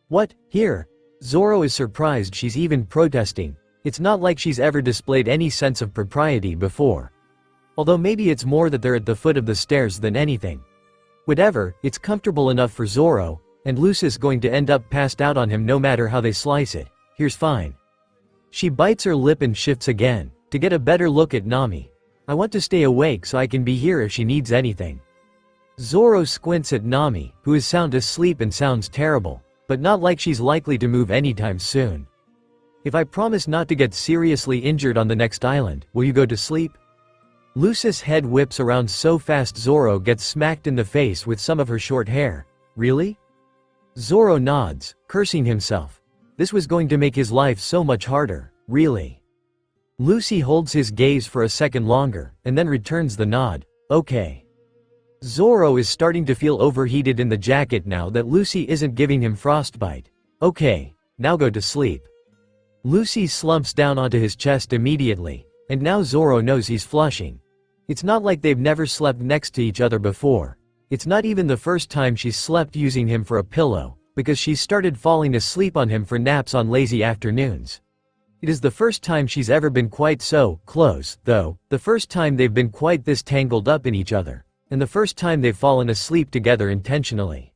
What, here? Zoro is surprised she's even protesting. It's not like she's ever displayed any sense of propriety before. Although maybe it's more that they're at the foot of the stairs than anything. Whatever, it's comfortable enough for Zoro, and Lucy's going to end up passed out on him no matter how they slice it. Here's fine. She bites her lip and shifts again, to get a better look at Nami. I want to stay awake so I can be here if she needs anything. Zoro squints at Nami, who is sound asleep and sounds terrible, but not like she's likely to move anytime soon. If I promise not to get seriously injured on the next island, will you go to sleep? Lucy's head whips around so fast Zoro gets smacked in the face with some of her short hair. Really? Zoro nods, cursing himself. This was going to make his life so much harder, really. Lucy holds his gaze for a second longer, and then returns the nod. Okay. Zoro is starting to feel overheated in the jacket now that Lucy isn't giving him frostbite. Okay, now go to sleep. Lucy slumps down onto his chest immediately, and now Zoro knows he's flushing. It's not like they've never slept next to each other before. It's not even the first time she's slept using him for a pillow, because she's started falling asleep on him for naps on lazy afternoons. It is the first time she's ever been quite so close, though, the first time they've been quite this tangled up in each other, and the first time they've fallen asleep together intentionally.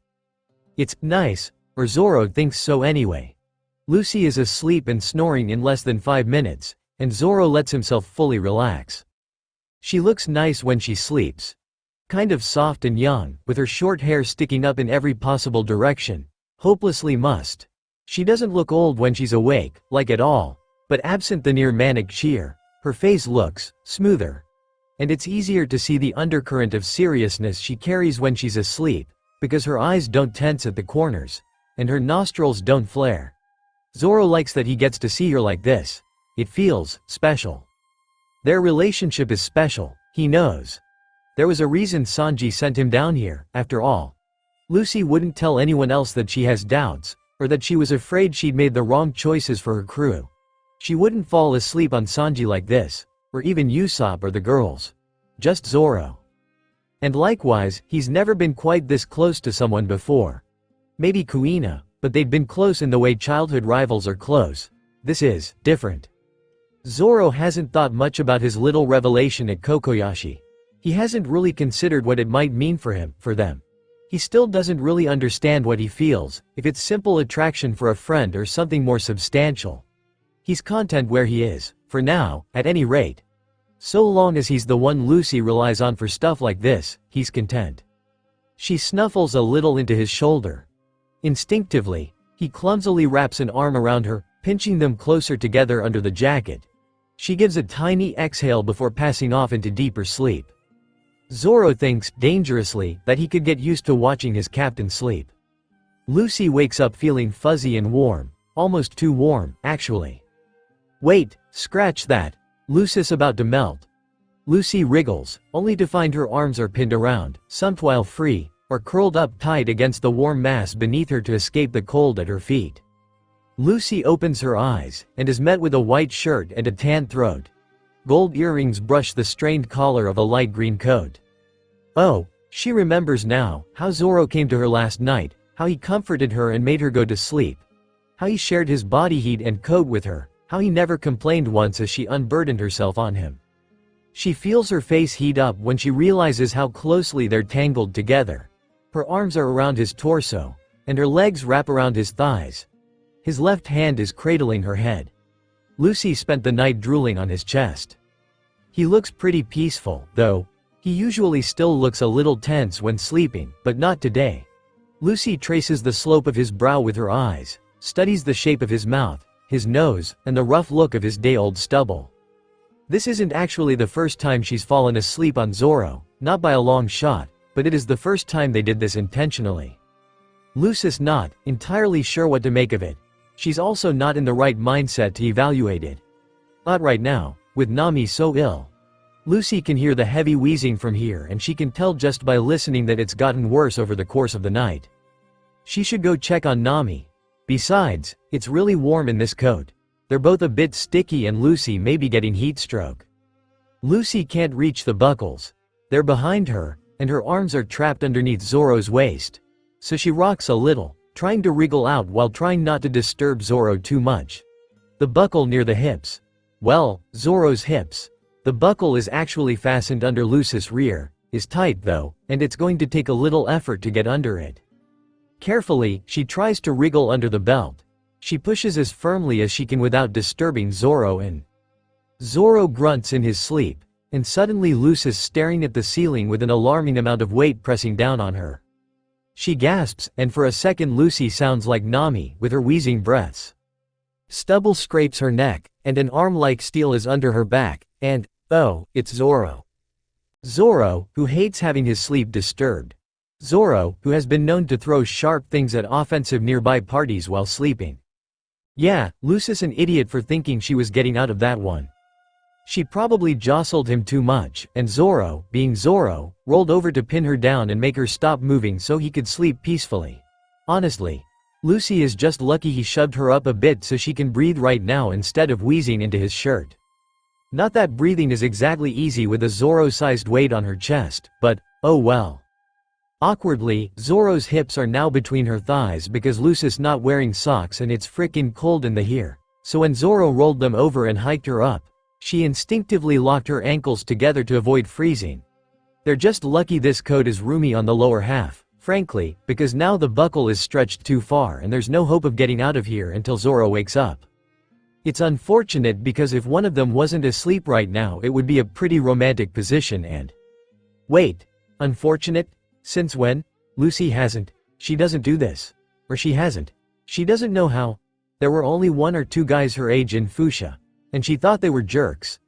It's nice, or Zoro thinks so anyway. Lucy is asleep and snoring in less than 5 minutes, and Zoro lets himself fully relax. She looks nice when she sleeps. Kind of soft and young, with her short hair sticking up in every possible direction. Hopelessly must. She doesn't look old when she's awake, like at all, but absent the near manic cheer, her face looks smoother. And it's easier to see the undercurrent of seriousness she carries when she's asleep, because her eyes don't tense at the corners, and her nostrils don't flare. Zoro likes that he gets to see her like this. It feels special. Their relationship is special, he knows. There was a reason Sanji sent him down here, after all. Lucy wouldn't tell anyone else that she has doubts, or that she was afraid she'd made the wrong choices for her crew. She wouldn't fall asleep on Sanji like this, or even Usopp or the girls. Just Zoro. And likewise, he's never been quite this close to someone before. Maybe Kuina, but they'd been close in the way childhood rivals are close. This is different. Zoro hasn't thought much about his little revelation at Kokoyashi. He hasn't really considered what it might mean for him, for them. He still doesn't really understand what he feels, if it's simple attraction for a friend or something more substantial. He's content where he is, for now, at any rate. So long as he's the one Lucy relies on for stuff like this, he's content. She snuffles a little into his shoulder. Instinctively, he clumsily wraps an arm around her, pinching them closer together under the jacket. She gives a tiny exhale before passing off into deeper sleep. Zoro thinks, dangerously, that he could get used to watching his captain sleep. Lucy wakes up feeling fuzzy and warm, almost too warm, actually. Wait, scratch that. Lucy's about to melt. Lucy wriggles, only to find her arms are pinned around, some while free, or curled up tight against the warm mass beneath her to escape the cold at her feet. Lucy opens her eyes, and is met with a white shirt and a tan throat. Gold earrings brush the strained collar of a light green coat. Oh, she remembers now, how Zoro came to her last night, how he comforted her and made her go to sleep. How he shared his body heat and coat with her, how he never complained once as she unburdened herself on him. She feels her face heat up when she realizes how closely they're tangled together. Her arms are around his torso, and her legs wrap around his thighs. His left hand is cradling her head. Lucy spent the night drooling on his chest. He looks pretty peaceful, though. He usually still looks a little tense when sleeping, but not today. Lucy traces the slope of his brow with her eyes, studies the shape of his mouth, his nose, and the rough look of his day-old stubble. This isn't actually the first time she's fallen asleep on Zoro, not by a long shot, but it is the first time they did this intentionally. Lucy's not entirely sure what to make of it. She's also not in the right mindset to evaluate it. Not right now, with Nami so ill. Lucy can hear the heavy wheezing from here, and she can tell just by listening that it's gotten worse over the course of the night. She should go check on Nami. Besides, it's really warm in this coat. They're both a bit sticky and Lucy may be getting heat stroke. Lucy can't reach the buckles. They're behind her, and her arms are trapped underneath Zoro's waist. So she rocks a little, trying to wriggle out while trying not to disturb Zoro too much. The buckle near the hips. Well, Zoro's hips. The buckle is actually fastened under Lucy's rear, is tight though, and it's going to take a little effort to get under it. Carefully, she tries to wriggle under the belt. She pushes as firmly as she can without disturbing Zoro, and Zoro grunts in his sleep, and suddenly Lucy's staring at the ceiling with an alarming amount of weight pressing down on her. She gasps, and for a second Lucy sounds like Nami, with her wheezing breaths. Stubble scrapes her neck, and an arm like steel is under her back, and, oh, it's Zoro. Zoro, who hates having his sleep disturbed. Zoro, who has been known to throw sharp things at offensive nearby parties while sleeping. Yeah, Lucy's an idiot for thinking she was getting out of that one. She probably jostled him too much, and Zoro, being Zoro, rolled over to pin her down and make her stop moving so he could sleep peacefully. Honestly, Lucy is just lucky he shoved her up a bit so she can breathe right now instead of wheezing into his shirt. Not that breathing is exactly easy with a Zoro-sized weight on her chest, but, oh well. Awkwardly, Zoro's hips are now between her thighs because Lucy's not wearing socks and it's frickin' cold in the here. So when Zoro rolled them over and hiked her up, she instinctively locked her ankles together to avoid freezing. They're just lucky this coat is roomy on the lower half, frankly, because now the buckle is stretched too far and there's no hope of getting out of here until Zoro wakes up. It's unfortunate because if one of them wasn't asleep right now it would be a pretty romantic position and… Wait, unfortunate? Since when? Lucy hasn't. She doesn't do this. Or she hasn't. She doesn't know how. There were only 1 or 2 guys her age in Fuchsia. And she thought they were jerks.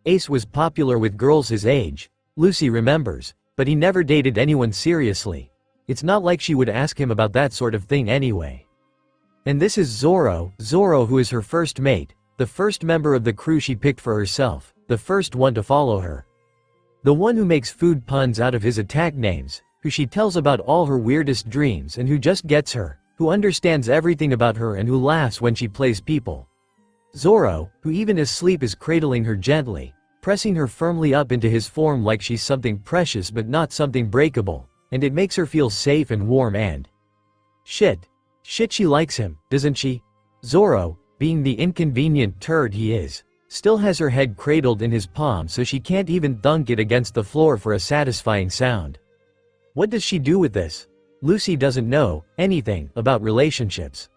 Ace was popular with girls his age, Lucy remembers, but he never dated anyone seriously. It's not like she would ask him about that sort of thing anyway. And this is Zoro who is her first mate, the first member of the crew she picked for herself, the first one to follow her. The one who makes food puns out of his attack names, who she tells about all her weirdest dreams and who just gets her, who understands everything about her and who laughs when she plays people. Zoro, who even asleep is cradling her gently, pressing her firmly up into his form like she's something precious but not something breakable, and it makes her feel safe and warm and… Shit, she likes him, doesn't she? Zoro, being the inconvenient turd he is, still has her head cradled in his palm so she can't even thunk it against the floor for a satisfying sound. What does she do with this? Lucy doesn't know anything about relationships.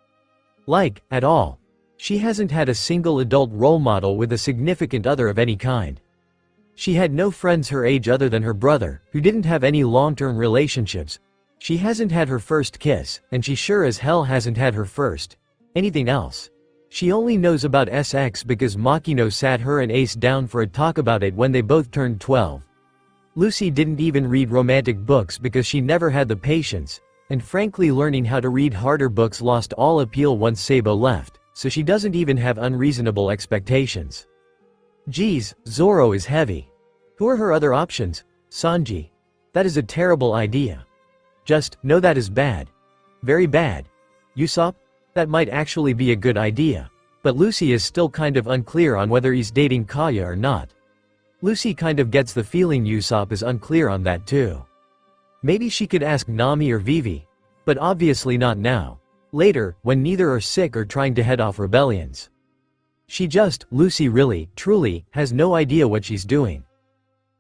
Like, at all. She hasn't had a single adult role model with a significant other of any kind. She had no friends her age other than her brother, who didn't have any long-term relationships. She hasn't had her first kiss, and she sure as hell hasn't had her first anything else. She only knows about SX because Makino sat her and Ace down for a talk about it when they both turned 12. Lucy didn't even read romantic books because she never had the patience, and frankly learning how to read harder books lost all appeal once Sabo left, so she doesn't even have unreasonable expectations. Geez, Zoro is heavy. Who are her other options? Sanji. That is a terrible idea. Just, no, that is bad. Very bad. Usopp? That might actually be a good idea. But Lucy is still kind of unclear on whether he's dating Kaya or not. Lucy kind of gets the feeling Usopp is unclear on that too. Maybe she could ask Nami or Vivi. But obviously not now. Later, when neither are sick or trying to head off rebellions. Lucy really, truly, has no idea what she's doing.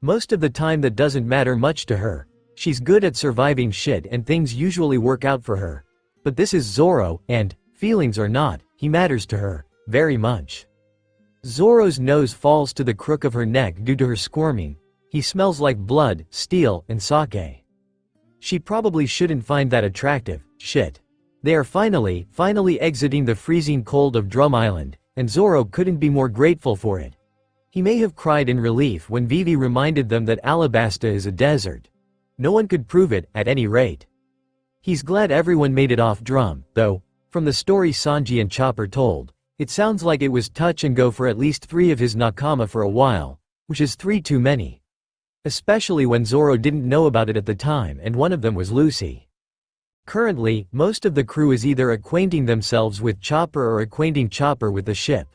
Most of the time that doesn't matter much to her. She's good at surviving shit and things usually work out for her. But this is Zoro, and, feelings or not, he matters to her, very much. Zoro's nose falls to the crook of her neck due to her squirming. He smells like blood, steel, and sake. She probably shouldn't find that attractive, shit. They are finally exiting the freezing cold of Drum Island, and Zoro couldn't be more grateful for it. He may have cried in relief when Vivi reminded them that Alabasta is a desert. No one could prove it, at any rate. He's glad everyone made it off Drum, though. From the story Sanji and Chopper told, it sounds like it was touch and go for at least 3 of his nakama for a while, which is 3 too many. Especially when Zoro didn't know about it at the time and one of them was Lucy. Currently, most of the crew is either acquainting themselves with Chopper or acquainting Chopper with the ship.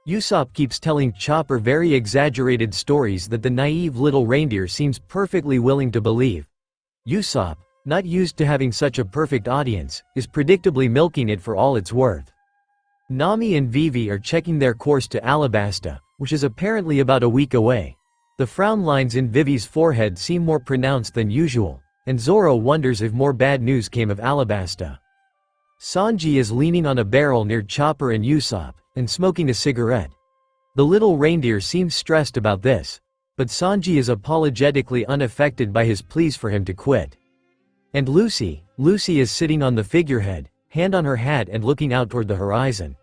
Usopp keeps telling Chopper very exaggerated stories that the naive little reindeer seems perfectly willing to believe. Usopp, not used to having such a perfect audience, is predictably milking it for all it's worth. Nami and Vivi are checking their course to Alabasta, which is apparently about a week away. The frown lines in Vivi's forehead seem more pronounced than usual, and Zoro wonders if more bad news came of Alabasta. Sanji is leaning on a barrel near Chopper and Usopp, and smoking a cigarette. The little reindeer seems stressed about this, but Sanji is apologetically unaffected by his pleas for him to quit. And Lucy is sitting on the figurehead, hand on her hat and looking out toward the horizon.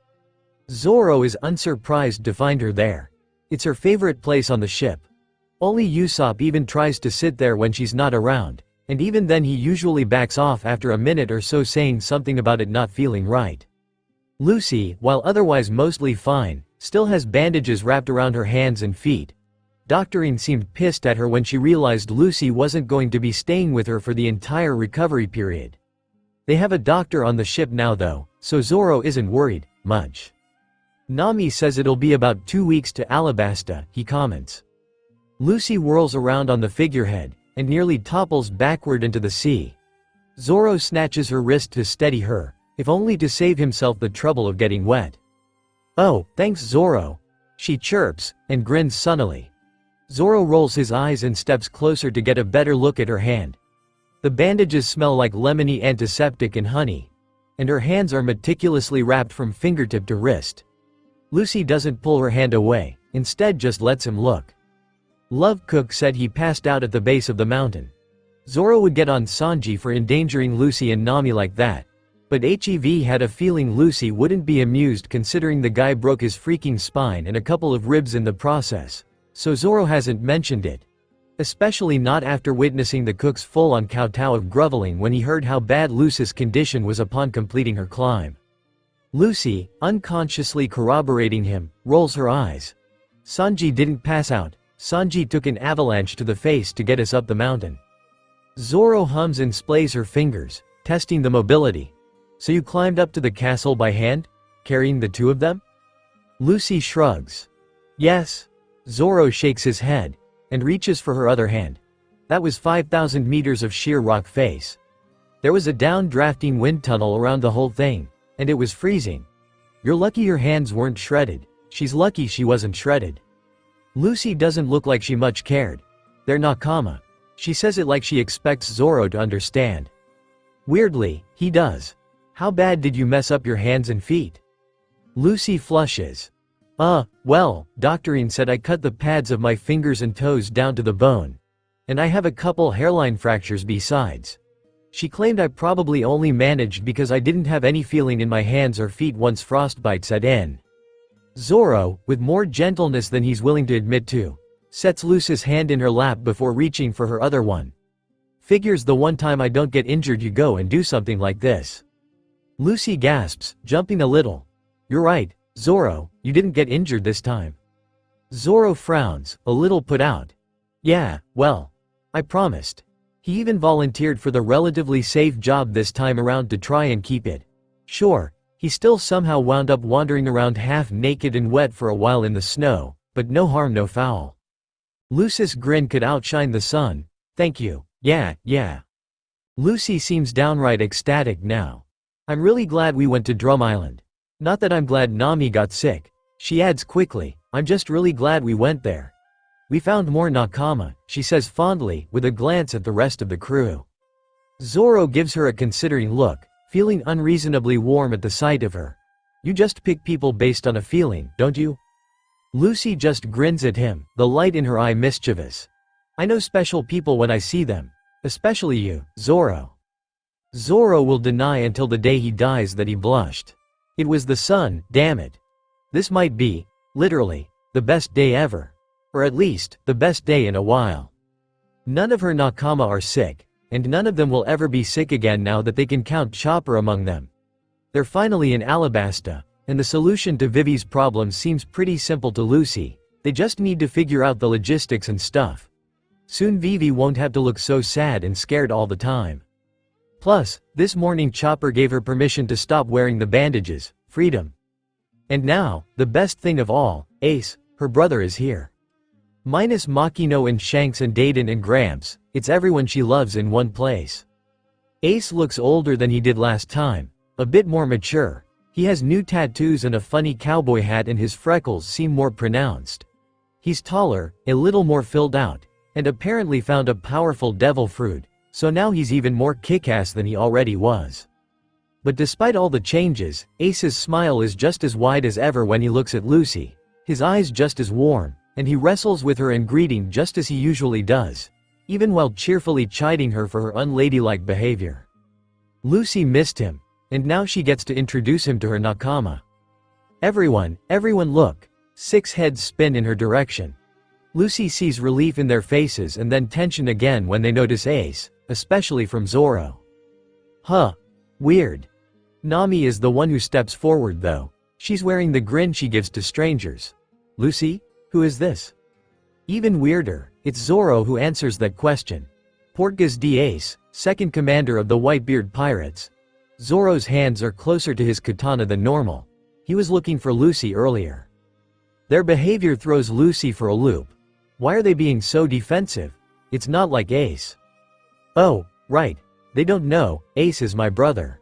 Zoro is unsurprised to find her there. It's her favorite place on the ship. Only Usopp even tries to sit there when she's not around, and even then he usually backs off after a minute or so saying something about it not feeling right. Lucy, while otherwise mostly fine, still has bandages wrapped around her hands and feet. Doctorine seemed pissed at her when she realized Lucy wasn't going to be staying with her for the entire recovery period. They have a doctor on the ship now though, so Zoro isn't worried much. Nami says it'll be about 2 weeks to Alabasta, he comments. Lucy whirls around on the figurehead, and nearly topples backward into the sea. Zoro snatches her wrist to steady her, if only to save himself the trouble of getting wet. "Oh, thanks Zoro," she chirps, and grins sunnily. Zoro rolls his eyes and steps closer to get a better look at her hand. The bandages smell like lemony antiseptic and honey, and her hands are meticulously wrapped from fingertip to wrist. Lucy doesn't pull her hand away, instead just lets him look. Love Cook said he passed out at the base of the mountain. Zoro would get on Sanji for endangering Lucy and Nami like that, but HEV had a feeling Lucy wouldn't be amused considering the guy broke his freaking spine and a couple of ribs in the process, so Zoro hasn't mentioned it. Especially not after witnessing the cook's full-on kowtow of groveling when he heard how bad Lucy's condition was upon completing her climb. Lucy, unconsciously corroborating him, rolls her eyes. Sanji didn't pass out. Sanji took an avalanche to the face to get us up the mountain. Zoro hums and splays her fingers, testing the mobility. So you climbed up to the castle by hand? Carrying the 2 of them? Lucy shrugs. Yes. Zoro shakes his head, and reaches for her other hand. That was 5,000 meters of sheer rock face. There was a down-drafting wind tunnel around the whole thing, and it was freezing. You're lucky your hands weren't shredded. She's lucky she wasn't shredded. Lucy doesn't look like she much cared. They're nakama. She says it like she expects Zoro to understand. Weirdly, he does. How bad did you mess up your hands and feet? Lucy flushes. Well, Doctorine said I cut the pads of my fingers and toes down to the bone. And I have a couple hairline fractures besides. She claimed I probably only managed because I didn't have any feeling in my hands or feet once frostbite set in. Zoro, with more gentleness than he's willing to admit to, sets Lucy's hand in her lap before reaching for her other one. Figures the one time I don't get injured you go and do something like this. Lucy gasps, jumping a little. You're right, Zoro, you didn't get injured this time. Zoro frowns, a little put out. Yeah, well, I promised. He even volunteered for the relatively safe job this time around to try and keep it. Sure, he still somehow wound up wandering around half naked and wet for a while in the snow, but no harm no foul. Lucy's grin could outshine the sun. Thank you, yeah. Lucy seems downright ecstatic now. I'm really glad we went to Drum Island. Not that I'm glad Nami got sick. She adds quickly, I'm just really glad we went there. We found more nakama, she says fondly, with a glance at the rest of the crew. Zoro gives her a considering look, feeling unreasonably warm at the sight of her. You just pick people based on a feeling, don't you? Lucy just grins at him, the light in her eye mischievous. I know special people when I see them. Especially you, Zoro. Zoro will deny until the day he dies that he blushed. It was the sun, damn it. This might be, literally, the best day ever. Or at least, the best day in a while. None of her nakama are sick, and none of them will ever be sick again now that they can count Chopper among them. They're finally in Alabasta, and the solution to Vivi's problem seems pretty simple to Lucy. They just need to figure out the logistics and stuff. Soon Vivi won't have to look so sad and scared all the time. Plus, this morning Chopper gave her permission to stop wearing the bandages. Freedom. And now, the best thing of all, Ace, her brother, is here. Minus Makino and Shanks and Dayton and Gramps, it's everyone she loves in one place. Ace looks older than he did last time, a bit more mature. He has new tattoos and a funny cowboy hat, and his freckles seem more pronounced. He's taller, a little more filled out, and apparently found a powerful devil fruit, so now he's even more kick-ass than he already was. But despite all the changes, Ace's smile is just as wide as ever when he looks at Lucy, his eyes just as warm, and he wrestles with her and greeting just as he usually does, even while cheerfully chiding her for her unladylike behavior. Lucy missed him, and now she gets to introduce him to her nakama. Everyone look. 6 heads spin in her direction. Lucy sees relief in their faces and then tension again when they notice Ace, especially from Zoro. Huh. Weird. Nami is the one who steps forward though. She's wearing the grin she gives to strangers. Lucy? Who is this? Even weirder, it's Zoro who answers that question. Portgas d Ace, second commander of the Whitebeard Pirates. Zoro's hands are closer to his katana than normal. He was looking for Lucy earlier. Their behavior throws Lucy for a loop. Why are they being so defensive? It's not like Ace. Oh, right. They don't know, Ace is my brother.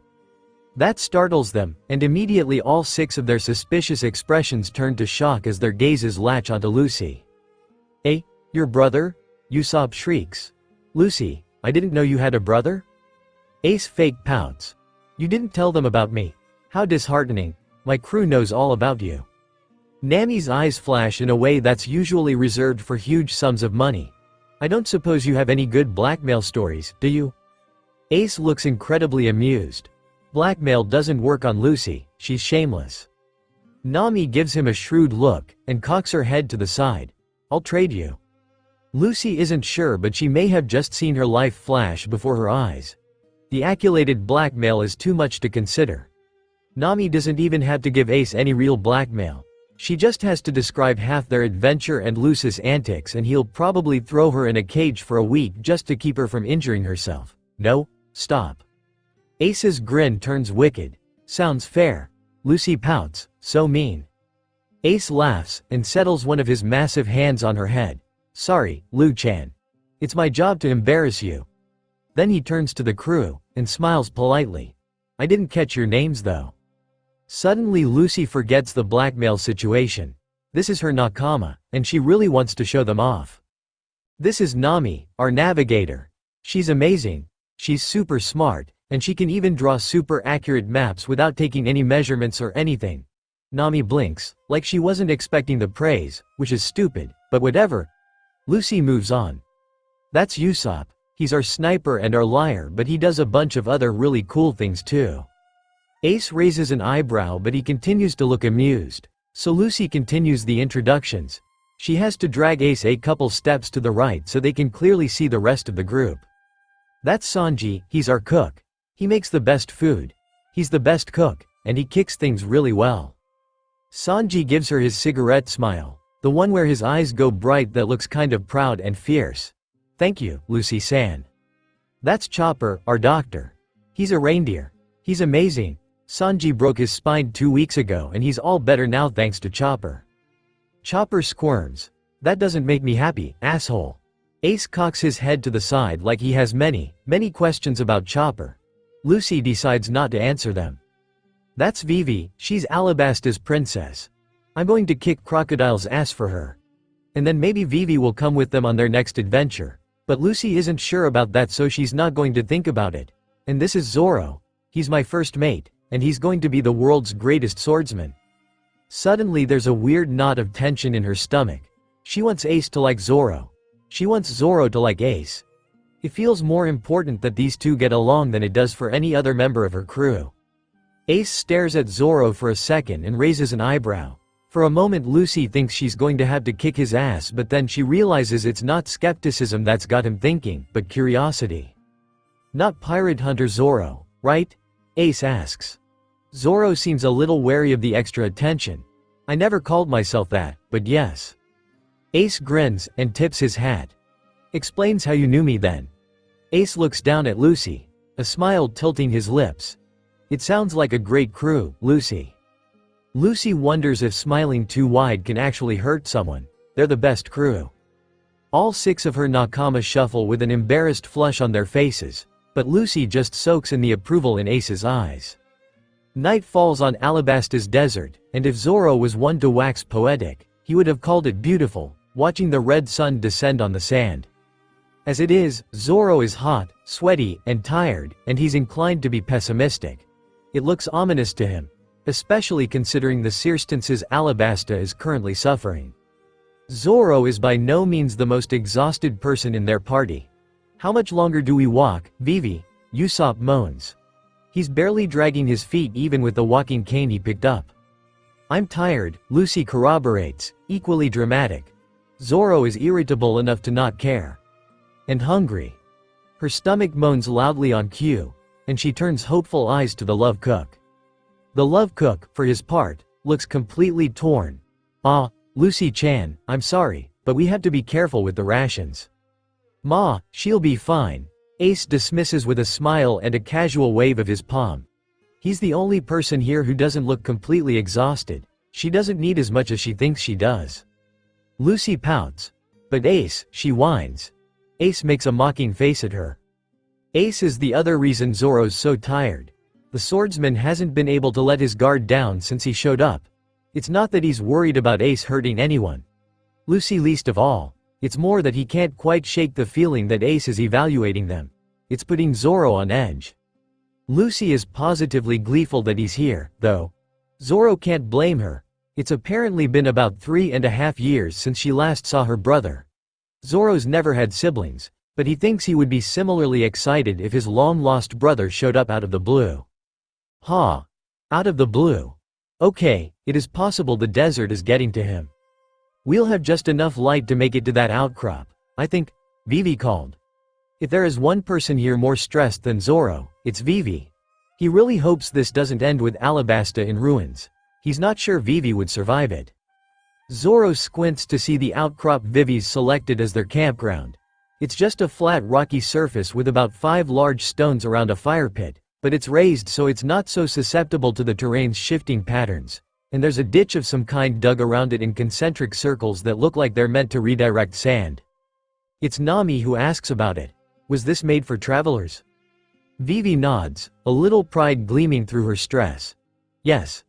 That startles them, and immediately all 6 of their suspicious expressions turn to shock as their gazes latch onto Lucy. Eh? Your brother? Usopp shrieks. Lucy, I didn't know you had a brother? Ace fake pouts. You didn't tell them about me. How disheartening. My crew knows all about you. Nami's eyes flash in a way that's usually reserved for huge sums of money. I don't suppose you have any good blackmail stories, do you? Ace looks incredibly amused. Blackmail doesn't work on Lucy, she's shameless. Nami gives him a shrewd look, and cocks her head to the side. I'll trade you. Lucy isn't sure, but she may have just seen her life flash before her eyes. The accumulated blackmail is too much to consider. Nami doesn't even have to give Ace any real blackmail. She just has to describe half their adventure and Lucy's antics, and he'll probably throw her in a cage for a week just to keep her from injuring herself. No, stop. Ace's grin turns wicked. Sounds fair. Lucy pouts, so mean. Ace laughs, and settles one of his massive hands on her head. Sorry, Lu-chan. It's my job to embarrass you. Then he turns to the crew, and smiles politely. I didn't catch your names though. Suddenly Lucy forgets the blackmail situation. This is her nakama, and she really wants to show them off. This is Nami, our navigator. She's amazing. She's super smart, and she can even draw super accurate maps without taking any measurements or anything. Nami blinks, like she wasn't expecting the praise, which is stupid, but whatever. Lucy moves on. That's Usopp. He's our sniper and our liar, but he does a bunch of other really cool things too. Ace raises an eyebrow, but he continues to look amused. So Lucy continues the introductions. She has to drag Ace a couple steps to the right so they can clearly see the rest of the group. That's Sanji, he's our cook. He makes the best food. He's the best cook, and he kicks things really well. Sanji gives her his cigarette smile, the one where his eyes go bright that looks kind of proud and fierce. Thank you, Lucy-san. That's Chopper, our doctor. He's a reindeer. He's amazing. Sanji broke his spine 2 weeks ago and he's all better now thanks to Chopper. Chopper squirms. That doesn't make me happy, asshole. Ace cocks his head to the side like he has many questions about Chopper. Lucy decides not to answer them. That's Vivi, she's Alabasta's princess. I'm going to kick Crocodile's ass for her. And then maybe Vivi will come with them on their next adventure. But Lucy isn't sure about that, so she's not going to think about it. And this is Zoro. He's my first mate, and he's going to be the world's greatest swordsman. Suddenly there's a weird knot of tension in her stomach. She wants Ace to like Zoro. She wants Zoro to like Ace. It feels more important that these two get along than it does for any other member of her crew. Ace stares at Zoro for a second and raises an eyebrow. For a moment Lucy thinks she's going to have to kick his ass, but then she realizes it's not skepticism that's got him thinking, but curiosity. Not pirate hunter Zoro, right? Ace asks. Zoro seems a little wary of the extra attention. I never called myself that, but yes. Ace grins and tips his hat. Explains how you knew me then. Ace looks down at Lucy, a smile tilting his lips. It sounds like a great crew, Lucy. Lucy wonders if smiling too wide can actually hurt someone. They're the best crew. All 6 of her nakama shuffle with an embarrassed flush on their faces, but Lucy just soaks in the approval in Ace's eyes. Night falls on Alabasta's desert, and if Zoro was one to wax poetic, he would have called it beautiful, watching the red sun descend on the sand. As it is, Zoro is hot, sweaty, and tired, and he's inclined to be pessimistic. It looks ominous to him, especially considering the circumstances Alabasta is currently suffering. Zoro is by no means the most exhausted person in their party. How much longer do we walk, Vivi? Usopp moans. He's barely dragging his feet even with the walking cane he picked up. I'm tired, Lucy corroborates, equally dramatic. Zoro is irritable enough to not care. And hungry. Her stomach moans loudly on cue, and she turns hopeful eyes to the love cook. The love cook, for his part, looks completely torn. Ah, Lucy-chan, I'm sorry, but we have to be careful with the rations. Ma, she'll be fine. Ace dismisses with a smile and a casual wave of his palm. He's the only person here who doesn't look completely exhausted. She doesn't need as much as she thinks she does. Lucy pouts. But Ace, she whines. Ace makes a mocking face at her. Ace is the other reason Zoro's so tired. The swordsman hasn't been able to let his guard down since he showed up. It's not that he's worried about Ace hurting anyone. Lucy least of all. It's more that he can't quite shake the feeling that Ace is evaluating them. It's putting Zoro on edge. Lucy is positively gleeful that he's here, though. Zoro can't blame her. It's apparently been about 3.5 years since she last saw her brother. Zoro's never had siblings, but he thinks he would be similarly excited if his long-lost brother showed up out of the blue. Ha! Out of the blue. Okay, it is possible the desert is getting to him. We'll have just enough light to make it to that outcrop, I think, Vivi called. If there is one person here more stressed than Zoro, it's Vivi. He really hopes this doesn't end with Alabasta in ruins. He's not sure Vivi would survive it. Zoro squints to see the outcrop Vivi's selected as their campground. It's just a flat rocky surface with about 5 large stones around a fire pit, but it's raised so it's not so susceptible to the terrain's shifting patterns, and there's a ditch of some kind dug around it in concentric circles that look like they're meant to redirect sand. It's Nami who asks about it. Was this made for travelers? Vivi nods, a little pride gleaming through her stress. Yes.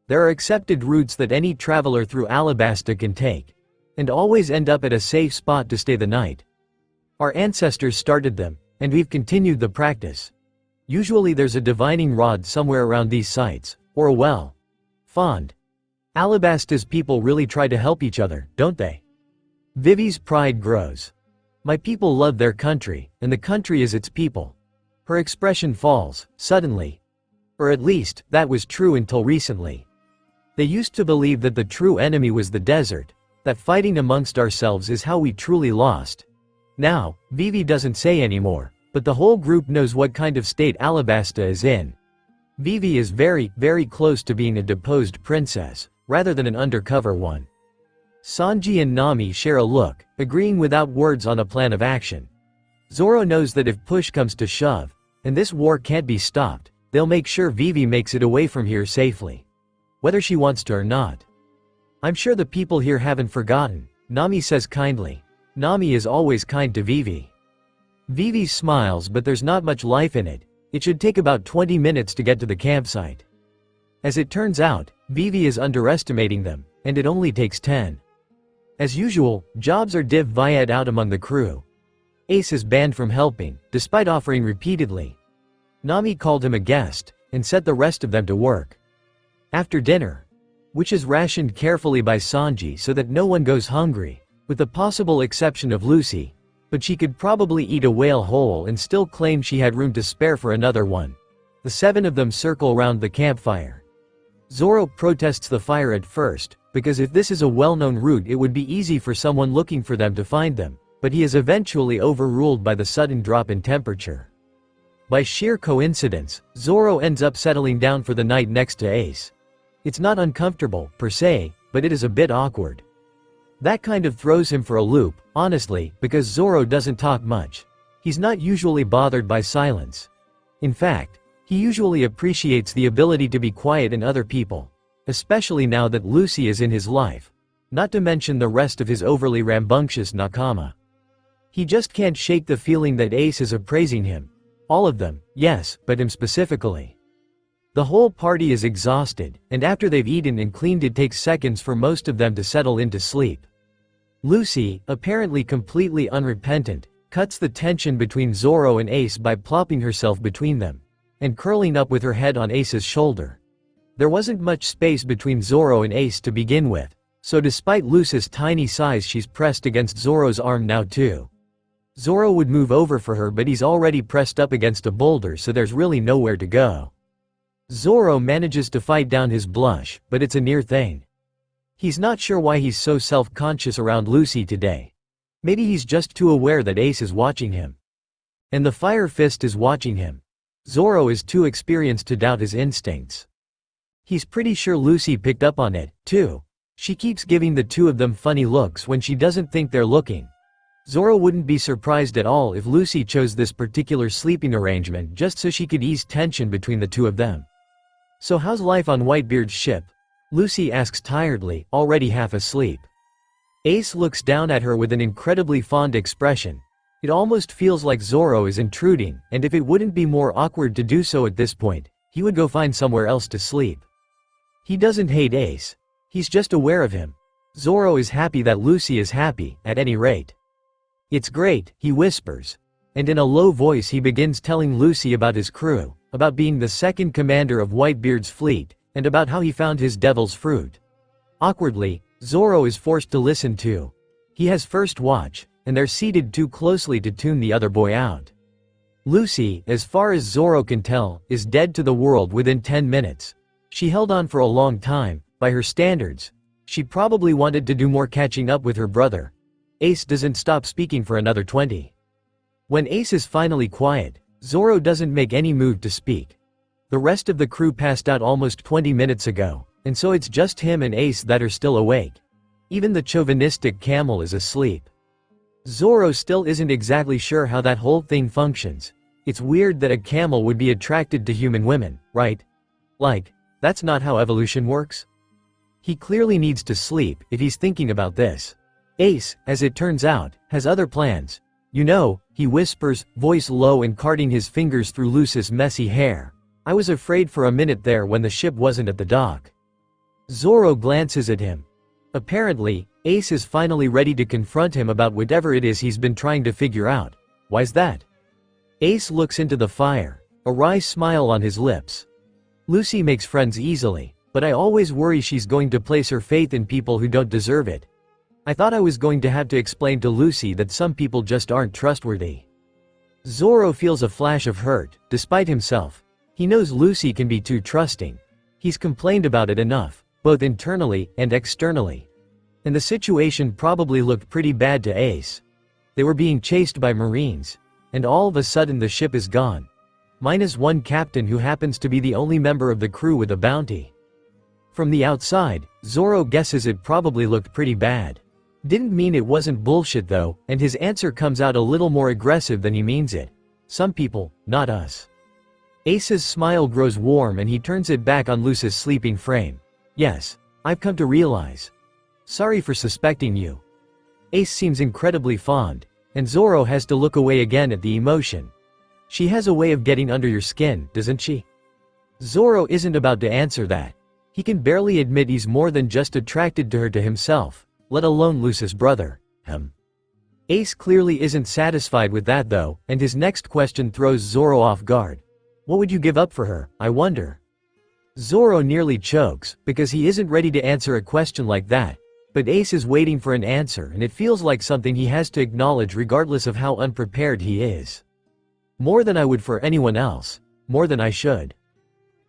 There are accepted routes that any traveler through Alabasta can take, and always end up at a safe spot to stay the night. Our ancestors started them, and we've continued the practice. Usually there's a divining rod somewhere around these sites, or a well. Fond. Alabasta's people really try to help each other, don't they? Vivi's pride grows. My people love their country, and the country is its people. Her expression falls, suddenly. Or at least, that was true until recently. They used to believe that the true enemy was the desert, that fighting amongst ourselves is how we truly lost. Now, Vivi doesn't say anymore, but the whole group knows what kind of state Alabasta is in. Vivi is very, very close to being a deposed princess, rather than an undercover one. Sanji and Nami share a look, agreeing without words on a plan of action. Zoro knows that if push comes to shove, and this war can't be stopped, they'll make sure Vivi makes it away from here safely. Whether she wants to or not. I'm sure the people here haven't forgotten, Nami says kindly. Nami is always kind to Vivi. Vivi smiles, but there's not much life in it. It should take about 20 minutes to get to the campsite. As it turns out, Vivi is underestimating them, and it only takes 10. As usual, jobs are divvied out among the crew. Ace is banned from helping, despite offering repeatedly. Nami called him a guest, and set the rest of them to work. After dinner, which is rationed carefully by Sanji so that no one goes hungry, with the possible exception of Lucy, But she could probably eat a whale whole and still claim she had room to spare for another one. The 7 of them circle round the campfire. Zoro protests the fire at first, because if this is a well-known route it would be easy for someone looking for them to find them, but he is eventually overruled by the sudden drop in temperature. By sheer coincidence, Zoro ends up settling down for the night next to Ace. It's not uncomfortable, per se, but it is a bit awkward. That kind of throws him for a loop, honestly, because Zoro doesn't talk much. He's not usually bothered by silence. In fact, he usually appreciates the ability to be quiet in other people, especially now that Lucy is in his life. Not to mention the rest of his overly rambunctious nakama. He just can't shake the feeling that Ace is appraising him. All of them, yes, but him specifically. The whole party is exhausted, and after they've eaten and cleaned it takes seconds for most of them to settle into sleep. Lucy, apparently completely unrepentant, cuts the tension between Zoro and Ace by plopping herself between them, and curling up with her head on Ace's shoulder. There wasn't much space between Zoro and Ace to begin with, so despite Lucy's tiny size she's pressed against Zoro's arm now too. Zoro would move over for her but he's already pressed up against a boulder so there's really nowhere to go. Zoro manages to fight down his blush, but it's a near thing. He's not sure why he's so self-conscious around Lucy today. Maybe he's just too aware that Ace is watching him. And the Fire Fist is watching him. Zoro is too experienced to doubt his instincts. He's pretty sure Lucy picked up on it, too. She keeps giving the 2 of them funny looks when she doesn't think they're looking. Zoro wouldn't be surprised at all if Lucy chose this particular sleeping arrangement just so she could ease tension between the 2 of them. "So how's life on Whitebeard's ship?" Lucy asks tiredly, already half asleep. Ace looks down at her with an incredibly fond expression. It almost feels like Zoro is intruding, and if it wouldn't be more awkward to do so at this point, he would go find somewhere else to sleep. He doesn't hate Ace. He's just aware of him. Zoro is happy that Lucy is happy, at any rate. "It's great," he whispers. And in a low voice he begins telling Lucy about his crew, about being the second commander of Whitebeard's fleet, and about how he found his devil's fruit. Awkwardly, Zoro is forced to listen too. He has first watch, and they're seated too closely to tune the other boy out. Lucy, as far as Zoro can tell, is dead to the world within 10 minutes. She held on for a long time, by her standards. She probably wanted to do more catching up with her brother. Ace doesn't stop speaking for another 20. When Ace is finally quiet, Zoro doesn't make any move to speak. The rest of the crew passed out almost 20 minutes ago, and so it's just him and Ace that are still awake. Even the chauvinistic camel is asleep. Zoro still isn't exactly sure how that whole thing functions. It's weird that a camel would be attracted to human women, right? Like, that's not how evolution works. He clearly needs to sleep if he's thinking about this. Ace, as it turns out, has other plans. "You know," he whispers, voice low and carting his fingers through Lucy's messy hair. "I was afraid for a minute there when the ship wasn't at the dock." Zoro glances at him. Apparently, Ace is finally ready to confront him about whatever it is he's been trying to figure out. Why's that? Ace looks into the fire, a wry smile on his lips. "Lucy makes friends easily, but I always worry she's going to place her faith in people who don't deserve it. I thought I was going to have to explain to Lucy that some people just aren't trustworthy." Zoro feels a flash of hurt, despite himself. He knows Lucy can be too trusting. He's complained about it enough, both internally and externally. And the situation probably looked pretty bad to Ace. They were being chased by Marines, and all of a sudden the ship is gone. Minus one captain who happens to be the only member of the crew with a bounty. From the outside, Zoro guesses it probably looked pretty bad. Didn't mean it wasn't bullshit though, and his answer comes out a little more aggressive than he means it. "Some people, not us." Ace's smile grows warm and he turns it back on Lucy's sleeping frame. "Yes, I've come to realize. Sorry for suspecting you." Ace seems incredibly fond, and Zoro has to look away again at the emotion. "She has a way of getting under your skin, doesn't she?" Zoro isn't about to answer that. He can barely admit he's more than just attracted to her to himself, let alone Lucy's brother. Ace clearly isn't satisfied with that though, and his next question throws Zoro off guard. "What would you give up for her, I wonder?" Zoro nearly chokes, because he isn't ready to answer a question like that. But Ace is waiting for an answer and it feels like something he has to acknowledge regardless of how unprepared he is. More than I would for anyone else. More than I should.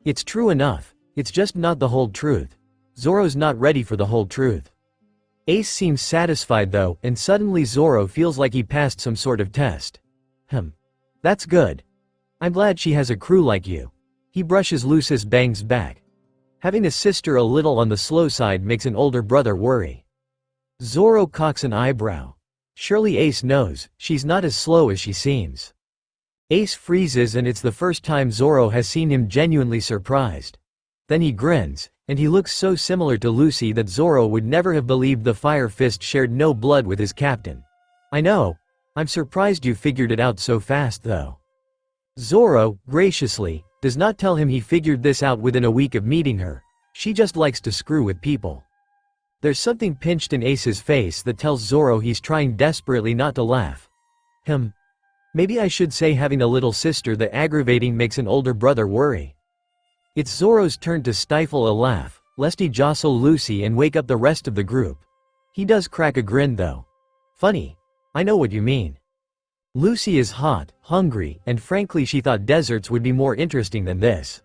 It's true enough, it's just not the whole truth. Zoro's not ready for the whole truth. Ace seems satisfied though, and suddenly Zoro feels like he passed some sort of test. That's good. I'm glad she has a crew like you. He brushes Lucis Bang's back. Having a sister a little on the slow side makes an older brother worry. Zoro cocks an eyebrow. Surely Ace knows, she's not as slow as she seems. Ace freezes and it's the first time Zoro has seen him genuinely surprised. Then he grins, and he looks so similar to Lucy that Zoro would never have believed the Fire Fist shared no blood with his captain. I know. I'm surprised you figured it out so fast though. Zoro, graciously, does not tell him he figured this out within a week of meeting her. She just likes to screw with people. There's something pinched in Ace's face that tells Zoro he's trying desperately not to laugh. Maybe I should say having a little sister that aggravating makes an older brother worry. It's Zoro's turn to stifle a laugh, lest he jostle Lucy and wake up the rest of the group. He does crack a grin though. Funny. I know what you mean. Lucy is hot, hungry, and frankly she thought deserts would be more interesting than this.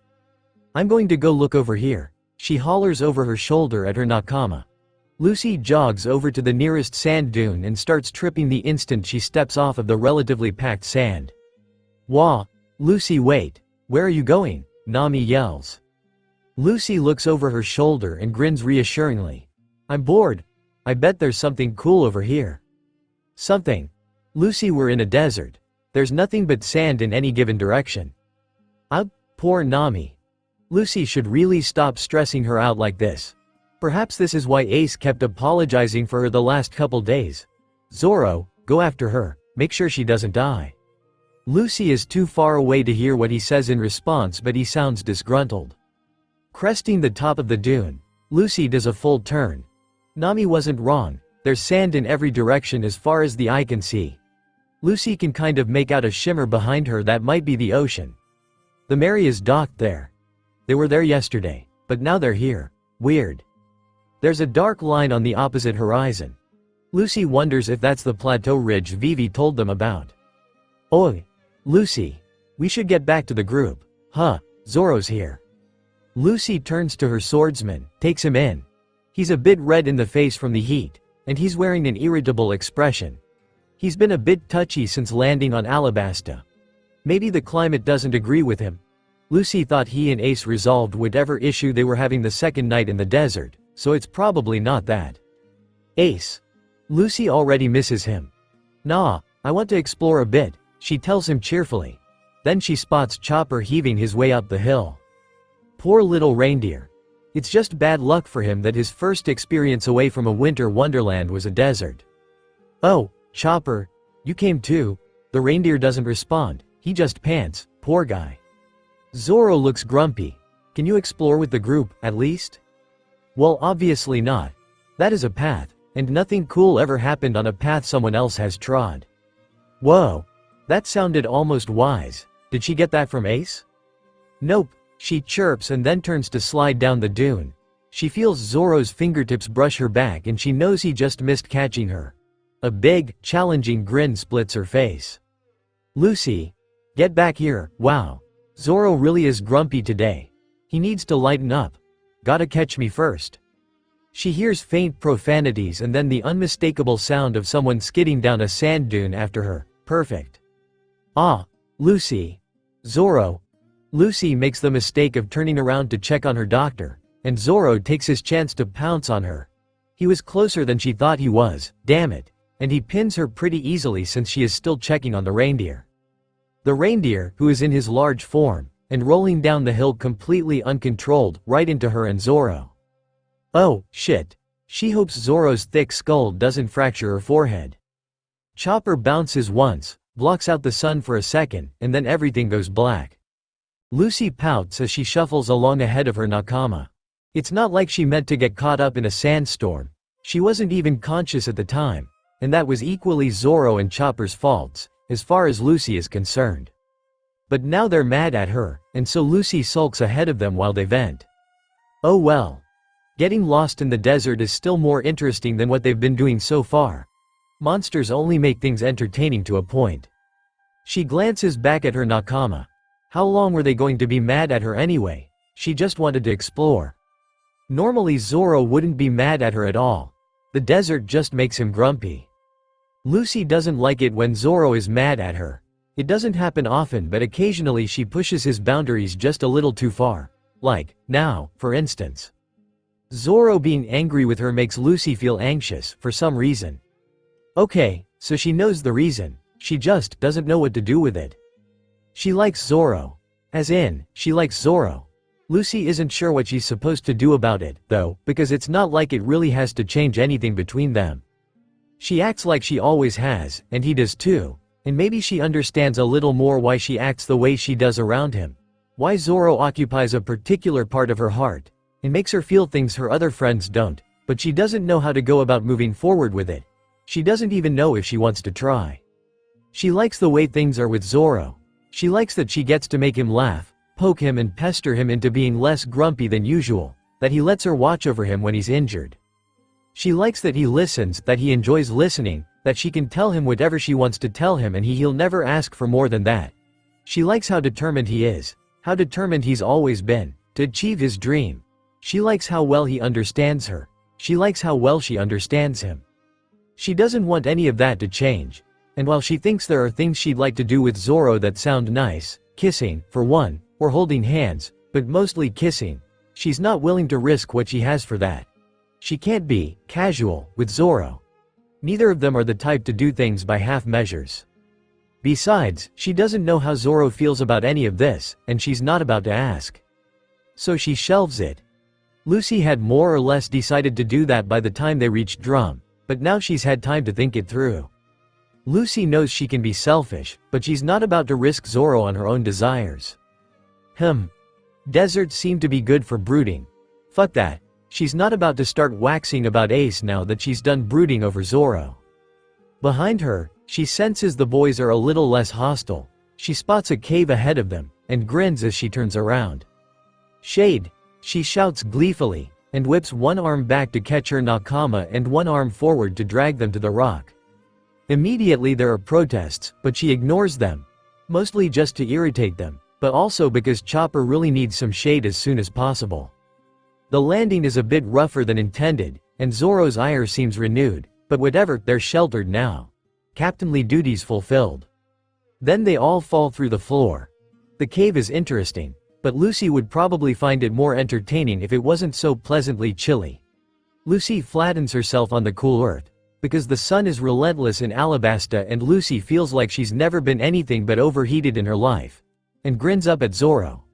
I'm going to go look over here. She hollers over her shoulder at her nakama. Lucy jogs over to the nearest sand dune and starts tripping the instant she steps off of the relatively packed sand. Wah! Lucy, wait. Where are you going? Nami yells. Lucy looks over her shoulder and grins reassuringly. I'm bored. I bet there's something cool over here. Something. Lucy, we're in a desert. There's nothing but sand in any given direction. Poor Nami. Lucy should really stop stressing her out like this. Perhaps this is why Ace kept apologizing for her the last couple days. Zoro, go after her, make sure she doesn't die. Lucy is too far away to hear what he says in response, but he sounds disgruntled. Cresting the top of the dune, Lucy does a full turn. Nami wasn't wrong. There's sand in every direction as far as the eye can see. Lucy can kind of make out a shimmer behind her that might be the ocean. The Mary is docked there. They were there yesterday, but now they're here. Weird. There's a dark line on the opposite horizon. Lucy wonders if that's the plateau ridge Vivi told them about. Oi! Lucy! We should get back to the group. Zoro's here. Lucy turns to her swordsman, takes him in. He's a bit red in the face from the heat, and he's wearing an irritable expression. He's been a bit touchy since landing on Alabasta. Maybe the climate doesn't agree with him. Lucy thought he and Ace resolved whatever issue they were having the second night in the desert, so it's probably not that. Ace. Lucy already misses him. Nah, I want to explore a bit, she tells him cheerfully. Then she spots Chopper heaving his way up the hill. Poor little reindeer. It's just bad luck for him that his first experience away from a winter wonderland was a desert. Oh, Chopper, you came too. The reindeer doesn't respond, he just pants, poor guy. Zoro looks grumpy. Can you explore with the group, at least? Well, obviously not. That is a path, and nothing cool ever happened on a path someone else has trod. Whoa. That sounded almost wise. Did she get that from Ace? Nope, she chirps and then turns to slide down the dune. She feels Zoro's fingertips brush her back and she knows he just missed catching her. A big, challenging grin splits her face. Lucy. Get back here, wow. Zoro really is grumpy today. He needs to lighten up. Gotta catch me first. She hears faint profanities and then the unmistakable sound of someone skidding down a sand dune after her. Perfect. Lucy. Zoro. Lucy makes the mistake of turning around to check on her doctor, and Zoro takes his chance to pounce on her. He was closer than she thought he was, damn it, and he pins her pretty easily since she is still checking on the reindeer. The reindeer, who is in his large form, and rolling down the hill completely uncontrolled, right into her and Zoro. Oh, shit. She hopes Zoro's thick skull doesn't fracture her forehead. Chopper bounces once, blocks out the sun for a second, and then everything goes black. Lucy pouts as she shuffles along ahead of her nakama. It's not like she meant to get caught up in a sandstorm. She wasn't even conscious at the time, and that was equally Zoro and Chopper's faults, as far as Lucy is concerned. But now they're mad at her, and so Lucy sulks ahead of them while they vent. Oh well. Getting lost in the desert is still more interesting than what they've been doing so far. Monsters only make things entertaining to a point. She glances back at her nakama. How long were they going to be mad at her anyway? She just wanted to explore. Normally Zoro wouldn't be mad at her at all. The desert just makes him grumpy. Lucy doesn't like it when Zoro is mad at her. It doesn't happen often, but occasionally she pushes his boundaries just a little too far. Like, now, for instance. Zoro being angry with her makes Lucy feel anxious, for some reason. Okay, so she knows the reason. She just doesn't know what to do with it. She likes Zoro. As in, she likes Zoro. Lucy isn't sure what she's supposed to do about it, though, because it's not like it really has to change anything between them. She acts like she always has, and he does too, and maybe she understands a little more why she acts the way she does around him. Why Zoro occupies a particular part of her heart, and makes her feel things her other friends don't, but she doesn't know how to go about moving forward with it. She doesn't even know if she wants to try. She likes the way things are with Zoro. She likes that she gets to make him laugh, poke him and pester him into being less grumpy than usual, that he lets her watch over him when he's injured. She likes that he listens, that he enjoys listening, that she can tell him whatever she wants to tell him and he'll never ask for more than that. She likes how determined he is, how determined he's always been, to achieve his dream. She likes how well he understands her. She likes how well she understands him. She doesn't want any of that to change. And while she thinks there are things she'd like to do with Zoro that sound nice, kissing, for one, or holding hands, but mostly kissing, she's not willing to risk what she has for that. She can't be casual with Zoro. Neither of them are the type to do things by half measures. Besides, she doesn't know how Zoro feels about any of this, and she's not about to ask. So she shelves it. Lucy had more or less decided to do that by the time they reached Drum, but now she's had time to think it through. Lucy knows she can be selfish, but she's not about to risk Zoro on her own desires. Deserts seem to be good for brooding. Fuck that. She's not about to start waxing about Ace now that she's done brooding over Zoro. Behind her, she senses the boys are a little less hostile. She spots a cave ahead of them, and grins as she turns around. Shade! She shouts gleefully, and whips one arm back to catch her nakama and one arm forward to drag them to the rock. Immediately there are protests, but she ignores them. Mostly just to irritate them, but also because Chopper really needs some shade as soon as possible. The landing is a bit rougher than intended, and Zoro's ire seems renewed, but whatever, they're sheltered now. Captainly duties fulfilled. Then they all fall through the floor. The cave is interesting, but Lucy would probably find it more entertaining if it wasn't so pleasantly chilly. Lucy flattens herself on the cool earth, because the sun is relentless in Alabasta and Lucy feels like she's never been anything but overheated in her life, and grins up at Zoro.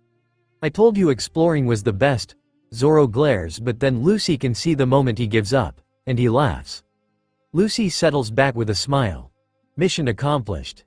I told you exploring was the best. Zoro glares, but then Lucy can see the moment he gives up, and he laughs. Lucy settles back with a smile. Mission accomplished.